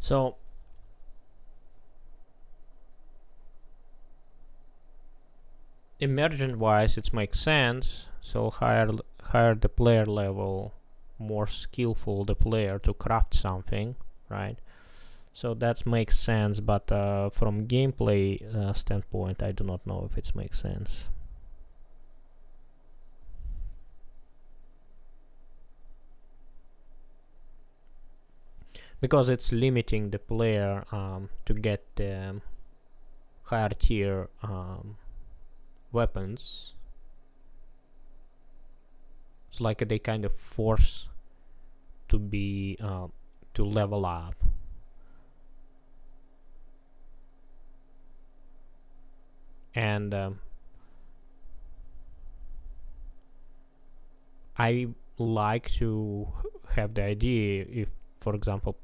So emergent wise it makes sense, so higher the player level, more skillful the player to craft something, right? So that makes sense, but from gameplay standpoint I do not know if it makes sense. Because it's limiting the player to get the higher tier weapons. It's like they kind of force to be to level up. And I like to have the idea if, for example,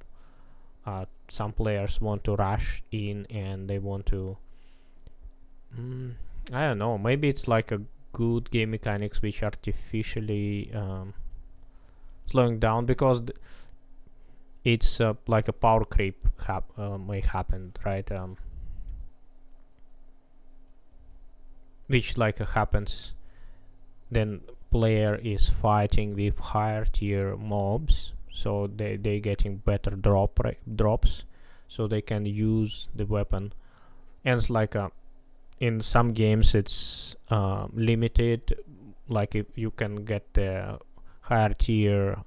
some players want to rush in and they want to I don't know, maybe it's like a good game mechanics which artificially slowing down, because it's like a power creep may happen, right? Which like happens then player is fighting with higher tier mobs, so they getting better drops, so they can use the weapon. And it's like in some games it's limited, like if you can get the higher tier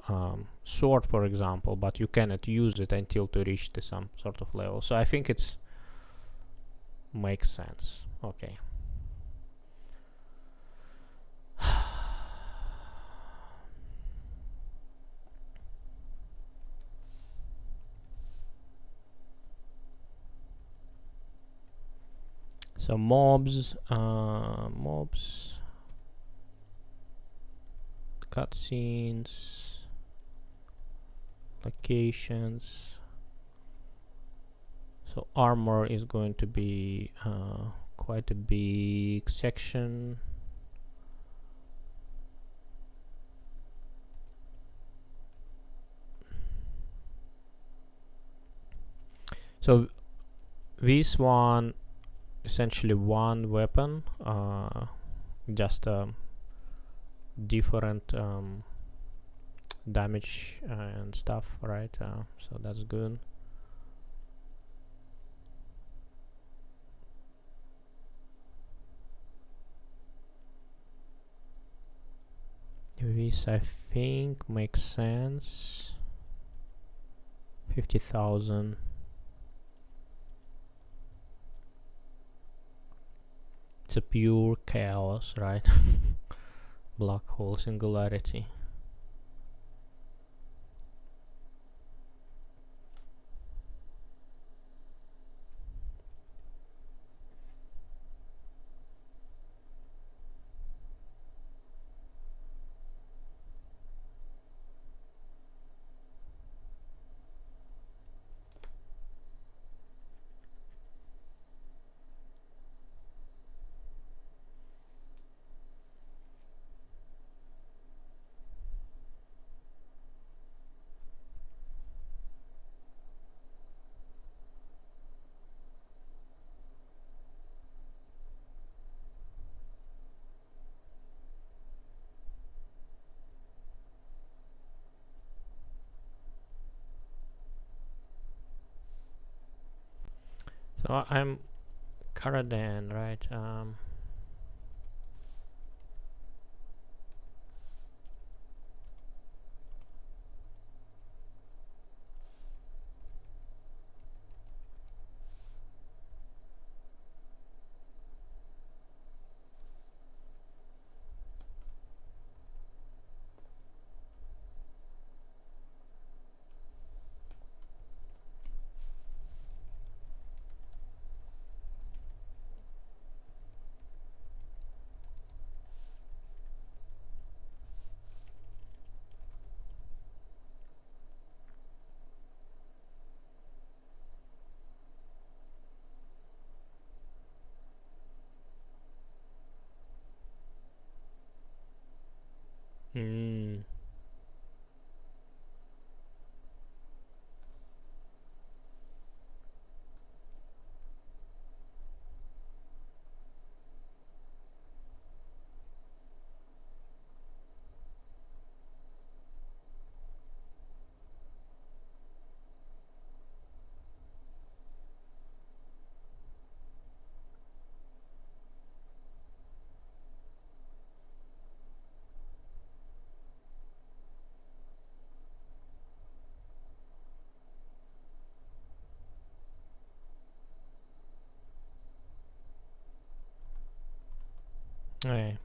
sword, for example, but you cannot use it until to reach the some sort of level. So I think it's makes sense. Okay. So mobs, cutscenes, locations. So armor is going to be quite a big section. So this one essentially one weapon, just different damage and stuff, right? So that's good. This I think makes sense. 50,000. It's a pure chaos, right? Black hole singularity. So I'm Karadan, right? Mm. Okay.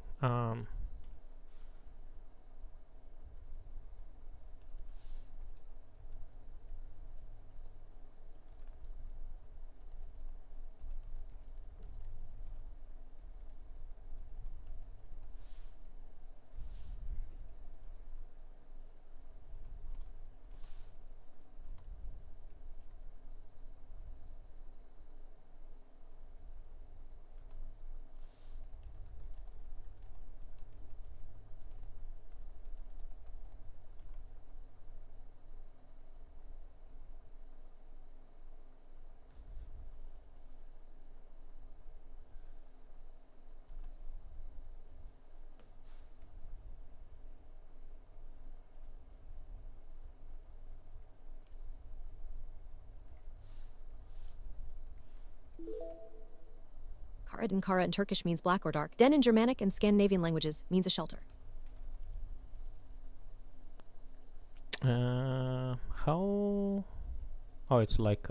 Kara in Turkish means black or dark. Den in Germanic and Scandinavian languages means a shelter. How? Oh, it's like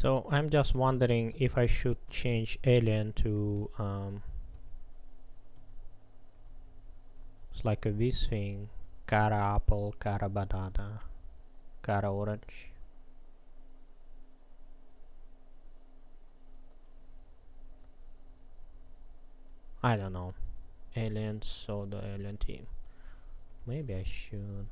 So I'm just wondering if I should change alien to it's like a this thing, cara apple, cara banana, cara orange. I don't know. Aliens, so the alien team. Maybe I should.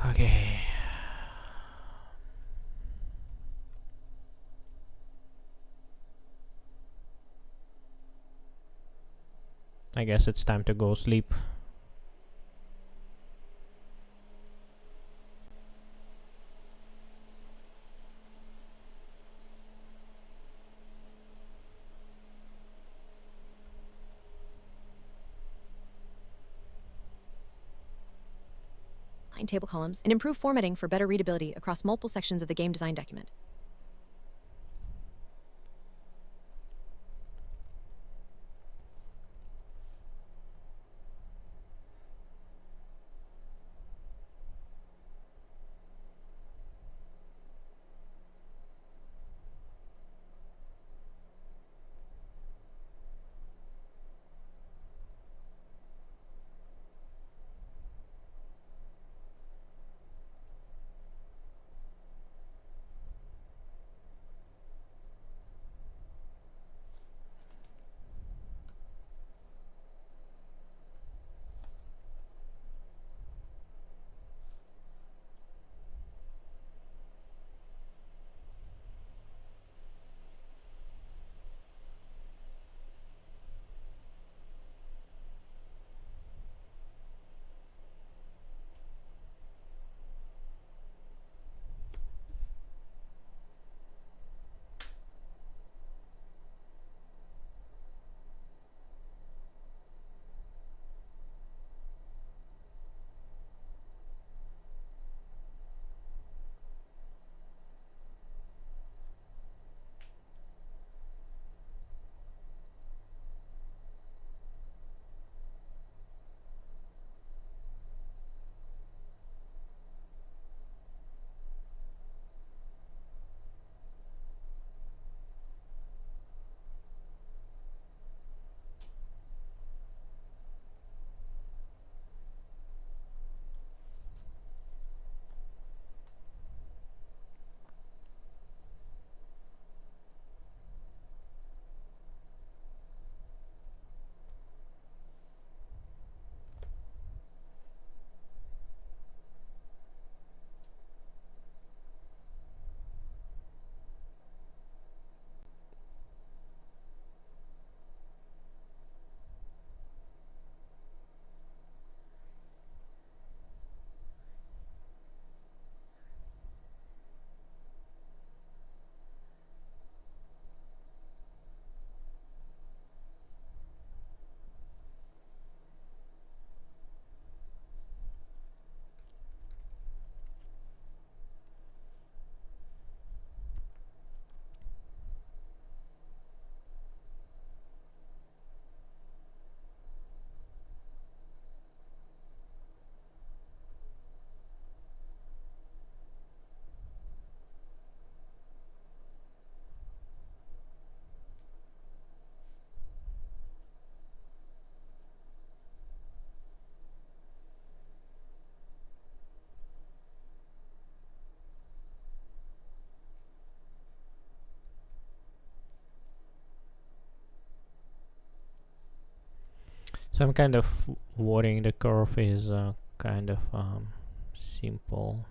Okay. I guess it's time to go sleep. Table columns and improve formatting for better readability across multiple sections of the game design document. So I'm kind of worrying the curve is kind of simple.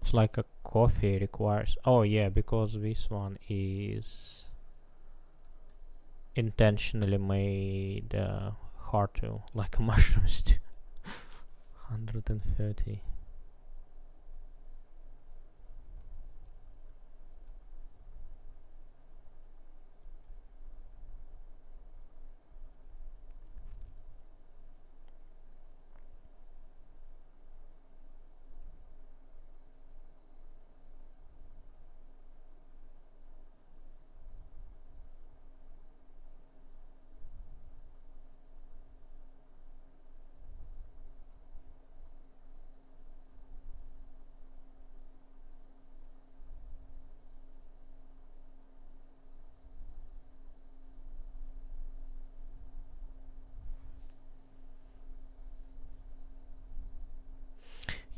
It's like a coffee requires. Oh yeah, because this one is intentionally made hard to, like a mushroom stew. 130.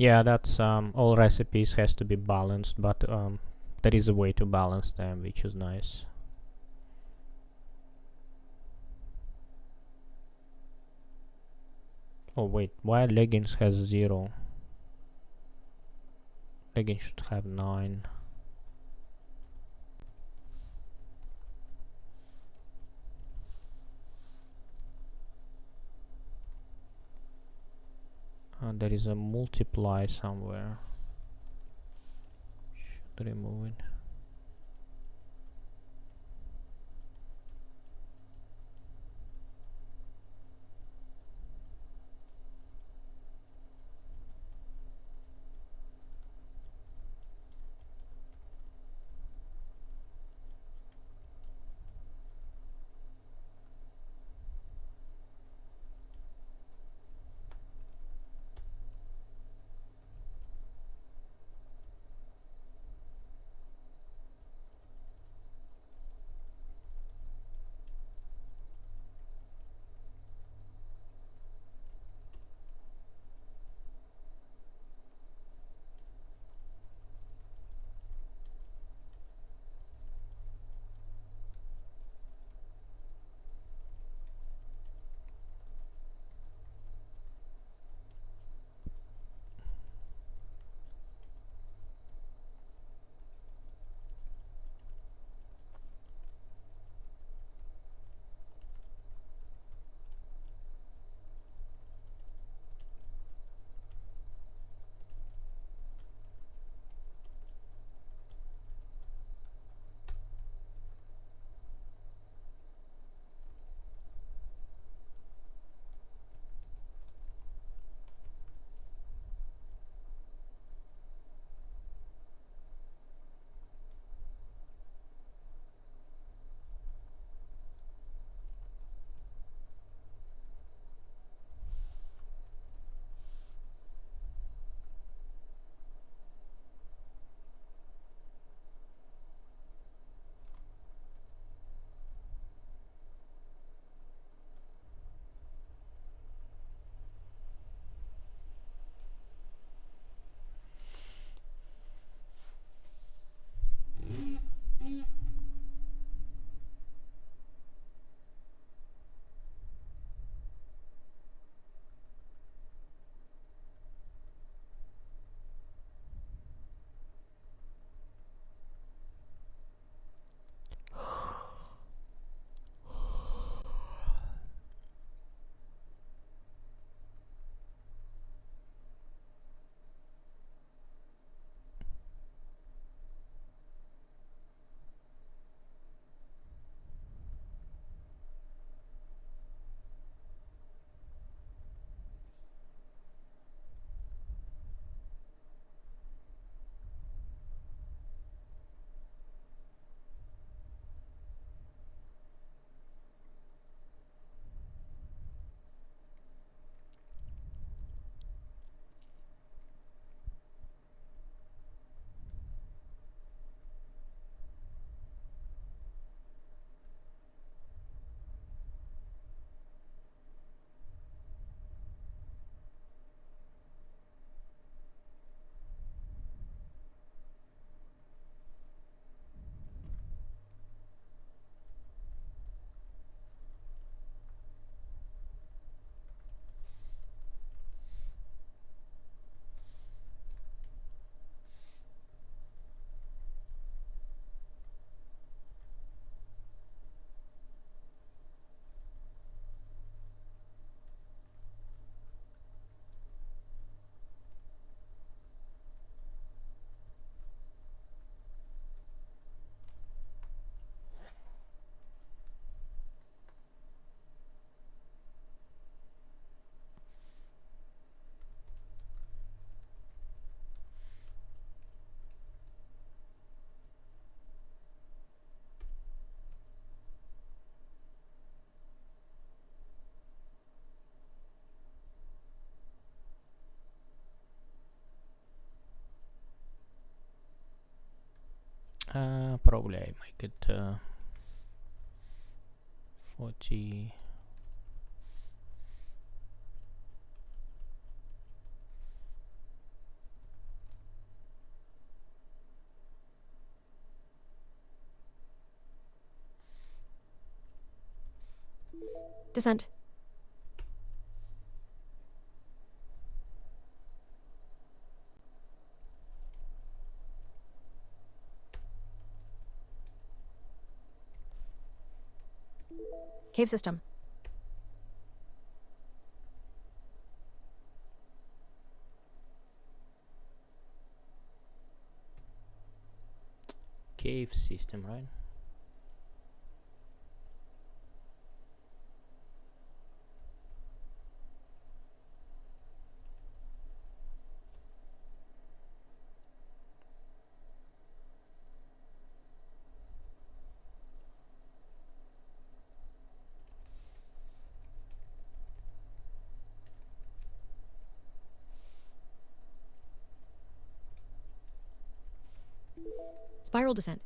Yeah, that's all recipes has to be balanced, but there is a way to balance them, which is nice. Oh wait, why leggings has 0? Leggings should have 9. There is a multiply somewhere. Should remove it. Probably I make it 40. Descent. Cave system. Cave system, right? Spiral descent.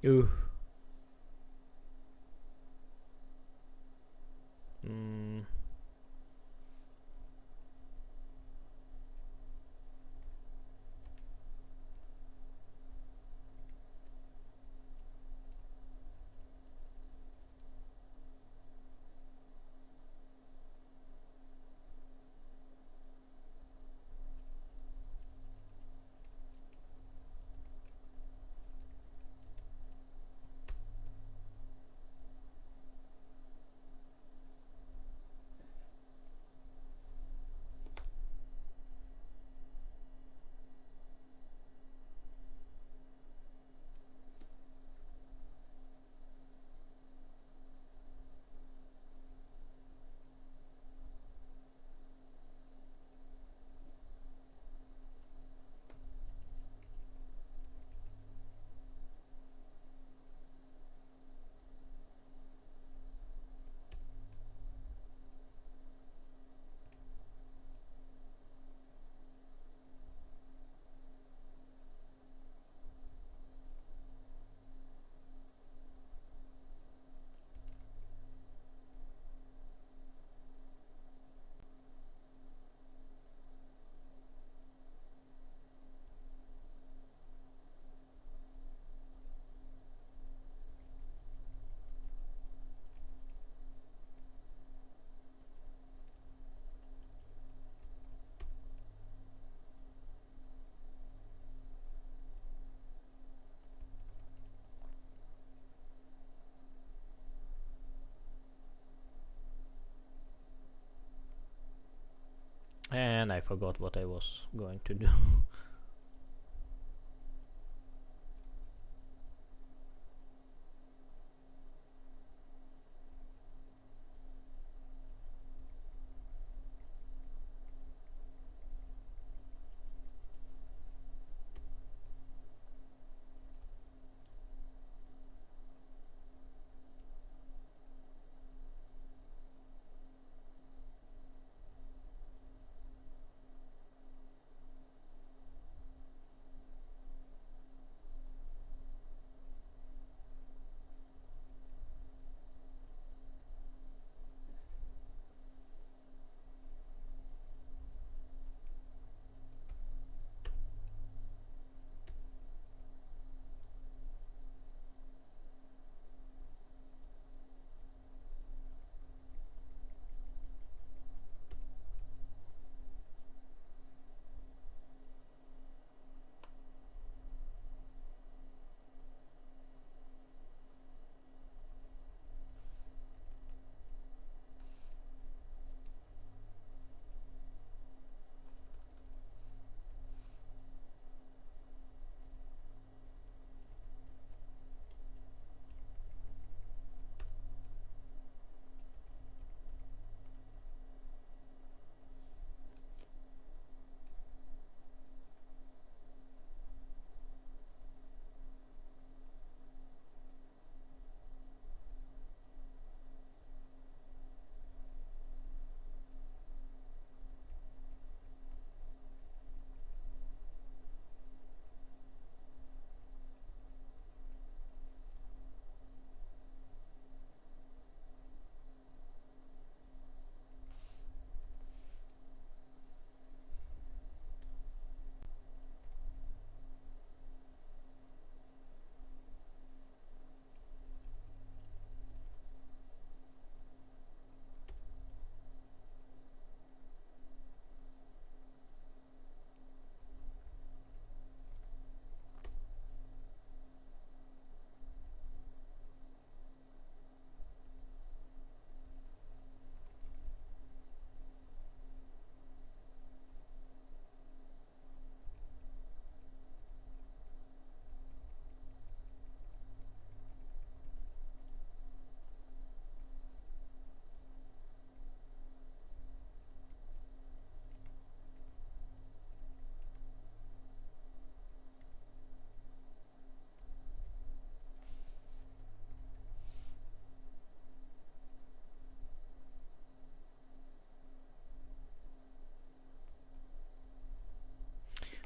Ooh. Mm. And I forgot what I was going to do.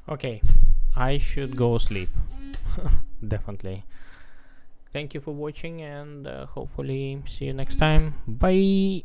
Okay, I should go sleep. Definitely. Thank you for watching, and hopefully see you next time. Bye.